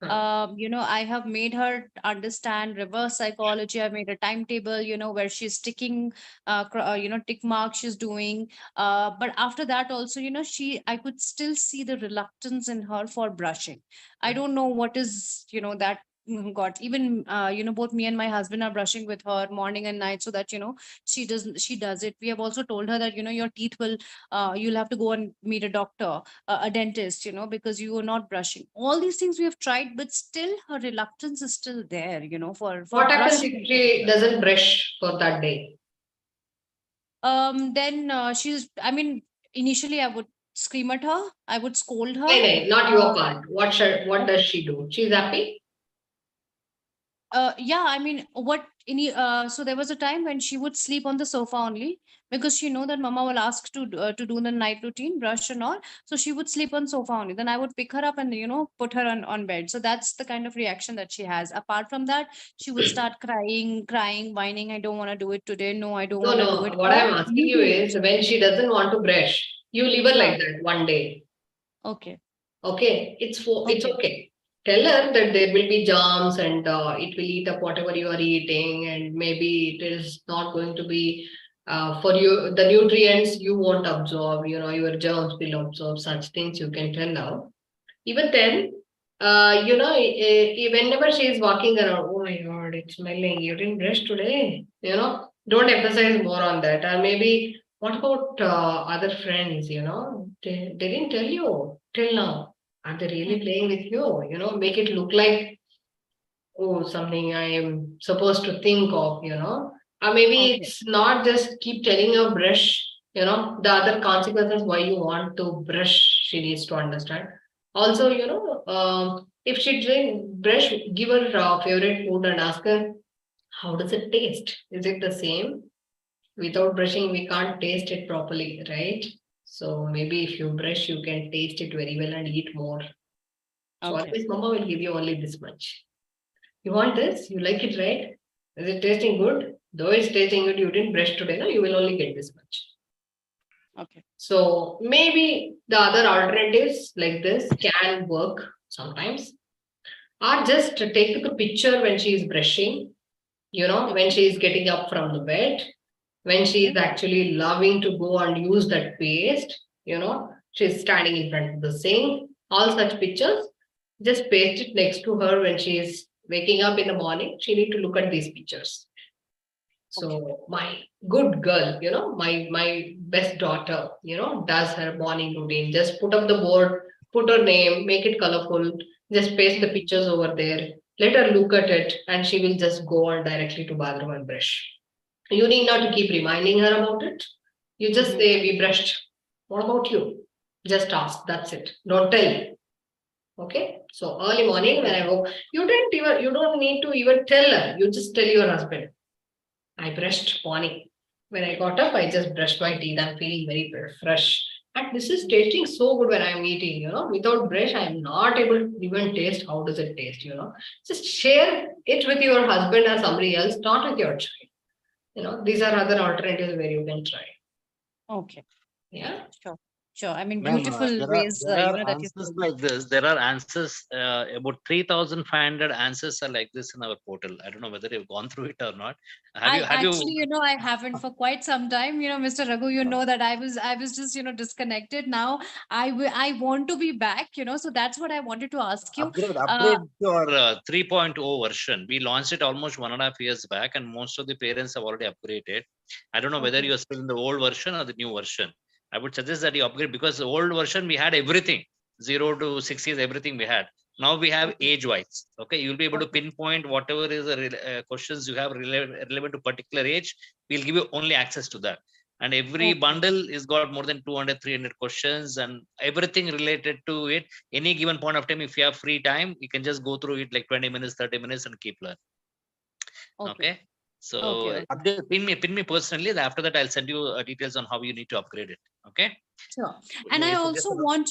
Speaker 8: I have made her understand reverse psychology. I've made a timetable, where she's ticking, tick mark she's doing. But after that also, I could still see the reluctance in her for brushing. I don't know what is, that got even, both me and my husband are brushing with her morning and night so that, she does it. We have also told her that, your teeth will, you'll have to go and meet a doctor, a dentist, because you are not brushing. All these things we have tried, but still her reluctance is still there, for
Speaker 1: What happens
Speaker 8: brushing.
Speaker 1: if she doesn't brush for that day?
Speaker 8: Then initially I would scream at her, I would scold her.
Speaker 1: No, not your part. What does she do? She's happy?
Speaker 8: So there was a time when she would sleep on the sofa only, because she know that mama will ask to do the night routine, brush and all. So she would sleep on sofa only. Then I would pick her up and put her on bed. So that's the kind of reaction that she has. Apart from that, she would start crying, whining. I don't want to do it today. No, I don't want to do it.
Speaker 1: What I'm asking you is, when she doesn't want to brush, you leave her like that one day.
Speaker 8: Okay.
Speaker 1: Okay, it's okay. Tell her that there will be germs and it will eat up whatever you are eating, and maybe it is not going to be for you, the nutrients you won't absorb, your germs will absorb. Such things you can tell her. Even then, whenever she is walking around, oh my God, it's smelling, you didn't brush today, don't emphasize more on that. Or maybe, what about other friends, they didn't tell you till now. Are they really playing with you? Make it look like, oh, something I am supposed to think of, Or maybe it's not just keep telling her brush, the other consequences why you want to brush, she needs to understand. Also, if she drink brush, give her favorite food and ask her, how does it taste? Is it the same? Without brushing, we can't taste it properly, right? So maybe if you brush, you can taste it very well and eat more. So always mama will give you only this much. You want this? You like it, right? Is it tasting good? Though it's tasting good, you didn't brush today, no? You will only get this much.
Speaker 8: Okay.
Speaker 1: So maybe the other alternatives like this can work sometimes. Or just take a picture when she is brushing, when she is getting up from the bed, when she is actually loving to go and use that paste, she's standing in front of the sink, all such pictures, just paste it next to her when she is waking up in the morning. She need to look at these pictures. So my good girl, my best daughter, does her morning routine. Just put up the board, put her name, make it colorful, just paste the pictures over there. Let her look at it and she will just go on directly to bathroom and brush. You need not to keep reminding her about it. You just say, we brushed. What about you? Just ask. That's it. Don't tell. Okay. So early morning when I woke, you don't need to even tell her. You just tell your husband. I brushed morning. When I got up, I just brushed my teeth. I'm feeling very fresh. And this is tasting so good when I'm eating, without brush, I'm not able to even taste how does it taste. Just share it with your husband or somebody else, not with your child. These are other alternatives where you can try.
Speaker 8: Okay.
Speaker 1: Yeah.
Speaker 8: Sure. I mean,
Speaker 3: Ma'am,
Speaker 8: beautiful
Speaker 3: there
Speaker 8: ways,
Speaker 3: are
Speaker 8: that you
Speaker 3: answers
Speaker 8: told.
Speaker 3: like this. There are answers, about 3,500 answers are like this in our portal. I don't know whether you've gone through it or not. Have
Speaker 8: I
Speaker 3: you?
Speaker 8: actually, I haven't for quite some time. Mr. Raghu, you know that I was just, disconnected. Now I want to be back. So that's what I wanted to ask you.
Speaker 3: Upgrade your 3.0 version. We launched it almost 1.5 years back, and most of the parents have already upgraded. I don't know whether
Speaker 8: Okay.
Speaker 3: you're still in the old version or the new version. I would suggest that you upgrade, because the old version we had everything 0 to 6 years, everything we had. Now we have age wise. Okay, you'll be able to pinpoint whatever is the questions you have relevant to particular age. We'll give you only access to that. And every bundle is got more than 200, 300 questions and everything related to it. Any given point of time, if you have free time, you can just go through it like 20 minutes, 30 minutes and keep learning. Okay. So
Speaker 8: Okay.
Speaker 3: update, pin me personally. After that, I'll send you details on how you need to upgrade it. Okay.
Speaker 8: Sure. And I also want,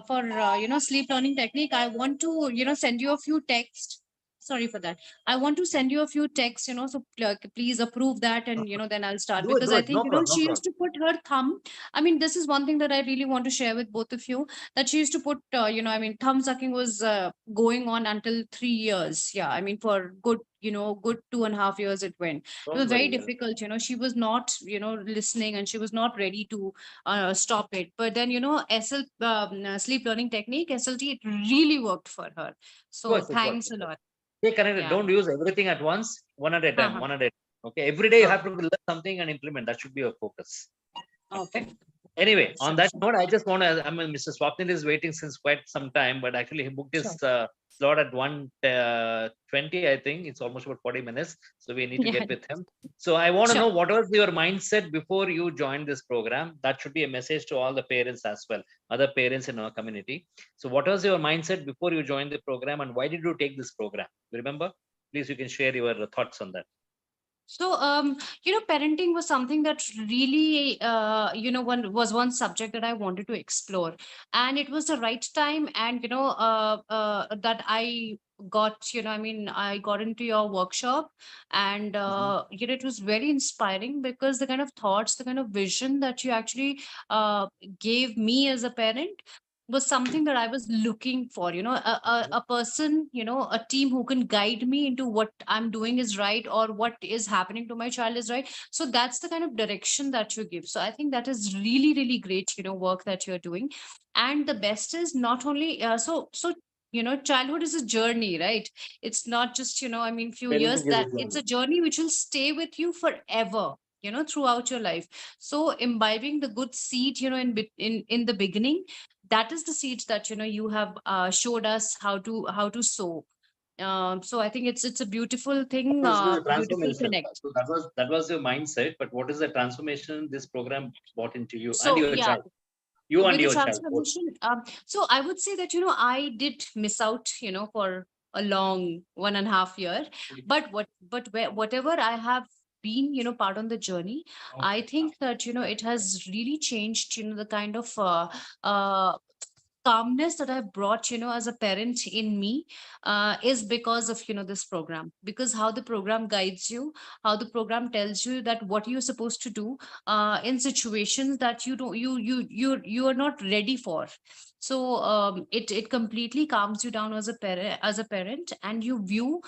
Speaker 8: for sleep learning technique, I want to, send you a few texts. Sorry for that. I want to send you a few texts, so please approve that, and then I'll start, because I think, she used to put her thumb. I mean, this is one thing that I really want to share with both of you, that she used to put, thumb sucking was going on until 3 years. Yeah. I mean, for good 2.5 years it went. It was very difficult. She was not, listening, and she was not ready to stop it. But then, sleep learning technique, SLT, it really worked for her. So thanks a lot.
Speaker 3: Stay connected.
Speaker 8: Yeah.
Speaker 3: Don't use everything at once. One at a time.
Speaker 8: Uh-huh.
Speaker 3: One at a time. Okay. Every day you have to learn something and implement. That should be your focus.
Speaker 8: Okay.
Speaker 3: Anyway, on
Speaker 8: Sure,
Speaker 3: that note, I just want to. I mean, Mr. Swapnil is waiting since quite some time, but actually he booked his slot at 1:20. I think it's almost about 40 minutes, so we need to get with him. So I want to know, what was your mindset before you joined this program? That should be a message to all the parents as well, other parents in our community. So what was your mindset before you joined the program, and why did you take this program? You remember? Please, you can share your thoughts on that.
Speaker 8: So, parenting was something that really, one subject that I wanted to explore, and it was the right time. And, that I got, I got into your workshop, and, it was very inspiring, because the kind of thoughts, the kind of vision that you actually gave me as a parent was something that I was looking for, a person, a team who can guide me into what I'm doing is right, or what is happening to my child is right. So that's the kind of direction that you give. So I think that is really, really great, work that you're doing. And the best is not only, childhood is a journey, right? It's not just, few years, that it's a journey which will stay with you forever, throughout your life. So imbibing the good seed, in the beginning, that is the seeds that you have showed us how to sow. So I think it's a beautiful thing, beautiful connect.
Speaker 3: So that was your mindset, but what is the transformation this program brought into you and
Speaker 8: So
Speaker 3: your
Speaker 8: yeah,
Speaker 3: child? You and
Speaker 8: with the
Speaker 3: your child.
Speaker 8: transformation, so I would say that I did miss out, for a long 1.5 year. But whatever I have been, part on the journey, I think that it has really changed, the kind of calmness that I've brought, as a parent in me, is because of, this program. Because how the program guides you, how the program tells you that what you're supposed to do in situations that you don't, you are not ready for. So it completely calms you down as a parent, and you view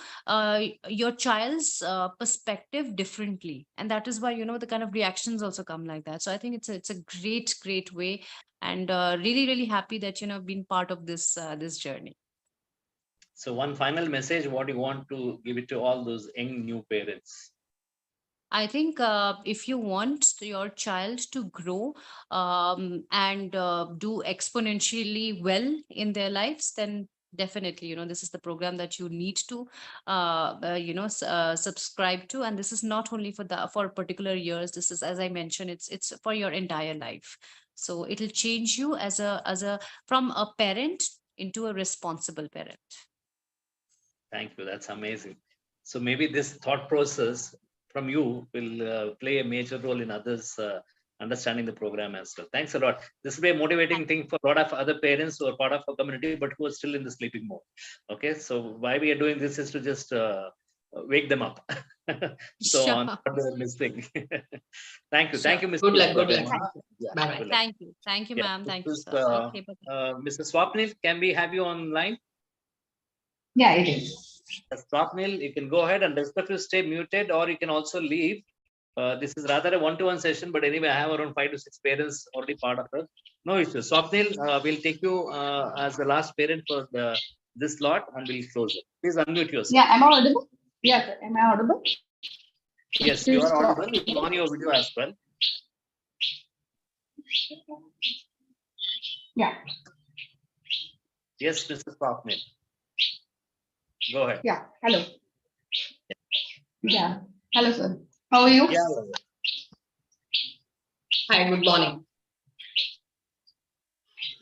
Speaker 8: your child's perspective differently, and that is why the kind of reactions also come like that. So I think it's a great way, and really, really happy that I've been part of this journey.
Speaker 3: So one final message, what you want to give it to all those young new parents?
Speaker 8: I think if you want your child to grow and do exponentially well in their lives, then definitely, this is the program that you need to, subscribe to. And this is not only for particular years. This is, as I mentioned, it's for your entire life.
Speaker 9: So it'll change you as a from a parent into a responsible parent.
Speaker 3: Thank you. That's amazing. So maybe this thought process from you will play a major role in others understanding the program as well. Thanks a lot. This will be a motivating thing for a lot of other parents who are part of our community, but who are still in the sleeping mode. Okay, so why we are doing this is to just wake them up. So
Speaker 9: Sure.
Speaker 3: on what they're missing. Thank you.
Speaker 9: Sure.
Speaker 3: Thank you, Mr.
Speaker 1: Good luck, good luck.
Speaker 3: Yeah,
Speaker 1: Bye-bye.
Speaker 3: good luck.
Speaker 9: Thank you,
Speaker 3: Yeah,
Speaker 9: ma'am. Thank you,
Speaker 3: this is,
Speaker 9: sir. Okay, bye-bye.
Speaker 3: Mr. Swapnil, can we have you online?
Speaker 10: Yeah, it is.
Speaker 3: Swapnil, you can go ahead, and rest of you stay muted, or you can also leave. This is rather a one-to-one session, but anyway, I have around 5 to 6 parents already part of it. No issues. Swapnil, we'll take you as the last parent for this lot, and we'll close it. Please unmute yourself.
Speaker 10: Yeah, am I audible? Yeah, sir. Am I audible?
Speaker 3: Yes, you are audible. You can on your video as well.
Speaker 10: Yeah,
Speaker 3: Yes, Mr. Swapnil. Go ahead.
Speaker 10: yeah. Hello. Yeah. Hello, sir. How are you?
Speaker 3: Yeah.
Speaker 1: Hi, good morning.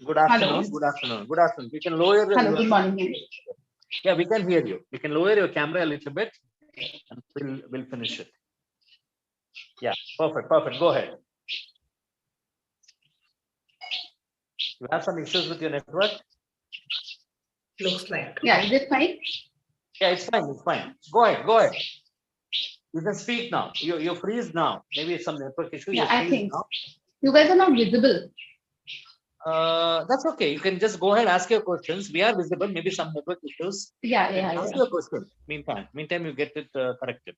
Speaker 3: Good afternoon.
Speaker 10: Hello.
Speaker 3: Good afternoon. Good afternoon. You can lower your.
Speaker 10: Hello, good morning.
Speaker 3: Yeah, we can hear you. You can lower your camera a little bit, and we'll finish it. Yeah, perfect. Perfect. Go ahead. You have some issues with your network?
Speaker 1: Looks like.
Speaker 10: Yeah, is it fine?
Speaker 3: Yeah, it's fine. It's fine. Go ahead. Go ahead. You can speak now. You're freeze now. Maybe it's some network issue.
Speaker 10: Yeah,
Speaker 3: You're
Speaker 10: I
Speaker 3: freeze
Speaker 10: think.
Speaker 3: now.
Speaker 10: You guys are not visible.
Speaker 3: That's okay. You can just go ahead, ask your questions. We are visible. Maybe some network issues.
Speaker 10: Yeah,
Speaker 3: You can
Speaker 10: yeah,
Speaker 3: ask
Speaker 10: yeah.
Speaker 3: your question. Meantime, you get it corrected.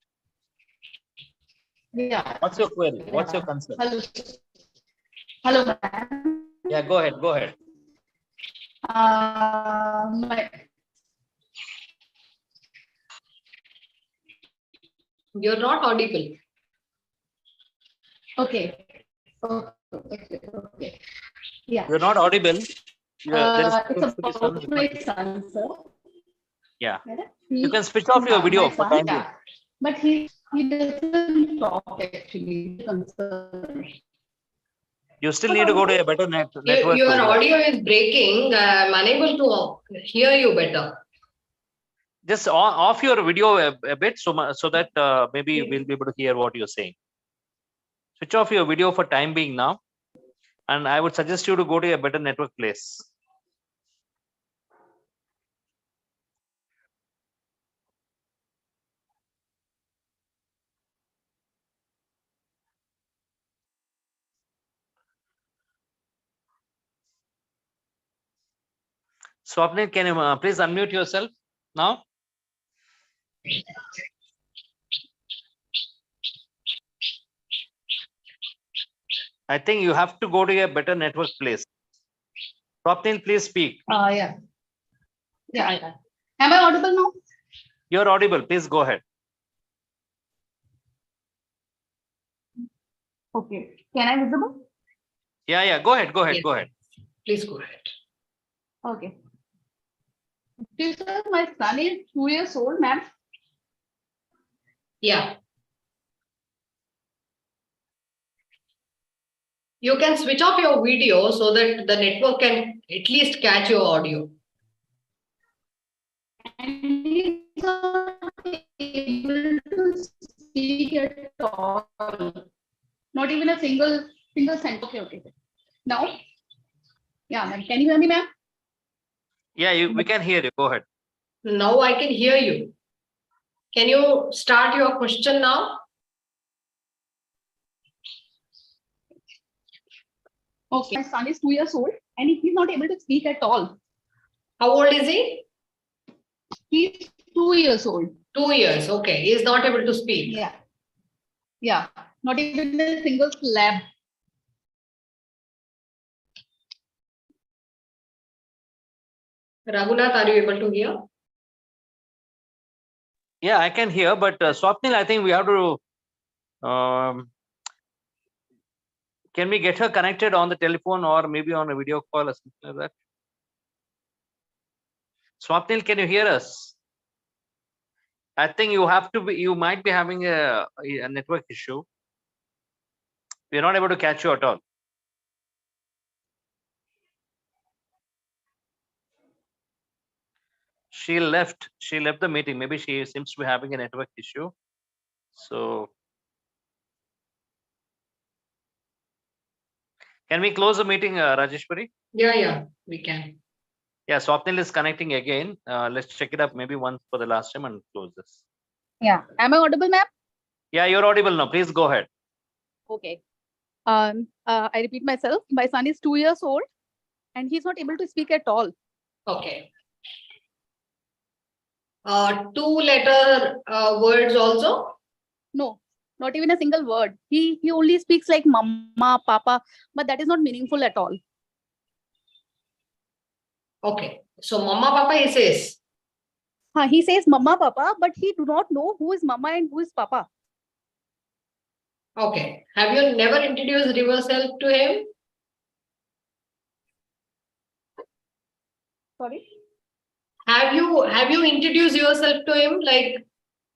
Speaker 10: Yeah.
Speaker 3: What's your query? What's your concern?
Speaker 10: Hello. Hello, ma'am.
Speaker 3: Yeah, go ahead. Go ahead.
Speaker 1: You're not audible.
Speaker 10: Okay. Okay. Yeah.
Speaker 3: You're not audible.
Speaker 10: It's about my son, sir.
Speaker 3: Yeah.
Speaker 10: He-
Speaker 3: You can switch off your
Speaker 10: yeah,
Speaker 3: video
Speaker 10: my
Speaker 3: for
Speaker 10: son,
Speaker 3: time
Speaker 10: yeah.
Speaker 3: being.
Speaker 10: But he doesn't talk actually. Concern.
Speaker 3: You still need to go to a better network.
Speaker 1: Your
Speaker 3: area.
Speaker 1: audio is breaking. I'm unable to hear you better.
Speaker 3: Just off your video a bit so that maybe we'll be able to hear what you're saying. Switch off your video for time being now. And I would suggest you to go to a better network place. Swapnil, can you please unmute yourself now? I think you have to go to a better network place. Swapnil, please speak.
Speaker 10: Yeah. Yeah. Am I audible now?
Speaker 3: You're audible. Please go ahead.
Speaker 10: Okay. Can I visible?
Speaker 3: Yeah. Go ahead. Go ahead.
Speaker 1: Yes.
Speaker 3: Go ahead.
Speaker 1: Please go ahead.
Speaker 10: Okay. Sir, my son is 2 years old, ma'am.
Speaker 1: Yeah. You can switch off your video so that the network can at least catch your audio.
Speaker 10: And he's not able to speak at all. Not even a single sentence. Okay. Now? Yeah, ma'am. Can you hear me, ma'am?
Speaker 3: Yeah, we can hear you. Go ahead.
Speaker 1: Now I can hear you. Can you start your question now?
Speaker 10: Okay. My son is 2 years old and he's not able to speak at all.
Speaker 1: How old is he?
Speaker 10: He's 2 years old.
Speaker 1: 2 years. Okay. He is not able to speak.
Speaker 10: Yeah. Yeah. Not even a single syllable.
Speaker 1: Raghunath, are you able to hear?
Speaker 3: Yeah, I can hear, but Swapnil, I think we have to. Can we get her connected on the telephone or maybe on a video call or something like that? Swapnil, can you hear us? I think you have to be. You might be having a network issue. We're not able to catch you at all. She left the meeting. Maybe she seems to be having a network issue. So can we close the meeting, Rajeshwari?
Speaker 1: Yeah, we can.
Speaker 3: Yeah, Swapnil is connecting again. Let's check it up maybe once for the last time and close this.
Speaker 10: Yeah. Am I audible, ma'am?
Speaker 3: Yeah, you're audible now. Please go ahead.
Speaker 10: Okay. I repeat myself. My son is 2 years old and he's not able to speak at all.
Speaker 1: Okay. 2-letter words also?
Speaker 10: No, not even a single word. He only speaks like mama, papa, but that is not meaningful at all.
Speaker 1: Okay. So mama, papa he says.
Speaker 10: He says mama, papa, but he do not know who is mama and who is papa.
Speaker 1: Okay. Have you never introduced yourself to him?
Speaker 10: Sorry?
Speaker 1: Have you introduced yourself to him like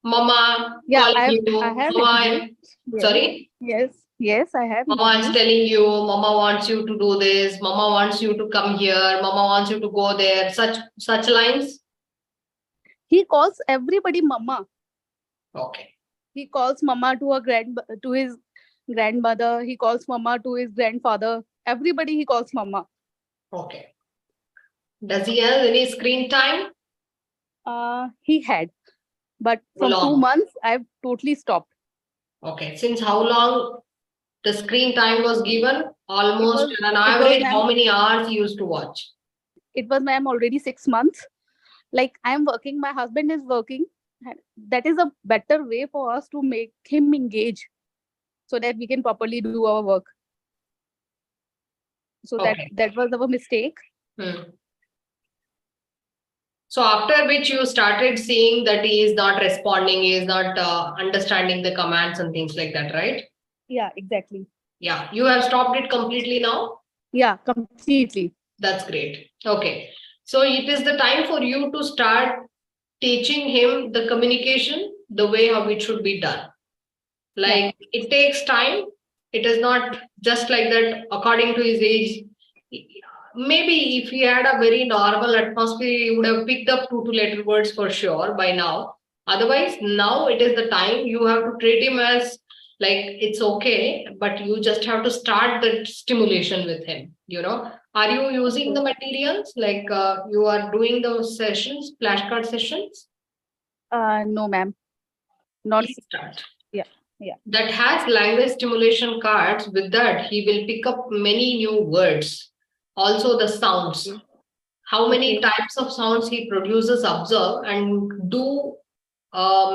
Speaker 1: mama?
Speaker 10: Yeah,
Speaker 1: calling you,
Speaker 10: I have
Speaker 1: mama,
Speaker 10: introduced. Yes.
Speaker 1: sorry?
Speaker 10: Yes, I have.
Speaker 1: Mama is
Speaker 10: introduced.
Speaker 1: telling you, mama wants you to do this, mama wants you to come here, mama wants you to go there, such lines?
Speaker 10: He calls everybody mama.
Speaker 1: Okay.
Speaker 10: He calls mama to his grandmother. He calls mama to his grandfather. Everybody he calls mama.
Speaker 1: Okay. Does he have any screen time?
Speaker 10: He had, but from
Speaker 1: Long.
Speaker 10: 2 months I've totally stopped.
Speaker 1: Okay. Since how long the screen time was given? Almost
Speaker 10: was-
Speaker 1: an
Speaker 10: it was,
Speaker 1: average,
Speaker 10: ma'am.
Speaker 1: how many hours he used to watch?
Speaker 10: It was, ma'am, already 6 months. Like I'm working, my husband is working. That is a better way for us to make him engage so that we can properly do our work. So
Speaker 1: Okay.
Speaker 10: that was our mistake.
Speaker 1: So after which you started seeing that he is not responding, he is not understanding the commands and things like that, right?
Speaker 10: Yeah, exactly.
Speaker 1: Yeah. You have stopped it completely now?
Speaker 10: Yeah, completely.
Speaker 1: That's great. Okay. So it is the time for you to start teaching him the communication, the way how it should be done. Like it takes time. It is not just like that according to his age. Maybe if he had a very normal atmosphere, he would have picked up 2-letter words for sure by now. Otherwise, now it is the time you have to treat him as like it's okay, but you just have to start the stimulation with him. Are you using the materials like you are doing those sessions, flashcard sessions?
Speaker 10: No, ma'am. Not
Speaker 1: Please start.
Speaker 10: Yeah.
Speaker 1: That has language stimulation cards. With that, he will pick up many new words. Also the sounds. How many types of sounds he produces, observe, and do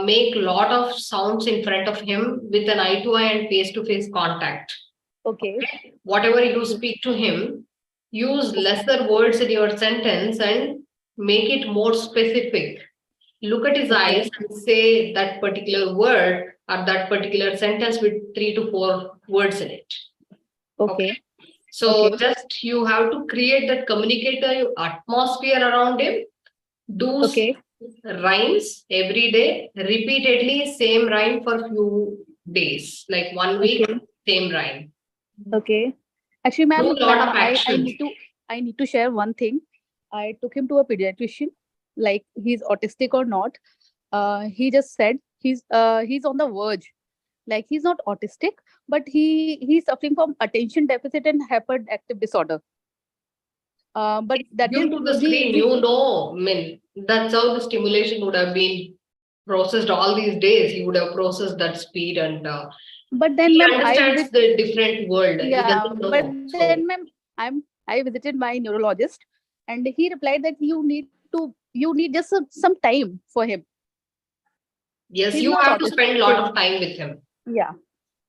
Speaker 1: make a lot of sounds in front of him with an eye-to-eye and face-to-face contact.
Speaker 10: Okay.
Speaker 1: Whatever you speak to him, use lesser words in your sentence and make it more specific. Look at his eyes and say that particular word or that particular sentence with 3 to 4 words in it.
Speaker 10: Okay.
Speaker 1: So just you have to create that communicative atmosphere around him. Do rhymes every day, repeatedly, same rhyme for few days, like 1 week, same rhyme.
Speaker 10: Okay. Actually, ma'am,
Speaker 1: Do a lot of
Speaker 10: I
Speaker 1: action.
Speaker 10: need to share one thing. I took him to a pediatrician, like he's autistic or not. He just said he's on the verge. Like he's not autistic, but he's suffering from attention deficit and hyperactive disorder. But that
Speaker 1: due
Speaker 10: is
Speaker 1: to the screen, that's how the stimulation would have been processed all these days. He would have processed that speed and
Speaker 10: but then
Speaker 1: he
Speaker 10: ma'am,
Speaker 1: understands the different world. He
Speaker 10: yeah,
Speaker 1: doesn't know.
Speaker 10: but then ma'am, I visited my neurologist and he replied that you need just some time for him.
Speaker 1: Yes,
Speaker 10: He's
Speaker 1: you
Speaker 10: not
Speaker 1: have to
Speaker 10: autistic.
Speaker 1: spend a lot of time with him.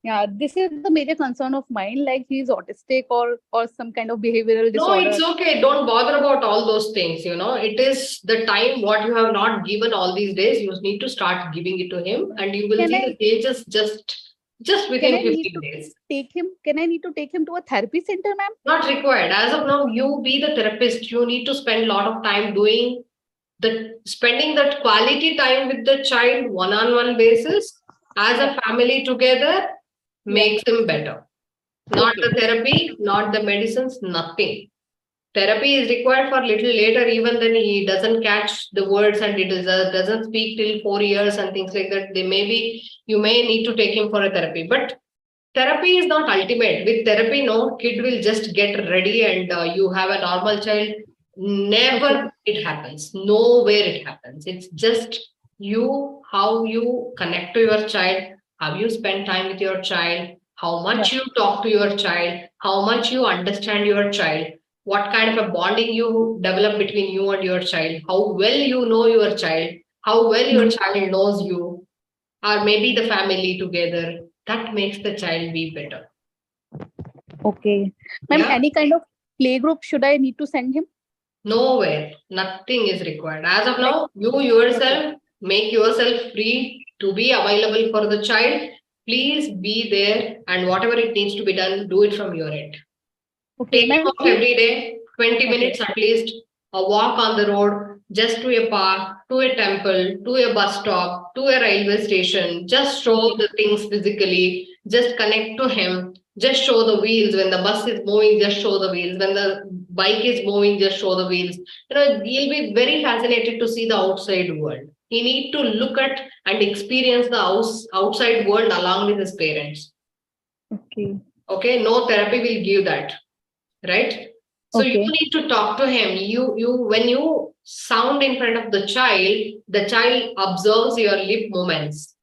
Speaker 10: Yeah, this is the major concern of mine, like he's autistic or some kind of behavioral
Speaker 1: No,
Speaker 10: disorder.
Speaker 1: it's okay. Don't bother about all those things. It is the time what you have not given all these days. You need to start giving it to him, and you will see the changes just within 15 days.
Speaker 10: Can I need to take him to a therapy center, ma'am?
Speaker 1: Not required. As of now, you be the therapist. You need to spend a lot of time spending that quality time with the child one-on-one basis as a family together makes him better. Not the therapy, not the medicines, nothing. Therapy is required for little later, even then he doesn't catch the words and it doesn't speak till 4 years and things like that. You may need to take him for a therapy, but therapy is not ultimate. With therapy, no kid will just get ready and you have a normal child. Never it happens. Nowhere it happens. It's just how you connect to your child, how you spend time with your child, how much you talk to your child, how much you understand your child, what kind of a bonding you develop between you and your child, how well you know your child, how well your child knows you, or maybe the family together. That makes the child be better.
Speaker 11: Okay. Ma'am, any kind of play group should I need to send him?
Speaker 1: Nowhere. Nothing is required. As of now, you yourself make yourself free to be available for the child. Please be there, and whatever it needs to be done, do it from your end.
Speaker 11: Okay,
Speaker 1: Take him off every day, 20 minutes at least, a walk on the road, just to a park, to a temple, to a bus stop, to a railway station. Just show the things physically, just connect to him, just show the wheels. When the bus is moving, just show the wheels. When the bike is moving, just show the wheels. He'll be very fascinated to see the outside world. He need to look at and experience the outside world along with his parents. Okay, no therapy will give that. Right? So you need to talk to him. When you sound in front of the child observes your lip movements.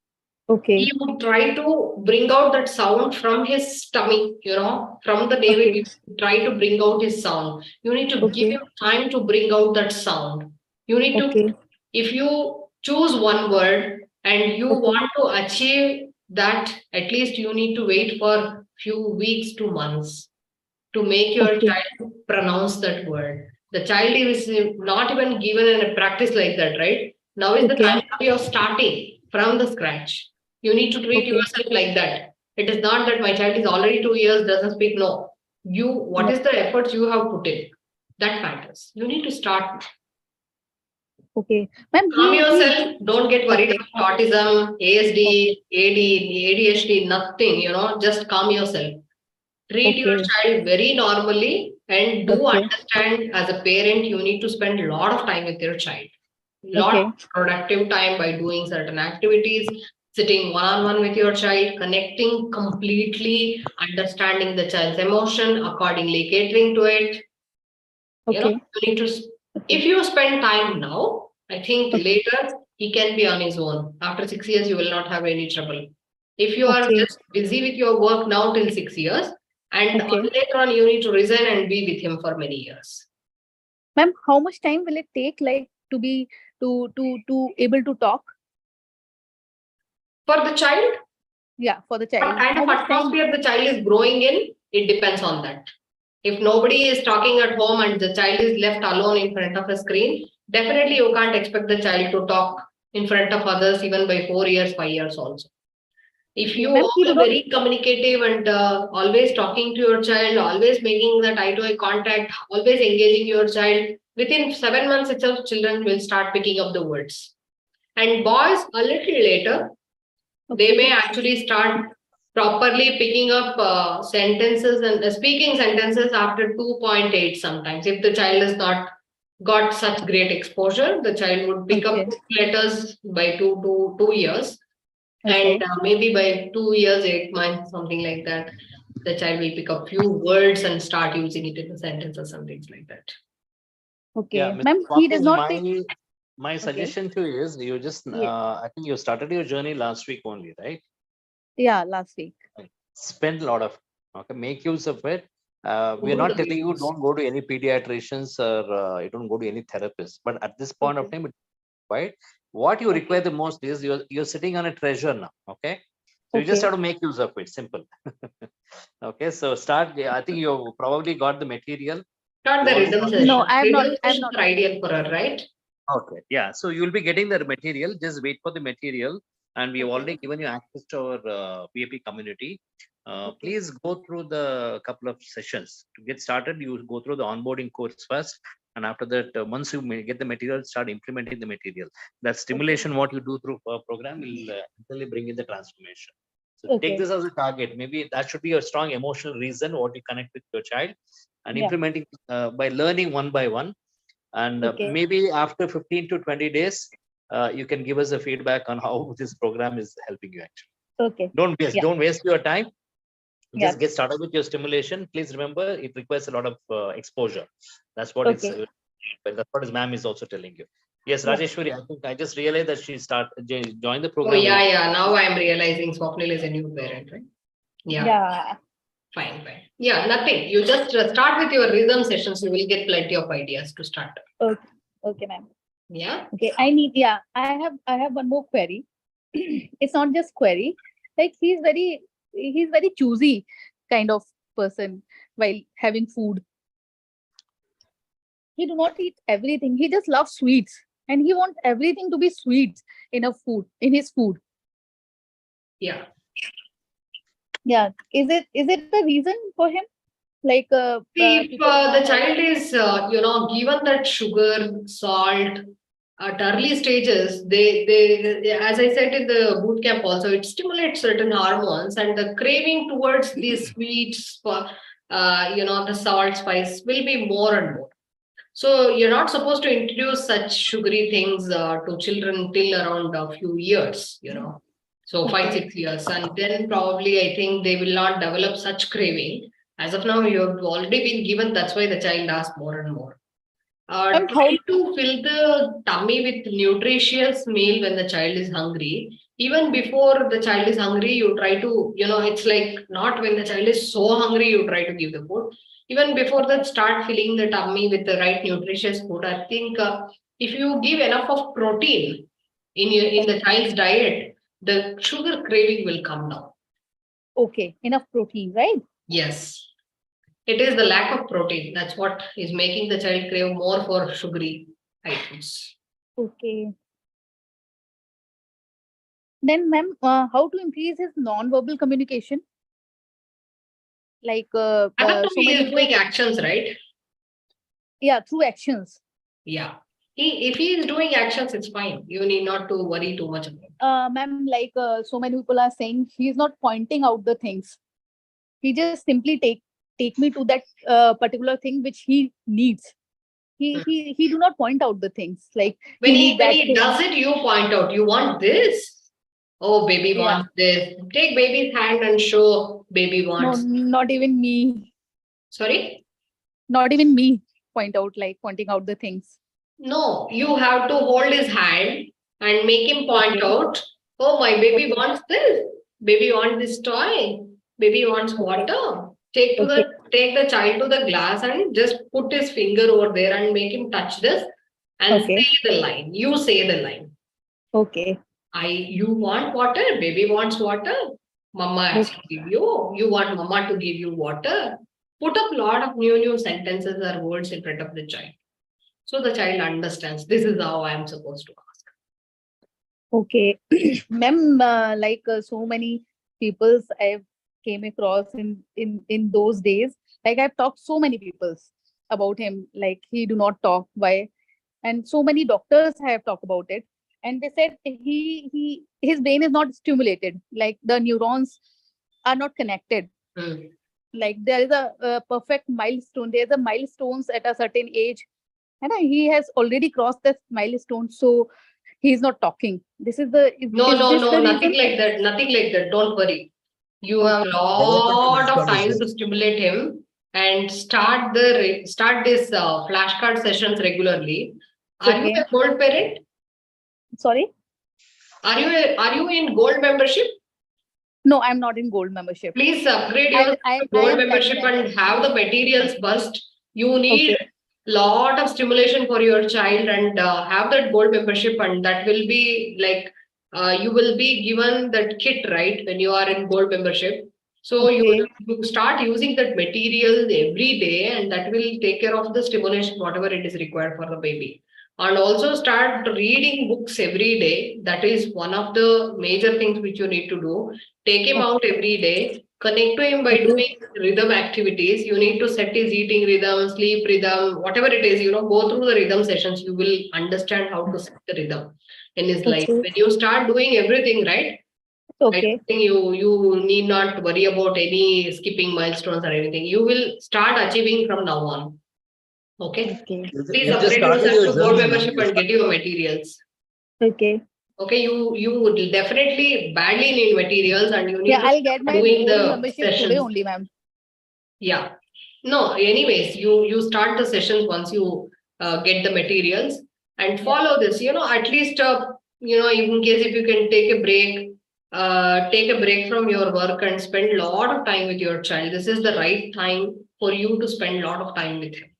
Speaker 1: He would try to bring out that sound from his stomach, from the navel. You try to bring out his sound. You need to give him time to bring out that sound. You need to, if you choose one word and you want to achieve that, at least you need to wait for few weeks to months to make your child pronounce that word. The child is not even given a practice like that, right? Now is the time you're starting from the scratch. You need to treat yourself like that. It is not that my child is already 2 years, doesn't speak. No. What is the efforts you have put in? That matters. You need to start. Calm yourself. Don't get worried about autism, ASD, ADHD, nothing, just calm yourself. Treat your child very normally and do understand, as a parent, you need to spend a lot of time with your child. Lot of productive time by doing certain activities, sitting one-on-one with your child, connecting completely, understanding the child's emotion, accordingly catering to it. You need to, if you spend time now, I think later he can be on his own. After 6 years, you will not have any trouble. If you are just busy with your work now till 6 years, and later on you need to resign and be with him for many years.
Speaker 11: Ma'am, how much time will it take, like, to be to able to talk?
Speaker 1: For the child?
Speaker 11: Yeah, for the child.
Speaker 1: What kind of atmosphere the child is growing in, it depends on that. If nobody is talking at home and the child is left alone in front of a screen, definitely you can't expect the child to talk in front of others even by 4 years, 5 years also. If you are very communicative and always talking to your child, always making that eye-to-eye contact, always engaging your child, within 7 months itself, children will start picking up the words. And boys, a little later, they may actually start properly picking up sentences and speaking sentences after 2.8 sometimes. If the child has not got such great exposure, the child would pick up letters by 2 years. And maybe by 2 years, 8 months, something like that, the child will pick up few words and start using it in a sentence or something like that.
Speaker 3: Yeah,
Speaker 11: Ma'am, he does not take...
Speaker 3: My suggestion to you is you just, I think you started your journey last week only, right?
Speaker 11: Yeah, last week.
Speaker 3: Spend a lot of, make use of it. We're not telling you don't go to any pediatricians or you don't go to any therapists, but at this point of time, right? What you require the most is you're sitting on a treasure now. Okay. So you just have to make use of it. Simple. Okay. So start. I think you probably got the material.
Speaker 1: Not the rhythm session.
Speaker 11: No, I have not.
Speaker 1: Ideal for her, right?
Speaker 3: Okay. Yeah. So you'll be getting the material. Just wait for the material. And we have already given you access to our PAP community. Please go through the couple of sessions. To get started, you go through the onboarding course first. And after that, once you get the material, start implementing the material. That stimulation, what you do through program will really bring in the transformation. So take this as a target. Maybe that should be a strong emotional reason what you connect with your child, and implementing by learning one by one. And maybe after 15 to 20 days, you can give us a feedback on how this program is helping you actually. Don't waste your time. Just get started with your stimulation. Please remember, it requires a lot of exposure. That's what that's what his ma'am is also telling you. Yes, Rajeshwari, I think I just realized that she joined the program.
Speaker 1: Oh, yeah. Now I'm realizing Swapnil is a new parent, right? Yeah. Fine. Yeah, nothing. You just start with your rhythm sessions. You will get plenty of ideas to start.
Speaker 11: Okay, ma'am.
Speaker 1: Yeah.
Speaker 11: Okay, I have one more query. It's not just query. Like he's very choosy kind of person while having food. He do not eat everything. He just loves sweets, and he wants everything to be sweets in his food.
Speaker 1: Yeah.
Speaker 11: Yeah. Is it the reason for him? Like
Speaker 1: if the child is given that sugar, salt at early stages, they as I said in the boot camp also, it stimulates certain hormones, and the craving towards these sweets, the salt, spice will be more and more. So you're not supposed to introduce such sugary things to children till around a few years, so 5-6 years, and then probably I think they will not develop such craving. As of now, you have already been given. That's why the child asks more and more. Try to fill the tummy with nutritious meal when the child is hungry. Even before the child is hungry, you try to, it's like not when the child is so hungry, you try to give the food. Even before that, start filling the tummy with the right nutritious food. I think if you give enough of protein in the child's diet, the sugar craving will come down.
Speaker 11: Okay, enough protein, right?
Speaker 1: Yes. It is the lack of protein. That's what is making the child crave more for sugary items.
Speaker 11: Okay. Then, ma'am, how to increase his non-verbal communication? Like
Speaker 1: so he is doing actions, right?
Speaker 11: Yeah, through actions.
Speaker 1: Yeah. If he is doing actions, it's fine. You need not to worry too much about it.
Speaker 11: Ma'am, like so many people are saying, he's not pointing out the things. He just simply take me to that particular thing which he needs. He do not point out the things. Like
Speaker 1: when he does it, you point out, you want this. Oh, baby wants this. Take baby's hand and show baby wants.
Speaker 11: No, not even me.
Speaker 1: Sorry?
Speaker 11: Not even me pointing out the things.
Speaker 1: No, you have to hold his hand and make him point out, oh, my baby wants this. Baby wants this toy. Baby wants water. Take the child to the glass and just put his finger over there and make him touch this and say the line. You say the line.
Speaker 11: Okay.
Speaker 1: You want water? Baby wants water. Mama has to give you. You want mama to give you water. Put up a lot of new sentences or words in front of the child. So the child understands. This is how I am supposed to ask.
Speaker 11: Okay. Ma'am, so many people I've came across in those days. Like I've talked so many people about him. Like he do not talk. Why? And so many doctors have talked about it. And they said his brain is not stimulated. Like the neurons are not connected. Like there is a perfect milestone. There's a milestones at a certain age. And he has already crossed that milestone. So he's not talking. This is the
Speaker 1: no, nothing like that. Nothing like that. Don't worry. You have a lot of time to stimulate him and start this flashcard sessions regularly. Are you a gold parent?
Speaker 11: Sorry?
Speaker 1: Are you in gold membership?
Speaker 11: No, I'm not in gold membership.
Speaker 1: Please upgrade your gold membership and have the materials first. You need lot of stimulation for your child and have that gold membership, and that will be like you will be given that kit, right, when you are in gold membership. So you start using that material every day, and that will take care of the stimulation, whatever it is required for the baby. And also start reading books every day. That is one of the major things which you need to do. Take him out every day. Connect to him by doing rhythm activities. You need to set his eating rhythm, sleep rhythm, whatever it is, go through the rhythm sessions. You will understand how to set the rhythm in his life. When you start doing everything right,
Speaker 11: Okay.
Speaker 1: I think you need not worry about any skipping milestones or anything. You will start achieving from now on. Okay.
Speaker 11: Okay.
Speaker 1: Please
Speaker 3: You just
Speaker 1: upgrade
Speaker 3: started
Speaker 1: yourself
Speaker 3: your
Speaker 1: to gold
Speaker 3: journey, ma'am.
Speaker 1: membership and get your materials.
Speaker 11: Okay.
Speaker 1: Okay, you would definitely badly need materials and you need
Speaker 11: Yeah,
Speaker 1: to
Speaker 11: I'll get my
Speaker 1: doing
Speaker 11: gold
Speaker 1: the
Speaker 11: membership today
Speaker 1: sessions.
Speaker 11: only, ma'am.
Speaker 1: Yeah. No, anyways, you start the sessions once you get the materials and follow this, at least, in case if you can take a break from your work and spend a lot of time with your child. This is the right time for you to spend a lot of time with him.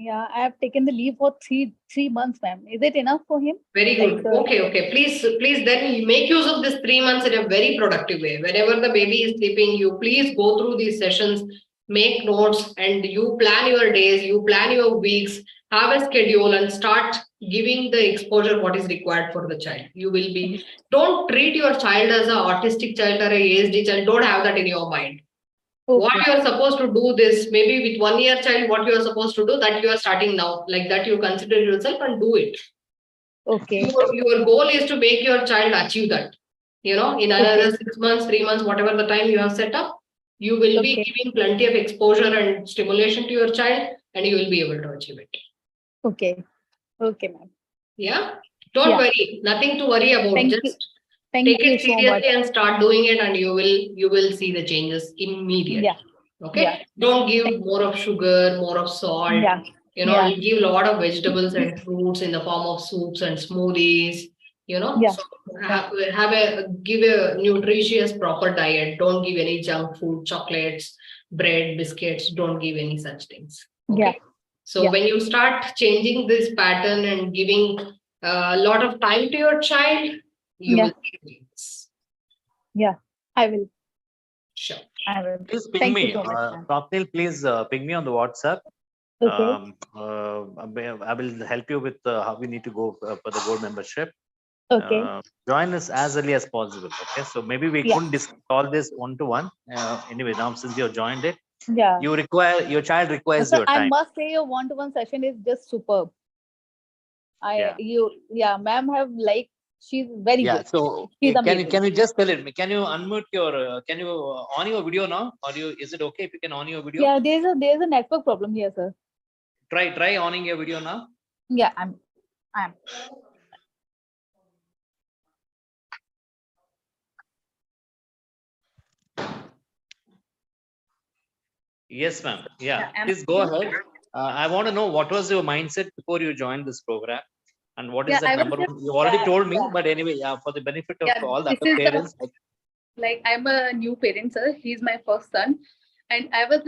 Speaker 11: Yeah, I have taken the leave for three months, ma'am. Is it enough for him?
Speaker 1: Very good. Okay. Please then you make use of this 3 months in a very productive way. Whenever the baby is sleeping, you please go through these sessions, make notes, and you plan your days, you plan your weeks, have a schedule, and start giving the exposure what is required for the child. Don't treat your child as an autistic child or a ASD child. Don't have that in your mind.
Speaker 11: Okay.
Speaker 1: What you are supposed to do this, maybe with 1 year child, what you are supposed to do, that you are starting now. Like that, you consider yourself and do it.
Speaker 11: Okay.
Speaker 1: Your goal is to make your child achieve that. In another 6 months, 3 months, whatever the time you have set up, you will be giving plenty of exposure and stimulation to your child, and you will be able to achieve it.
Speaker 11: Okay. Okay, ma'am.
Speaker 1: Yeah. Don't worry. Nothing to worry about.
Speaker 11: Thank
Speaker 1: Just
Speaker 11: you. Thank
Speaker 1: take
Speaker 11: you
Speaker 1: it
Speaker 11: so much.
Speaker 1: seriously and start doing it, and you will see the changes immediately.
Speaker 11: Yeah.
Speaker 1: Okay.
Speaker 11: Yeah.
Speaker 1: Don't give more of sugar, more of salt.
Speaker 11: Yeah.
Speaker 1: Give a lot of vegetables and fruits in the form of soups and smoothies.
Speaker 11: Yeah.
Speaker 1: So give a nutritious proper diet. Don't give any junk food, chocolates, bread, biscuits. Don't give any such things. Okay.
Speaker 11: Yeah.
Speaker 1: So when you start changing this pattern and giving a lot of time to your child, you will see things.
Speaker 11: Yeah, I will.
Speaker 1: Sure.
Speaker 11: I will.
Speaker 3: Please ping
Speaker 11: Thank
Speaker 3: me.
Speaker 11: you so much, ma'am.
Speaker 3: Swapnil, please ping me on the WhatsApp.
Speaker 11: Okay.
Speaker 3: I will help you with how we need to go for the gold membership.
Speaker 11: Okay.
Speaker 3: Join us as early as possible. Okay, so maybe we couldn't discuss all this one-to-one. Anyway, now since you have joined it,
Speaker 11: Yeah.
Speaker 3: your child requires your
Speaker 11: I
Speaker 3: time.
Speaker 11: must say your one-to-one session is just superb. Ma'am have she's very good.
Speaker 3: So
Speaker 11: She's
Speaker 3: can
Speaker 11: amazing.
Speaker 3: you just tell it? Can you unmute your? Can you on your video now? Is it okay if you can on your video?
Speaker 11: Yeah, there's a network problem here, sir.
Speaker 3: Try owning your video now.
Speaker 11: Yeah, I'm.
Speaker 3: Yes, ma'am. Yeah, please go ahead. I want to know what was your mindset before you joined this program, and what is the number one? You already told me, but anyway, for the benefit of all the other parents.
Speaker 11: I'm a new parent, sir. He's my first son. And I was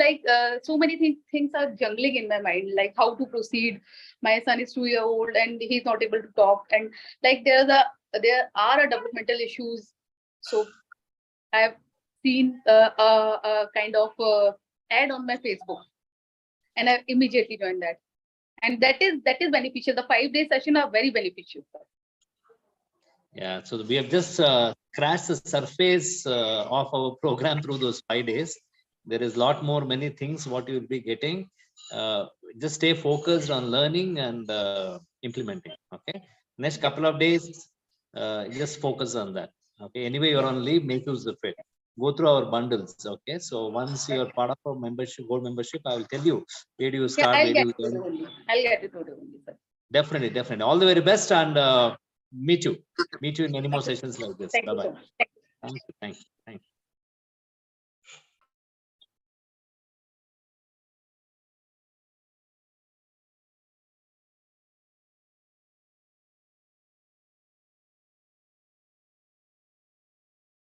Speaker 11: so many things are jungling in my mind, like how to proceed. My son is 2 years old and he's not able to talk. And there are developmental issues. So I've seen a kind of ad on my Facebook, and I immediately joined that. And that is beneficial. The 5-day session are very beneficial, sir.
Speaker 3: Yeah, so we have just scratched the surface of our program through those 5 days. There is a lot more, many things what you will be getting. Just stay focused on learning and implementing. Okay, next couple of days, just focus on that. Okay, anyway, you're on leave, make use of it. Go through our bundles. Okay, so once you're part of our membership, gold membership, I will tell you where do you start.
Speaker 11: I'll get it only, sir.
Speaker 3: Definitely. All the very best, and meet you in many more sessions like this. Bye bye. Thank you.